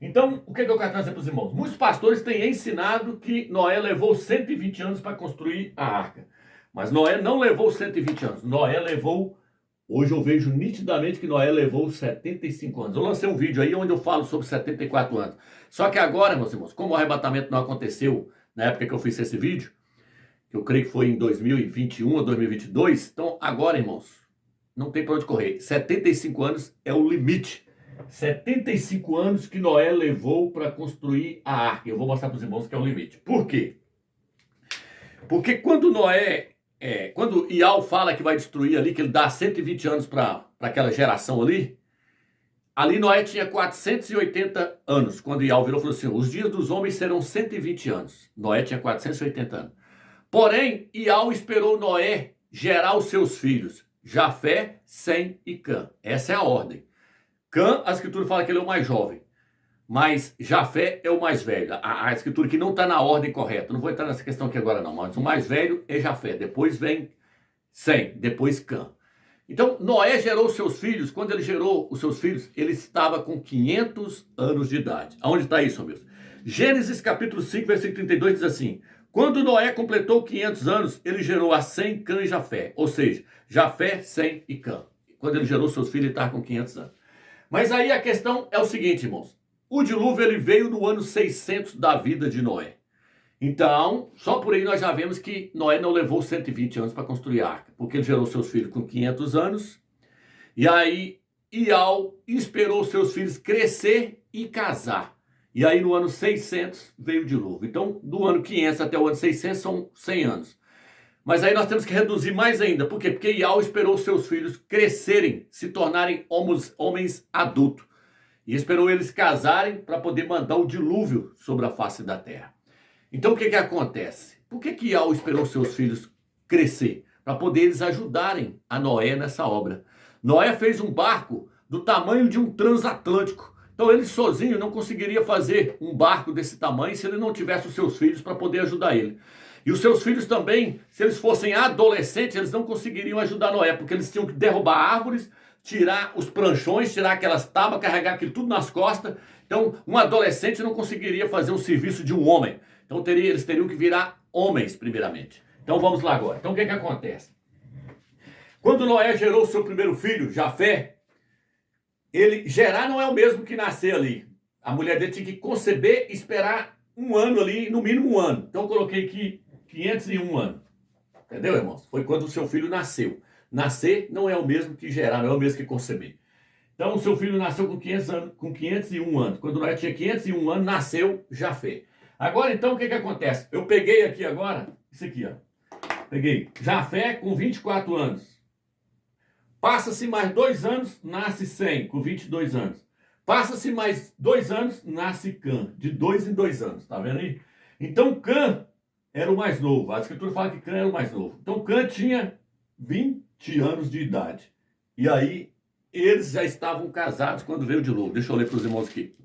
Então, o que eu quero trazer para os irmãos? Muitos pastores têm ensinado que Noé levou 120 anos para construir a arca. Mas Noé não levou 120 anos. Noé levou, hoje eu vejo nitidamente que Noé levou 75 anos. Eu lancei um vídeo aí onde eu falo sobre 74 anos. Só que agora, meus irmãos, como o arrebatamento não aconteceu na época que eu fiz esse vídeo, que eu creio que foi em 2021 ou 2022, então agora, irmãos, não tem para onde correr. 75 anos é o limite. 75 anos que Noé levou para construir a arca. Eu vou mostrar para os irmãos que é o limite. Por quê? Porque quando quando Iau fala que vai destruir ali, que ele dá 120 anos para aquela geração ali Noé tinha 480 anos, quando Iau virou e falou assim, os dias dos homens serão 120 anos. Noé tinha 480 anos. Porém, Iau esperou Noé gerar os seus filhos, Jafé, Sem e Cã. Essa é a ordem. Cã, a escritura fala que ele é o mais jovem, mas Jafé é o mais velho. A escritura aqui não está na ordem correta, não vou entrar nessa questão aqui agora não, mas o mais velho é Jafé, depois vem Sem, depois Cã. Então, Noé gerou seus filhos, quando ele gerou os seus filhos, ele estava com 500 anos de idade. Aonde está isso, meus? Gênesis capítulo 5, versículo 32 diz assim, quando Noé completou 500 anos, ele gerou a Sem, Cã e Jafé, ou seja, Jafé, Sem e Cã. Quando ele gerou seus filhos, ele estava com 500 anos. Mas aí a questão é o seguinte, irmãos. O dilúvio ele veio no ano 600 da vida de Noé. Então, só por aí nós já vemos que Noé não levou 120 anos para construir a arca. Porque ele gerou seus filhos com 500 anos. E aí, Iau esperou seus filhos crescer e casar. E aí no ano 600 veio o dilúvio. Então, do ano 500 até o ano 600 são 100 anos. Mas aí nós temos que reduzir mais ainda. Por quê? Porque Iau esperou seus filhos crescerem, se tornarem homens adultos. E esperou eles casarem para poder mandar o dilúvio sobre a face da terra. Então o que acontece? Por que Iau esperou seus filhos crescer? Para poder eles ajudarem a Noé nessa obra. Noé fez um barco do tamanho de um transatlântico. Então ele sozinho não conseguiria fazer um barco desse tamanho se ele não tivesse os seus filhos para poder ajudar ele. E os seus filhos também, se eles fossem adolescentes, eles não conseguiriam ajudar Noé, porque eles tinham que derrubar árvores, tirar os pranchões, tirar aquelas tábuas, carregar aquilo tudo nas costas. Então, um adolescente não conseguiria fazer o serviço de um homem. Então, eles teriam que virar homens, primeiramente. Então, vamos lá agora. Então, o que acontece? Quando Noé gerou o seu primeiro filho, Jafé, gerar não é o mesmo que nascer ali. A mulher dele tinha que conceber e esperar um ano ali, no mínimo um ano. Então, eu coloquei aqui 501 anos. Entendeu, irmãos? Foi quando o seu filho nasceu. Nascer não é o mesmo que gerar, não é o mesmo que conceber. Então, o seu filho nasceu com 501 anos. Quando Noé tinha 501 anos, nasceu Jafé. Agora, então, o que acontece? Eu peguei aqui agora, isso aqui, ó. Peguei Jafé com 24 anos. Passa-se mais 2 anos, nasce Sem, com 22 anos. Passa-se mais 2 anos, nasce Cã, de 2 em 2 anos, tá vendo aí? Então, Cã era o mais novo. A escritura fala que Cã era o mais novo. Então, Cã tinha 20 anos de idade. E aí, eles já estavam casados quando veio o dilúvio. Deixa eu ler para os irmãos aqui.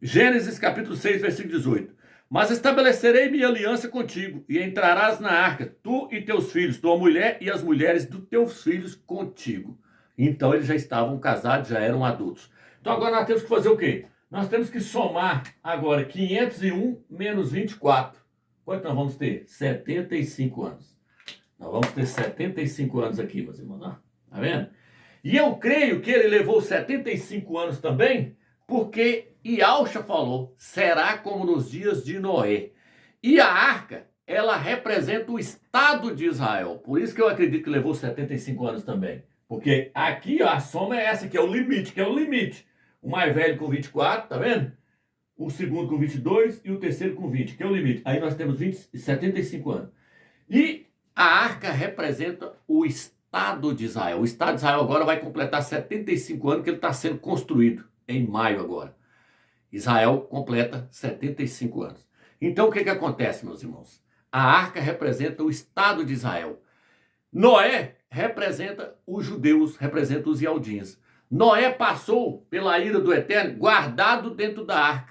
Gênesis capítulo 6, versículo 18. Mas estabelecerei minha aliança contigo, e entrarás na arca, tu e teus filhos, tua mulher e as mulheres dos teus filhos contigo. Então, eles já estavam casados, já eram adultos. Então, agora nós temos que fazer o quê? Nós temos que somar agora 501 menos 24. Quanto nós vamos ter? 75 anos. Nós vamos ter 75 anos aqui, meus irmãos. Ó. Tá vendo? E eu creio que ele levou 75 anos também, porque Yahshua falou, será como nos dias de Noé. E a arca, ela representa o Estado de Israel. Por isso que eu acredito que levou 75 anos também. Porque aqui ó, a soma é essa, que é o limite, O mais velho com 24, tá vendo? O segundo com 22 e o terceiro com 20, que é o limite. Aí nós temos 75 anos. E a arca representa o Estado de Israel. O Estado de Israel agora vai completar 75 anos que ele está sendo construído, em maio agora. Israel completa 75 anos. Então o que acontece, meus irmãos? A arca representa o Estado de Israel. Noé representa os judeus, representa os Yaldins. Noé passou pela ira do Eterno guardado dentro da arca.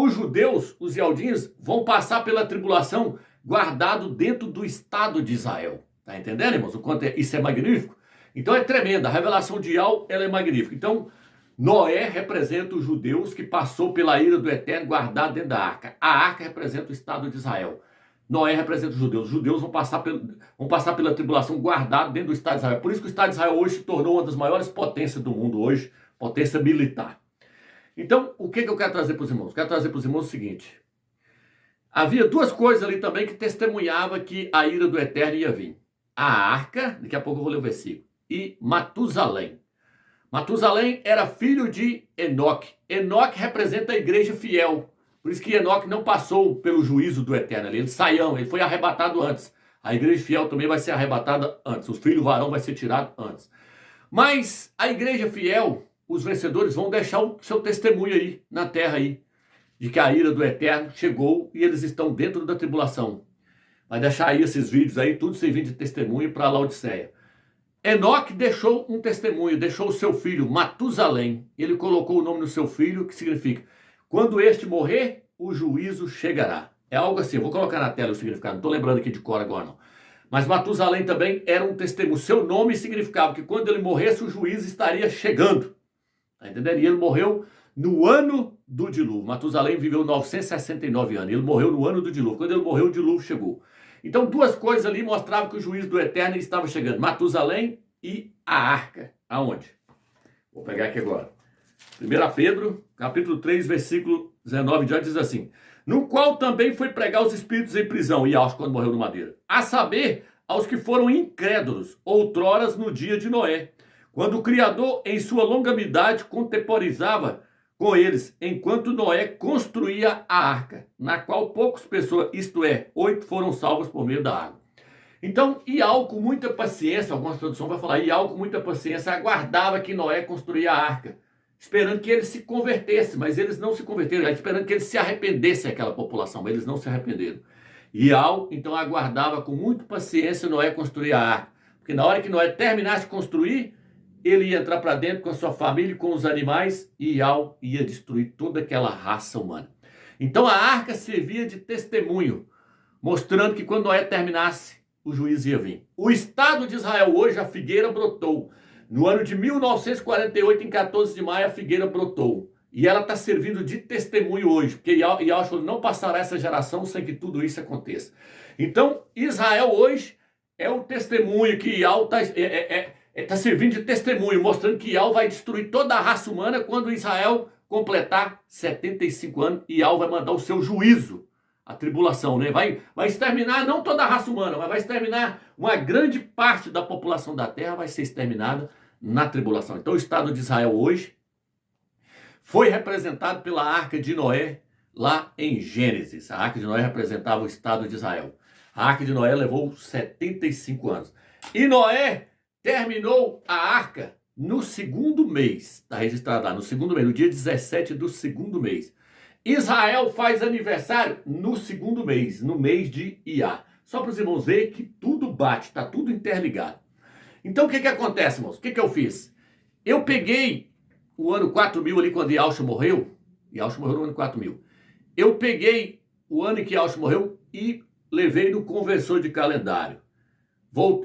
Os judeus, os Yaldins, vão passar pela tribulação guardado dentro do Estado de Israel. Tá entendendo, irmãos? O quanto isso é magnífico? Então é tremenda. A revelação de Yahweh, ela é magnífica. Então, Noé representa os judeus que passou pela ira do Eterno guardado dentro da arca. A arca representa o Estado de Israel. Noé representa os judeus. Os judeus vão passar pela tribulação guardado dentro do Estado de Israel. Por isso que o Estado de Israel hoje se tornou uma das maiores potências do mundo hoje, potência militar. Então, o que eu quero trazer para os irmãos? Quero trazer para os irmãos o seguinte. Havia duas coisas ali também que testemunhava que a ira do Eterno ia vir. A arca, daqui a pouco eu vou ler o versículo, e Matusalém. Matusalém era filho de Enoque. Enoque representa a igreja fiel. Por isso que Enoque não passou pelo juízo do Eterno. Ele saiu, ele foi arrebatado antes. A igreja fiel também vai ser arrebatada antes. O filho varão vai ser tirado antes. Mas a igreja fiel, os vencedores vão deixar o seu testemunho aí, na terra aí, de que a ira do Eterno chegou e eles estão dentro da tribulação. Vai deixar aí esses vídeos aí, tudo servindo de testemunho para Laodiceia. Enoque deixou um testemunho, deixou o seu filho, Matusalém. Ele colocou o nome no seu filho, que significa, quando este morrer, o juízo chegará. É algo assim, eu vou colocar na tela o significado, não estou lembrando aqui de cor agora não. Mas Matusalém também era um testemunho. Seu nome significava que quando ele morresse, o juízo estaria chegando. Tá entendendo? E ele morreu no ano do dilúvio. Matusalém viveu 969 anos. Ele morreu no ano do dilúvio. Quando ele morreu, o dilúvio chegou. Então, duas coisas ali mostravam que o juízo do Eterno estava chegando. Matusalém e a arca. Aonde? Vou pegar aqui agora. 1 Pedro, capítulo 3, versículo 19 diante, diz assim: no qual também foi pregar os espíritos em prisão, e aos quando morreu no madeira, a saber, aos que foram incrédulos, outroras no dia de Noé, quando o Criador, em sua longanimidade, contemporizava com eles, enquanto Noé construía a arca, na qual poucas pessoas, isto é, 8 foram salvas por meio da água. Então, Iau, com muita paciência, algumas traduções vai falar, Iau, com muita paciência, aguardava que Noé construía a arca, esperando que eles se convertessem, mas eles não se converteram, esperando que eles se arrependessem, aquela população, mas eles não se arrependeram. Iau, então, aguardava com muita paciência Noé construir a arca, porque na hora que Noé terminasse de construir, ele ia entrar para dentro com a sua família, com os animais, e Iau ia destruir toda aquela raça humana. Então a arca servia de testemunho, mostrando que quando Noé terminasse, o juízo ia vir. O Estado de Israel hoje, a figueira brotou. No ano de 1948, em 14 de maio, a figueira brotou. E ela está servindo de testemunho hoje, porque Iau falou, não passará essa geração sem que tudo isso aconteça. Então, Israel hoje é o testemunho que Iau está servindo de testemunho, mostrando que Iau vai destruir toda a raça humana quando Israel completar 75 anos. Iau vai mandar o seu juízo, a tribulação, né? Vai exterminar não toda a raça humana, mas vai exterminar uma grande parte da população da terra, vai ser exterminada na tribulação. Então o Estado de Israel hoje foi representado pela Arca de Noé lá em Gênesis. A Arca de Noé representava o Estado de Israel. A Arca de Noé levou 75 anos. E Noé terminou a arca no segundo mês, está registrado lá, no segundo mês, no dia 17 do segundo mês. Israel faz aniversário no segundo mês, no mês de Iá. Só para os irmãos verem que tudo bate, está tudo interligado. Então o que acontece, irmãos? O que eu fiz? Eu peguei o ano 4000 ali, quando Yahshua morreu. Yahshua morreu no ano 4000. Eu peguei o ano em que Yahshua morreu e levei no conversor de calendário.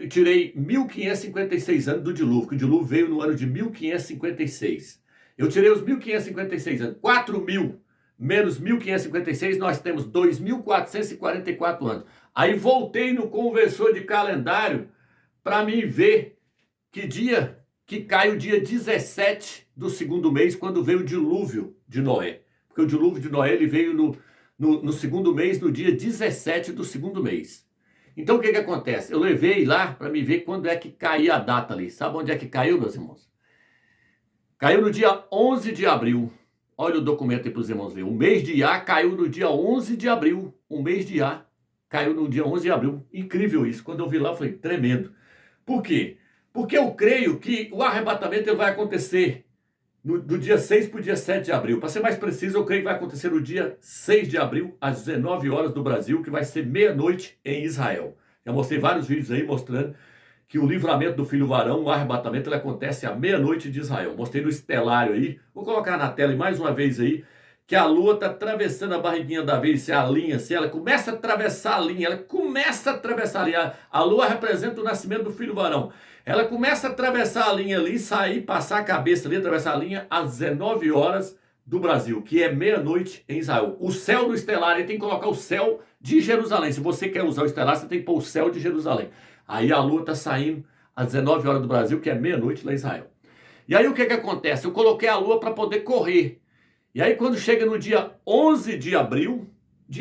Tirei 1556 anos do dilúvio, que o dilúvio veio no ano de 1556. Eu tirei os 1556 anos, 4000 menos 1556, nós temos 2.444 anos. Aí voltei no conversor de calendário para me ver que dia que cai o dia 17 do segundo mês, quando veio o dilúvio de Noé. Porque o dilúvio de Noé ele veio no segundo mês, no dia 17 do segundo mês. Então o que acontece? Eu levei lá para me ver quando é que caía a data ali. Sabe onde é que caiu, meus irmãos? Caiu no dia 11 de abril. Olha o documento aí para os irmãos verem. O mês de Iá caiu no dia 11 de abril. O mês de Iá caiu no dia 11 de abril. Incrível isso. Quando eu vi lá, foi tremendo. Por quê? Porque eu creio que o arrebatamento ele vai acontecer do dia 6 para o dia 7 de abril. Para ser mais preciso, eu creio que vai acontecer no dia 6 de abril, às 19 horas do Brasil, que vai ser meia-noite em Israel. Já mostrei vários vídeos aí mostrando que o livramento do filho varão, o arrebatamento, ele acontece à meia-noite de Israel. Mostrei no estelário aí, vou colocar na tela mais uma vez aí, que a lua está atravessando a barriguinha da vez, se a linha, se ela começa a atravessar a linha, ela começa a atravessar a linha. A lua representa o nascimento do filho varão. Ela começa a atravessar a linha ali, sair, passar a cabeça ali, atravessar a linha às 19 horas do Brasil, que é meia-noite em Israel. O céu do estelar, ele tem que colocar o céu de Jerusalém. Se você quer usar o estelar, você tem que pôr o céu de Jerusalém. Aí a lua está saindo às 19 horas do Brasil, que é meia-noite lá em Israel. E aí o que acontece? Eu coloquei a lua para poder correr. E aí quando chega no dia 11 de abril, que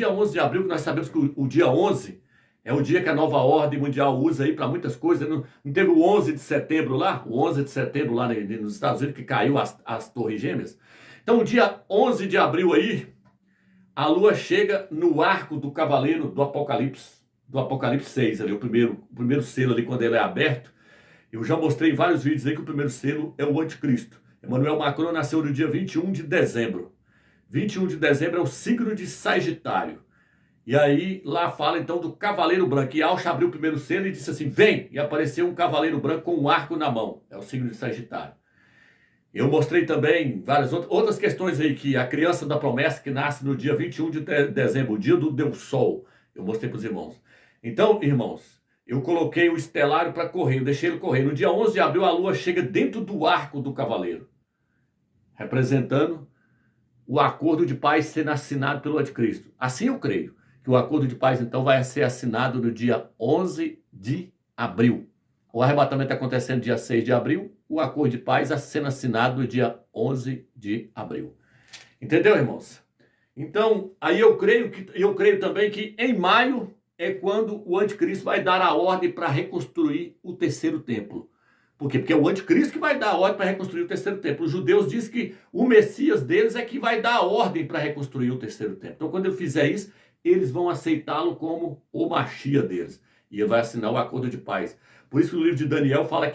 nós sabemos que o dia 11 é o dia que a nova ordem mundial usa aí para muitas coisas. Não teve o 11 de setembro lá? O 11 de setembro lá nos Estados Unidos que caiu as Torres Gêmeas. Então o dia 11 de abril aí, a lua chega no arco do cavaleiro do Apocalipse 6, ali, o primeiro selo ali quando ele é aberto. Eu já mostrei em vários vídeos aí que o primeiro selo é o anticristo. Emmanuel Macron nasceu no dia 21 de dezembro. 21 de dezembro é o signo de Sagitário. E aí lá fala então do cavaleiro branco. E Alcha abriu o primeiro selo e disse assim, vem! E apareceu um cavaleiro branco com um arco na mão. É o signo de Sagitário. Eu mostrei também várias outras questões aí, que a criança da promessa que nasce no dia 21 de dezembro, o dia do Deus Sol. Eu mostrei para os irmãos. Então, irmãos, eu coloquei o estelário para correr, eu deixei ele correr. No dia 11 de abril, a lua chega dentro do arco do cavaleiro, representando o acordo de paz sendo assinado pelo anticristo. Assim eu creio que o acordo de paz, então, vai ser assinado no dia 11 de abril. O arrebatamento acontecendo no dia 6 de abril, o acordo de paz sendo assinado no dia 11 de abril. Entendeu, irmãos? Então, aí eu creio também que em maio é quando o anticristo vai dar a ordem para reconstruir o terceiro templo. Por quê? Porque é o anticristo que vai dar a ordem para reconstruir o terceiro templo. Os judeus dizem que o Messias deles é que vai dar a ordem para reconstruir o terceiro templo. Então, quando ele fizer isso, eles vão aceitá-lo como o Mashiach deles. E ele vai assinar o acordo de paz. Por isso que o livro de Daniel fala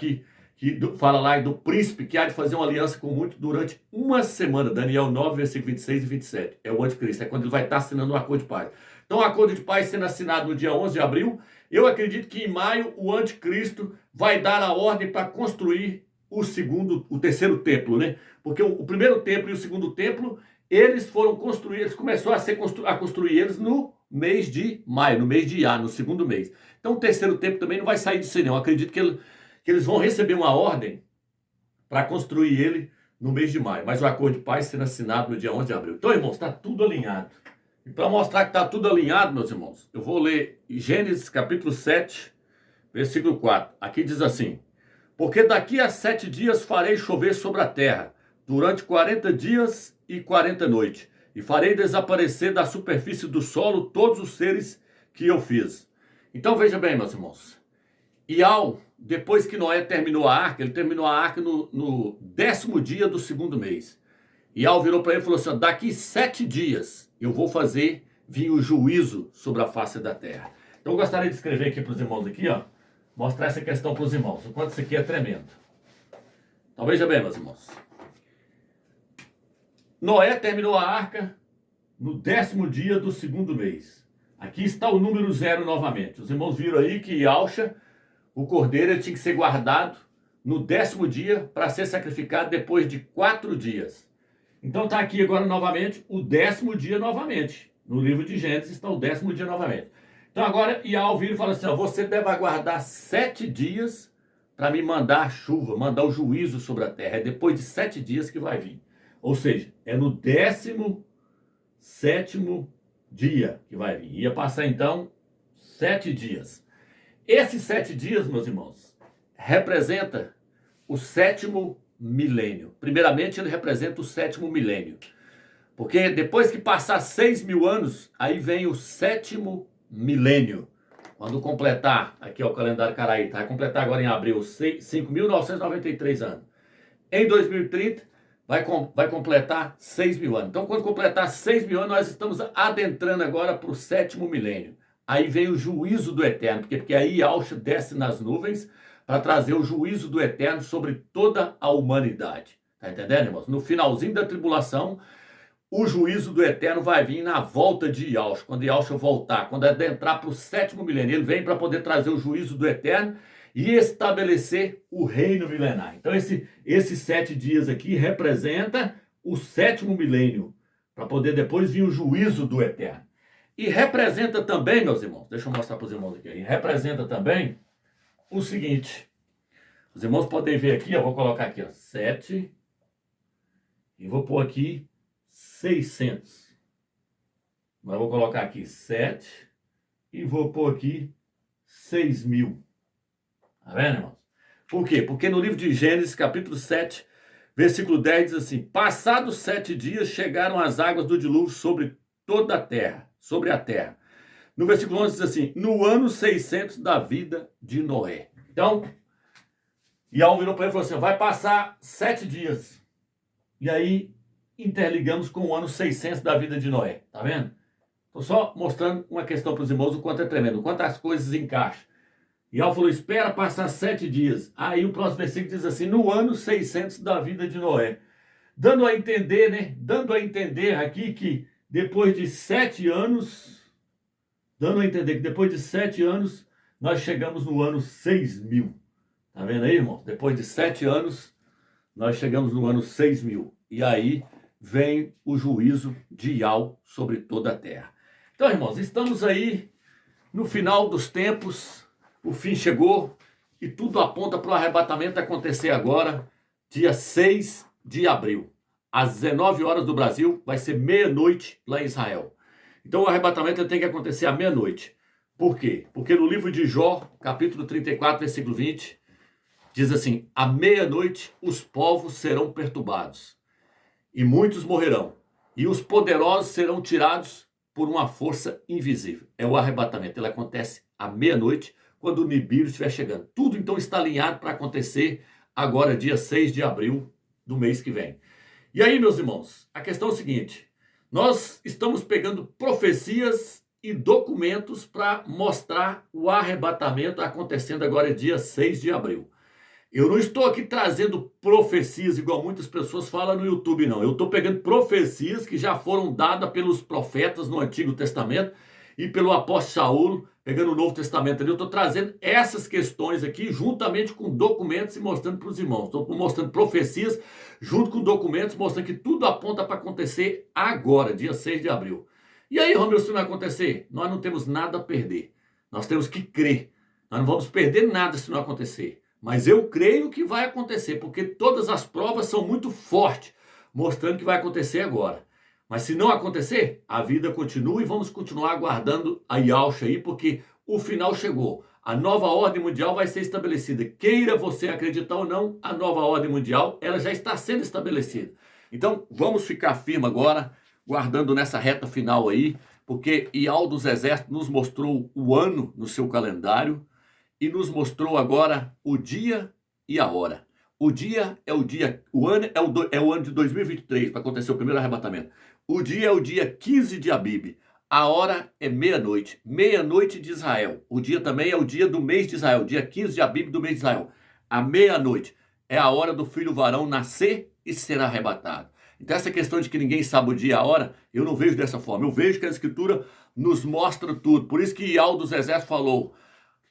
fala lá do príncipe que há de fazer uma aliança com muito durante uma semana. Daniel 9, versículo 26 e 27. É o anticristo. É quando ele vai estar assinando o acordo de paz. Então, o acordo de paz sendo assinado no dia 11 de abril, eu acredito que em maio o anticristo vai dar a ordem para construir o terceiro templo, né? Porque o primeiro templo e o segundo templo, eles foram construídos, começou a construir eles no mês de maio, no mês de Iá, no segundo mês. Então, o terceiro templo também não vai sair disso aí, não. Eu acredito que eles vão receber uma ordem para construir ele no mês de maio. Mas o acordo de paz sendo assinado no dia 11 de abril. Então, irmãos, está tudo alinhado. E para mostrar que está tudo alinhado, meus irmãos, eu vou ler Gênesis capítulo 7, versículo 4. Aqui diz assim, porque daqui a 7 dias farei chover sobre a terra, durante 40 dias e 40 noites, e farei desaparecer da superfície do solo todos os seres que eu fiz. Então veja bem, meus irmãos, depois que Noé terminou a arca, ele terminou a arca no 10º dia do segundo mês. Iau virou para ele e falou assim, daqui 7 dias eu vou fazer vir o juízo sobre a face da terra. Então eu gostaria de escrever aqui para os irmãos aqui, ó, mostrar essa questão para os irmãos, o quanto isso aqui é tremendo. Então veja bem, meus irmãos. Noé terminou a arca no 10º dia do segundo mês. Aqui está o número 0 novamente. Os irmãos viram aí que Yaucha, o cordeiro, ele tinha que ser guardado no 10º dia para ser sacrificado depois de 4 dias. Então está aqui agora novamente o 10º dia novamente. No livro de Gênesis está o 10º dia novamente. Então agora Iau vira e fala assim, ó, você deve aguardar 7 dias para me mandar a chuva, mandar o juízo sobre a terra. É depois de 7 dias que vai vir. Ou seja, é no 10º 7º dia que vai vir. Ia passar então 7 dias. Esses 7 dias, meus irmãos, representa o 7º milênio. Primeiramente, ele representa o 7º milênio. Porque depois que passar 6.000 anos, aí vem o 7º milênio. Quando completar, aqui é o calendário caraíta, vai completar agora em abril 5.993 anos. Em 2030, vai completar 6.000 anos. Então, quando completar 6.000 anos, nós estamos adentrando agora para o 7º milênio. Aí vem o juízo do Eterno, porque aí Yahshua desce nas nuvens para trazer o juízo do Eterno sobre toda a humanidade. Tá entendendo, irmãos? No finalzinho da tribulação, o juízo do Eterno vai vir na volta de Yahshua. Quando Yahshua voltar, quando adentrar para o 7º milênio, ele vem para poder trazer o juízo do Eterno e estabelecer o reino milenar. Então, esses 7 dias aqui representa o 7º milênio, para poder depois vir o juízo do Eterno. E representa também, meus irmãos, deixa eu mostrar para os irmãos aqui, e representa também o seguinte, os irmãos podem ver aqui, eu vou colocar aqui, ó, 7, e vou pôr aqui 600. Mas eu vou colocar aqui 7, e vou pôr aqui 6.000. Tá vendo, irmãos? Por quê? Porque no livro de Gênesis, capítulo 7, versículo 10, diz assim: passados 7 dias chegaram as águas do dilúvio sobre toda a terra, sobre a terra. No versículo 11 diz assim: no ano 600 da vida de Noé. Então, Yahweh virou para ele e falou assim: vai passar 7 dias. E aí, interligamos com o ano 600 da vida de Noé. Tá vendo? Estou só mostrando uma questão para os irmãos, o quanto é tremendo, o quanto as coisas encaixam. E Yahweh falou: espera passar 7 dias. Aí o próximo versículo diz assim: no ano 600 da vida de Noé. Dando a entender, né? Dando a entender aqui que depois de 7 anos, nós chegamos no ano 6.000. Tá vendo aí, irmão? Depois de 7 anos, nós chegamos no ano 6.000. E aí vem o juízo de Yahweh sobre toda a terra. Então, irmãos, estamos aí no final dos tempos, o fim chegou e tudo aponta para o arrebatamento acontecer agora, dia 6 de abril. Às 19 horas do Brasil, vai ser meia-noite lá em Israel. Então o arrebatamento tem que acontecer à meia-noite. Por quê? Porque no livro de Jó, capítulo 34, versículo 20, diz assim: à meia-noite os povos serão perturbados, e muitos morrerão, e os poderosos serão tirados por uma força invisível. É o arrebatamento, ele acontece à meia-noite, quando o Nibiru estiver chegando. Tudo então está alinhado para acontecer agora, dia 6 de abril do mês que vem. E aí, meus irmãos, a questão é o seguinte: nós estamos pegando profecias e documentos para mostrar o arrebatamento acontecendo agora, dia 6 de abril. Eu não estou aqui trazendo profecias igual muitas pessoas falam no YouTube, não. Eu estou pegando profecias que já foram dadas pelos profetas no Antigo Testamento e pelo apóstolo Saulo, pegando o Novo Testamento ali. Eu estou trazendo essas questões aqui juntamente com documentos e mostrando para os irmãos. Estou mostrando profecias junto com documentos, mostrando que tudo aponta para acontecer agora, dia 6 de abril. E aí, Romeu, se não acontecer, nós não temos nada a perder. Nós temos que crer. Nós não vamos perder nada se não acontecer. Mas eu creio que vai acontecer, porque todas as provas são muito fortes, mostrando que vai acontecer agora. Mas se não acontecer, a vida continua e vamos continuar aguardando a Yahshua aí, porque o final chegou. A nova ordem mundial vai ser estabelecida. Queira você acreditar ou não, a nova ordem mundial, ela já está sendo estabelecida. Então, vamos ficar firme agora, guardando nessa reta final aí, porque Yahweh dos Exércitos nos mostrou o ano no seu calendário e nos mostrou agora o dia e a hora. O dia é o dia, o ano é o ano de 2023, para acontecer o primeiro arrebatamento. O dia é o dia 15 de Abib. A hora é meia-noite. Meia-noite de Israel. O dia também é o dia do mês de Israel. Dia 15 de Abib do mês de Israel. A meia-noite é a hora do filho varão nascer e ser arrebatado. Então essa questão de que ninguém sabe o dia e a hora, eu não vejo dessa forma. Eu vejo que a Escritura nos mostra tudo. Por isso que Yahweh dos Exércitos falou: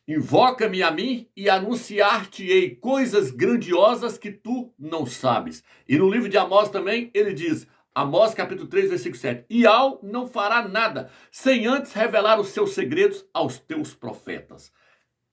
invoca-me a mim e anunciar-te-ei coisas grandiosas que tu não sabes. E no livro de Amós também ele diz, Amós capítulo 3, versículo 7, Yahweh não fará nada sem antes revelar os seus segredos aos teus profetas.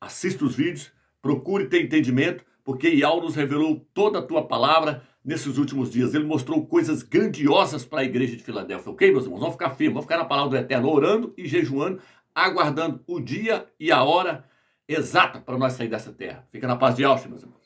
Assista os vídeos, procure ter entendimento, porque Yahweh nos revelou toda a tua palavra, nesses últimos dias. Ele mostrou coisas grandiosas para a igreja de Filadélfia. Ok, meus irmãos? Vamos ficar firmes, vamos ficar na palavra do Eterno, orando e jejuando, aguardando o dia e a hora exata para nós sair dessa terra. Fica na paz de Alce, meus irmãos.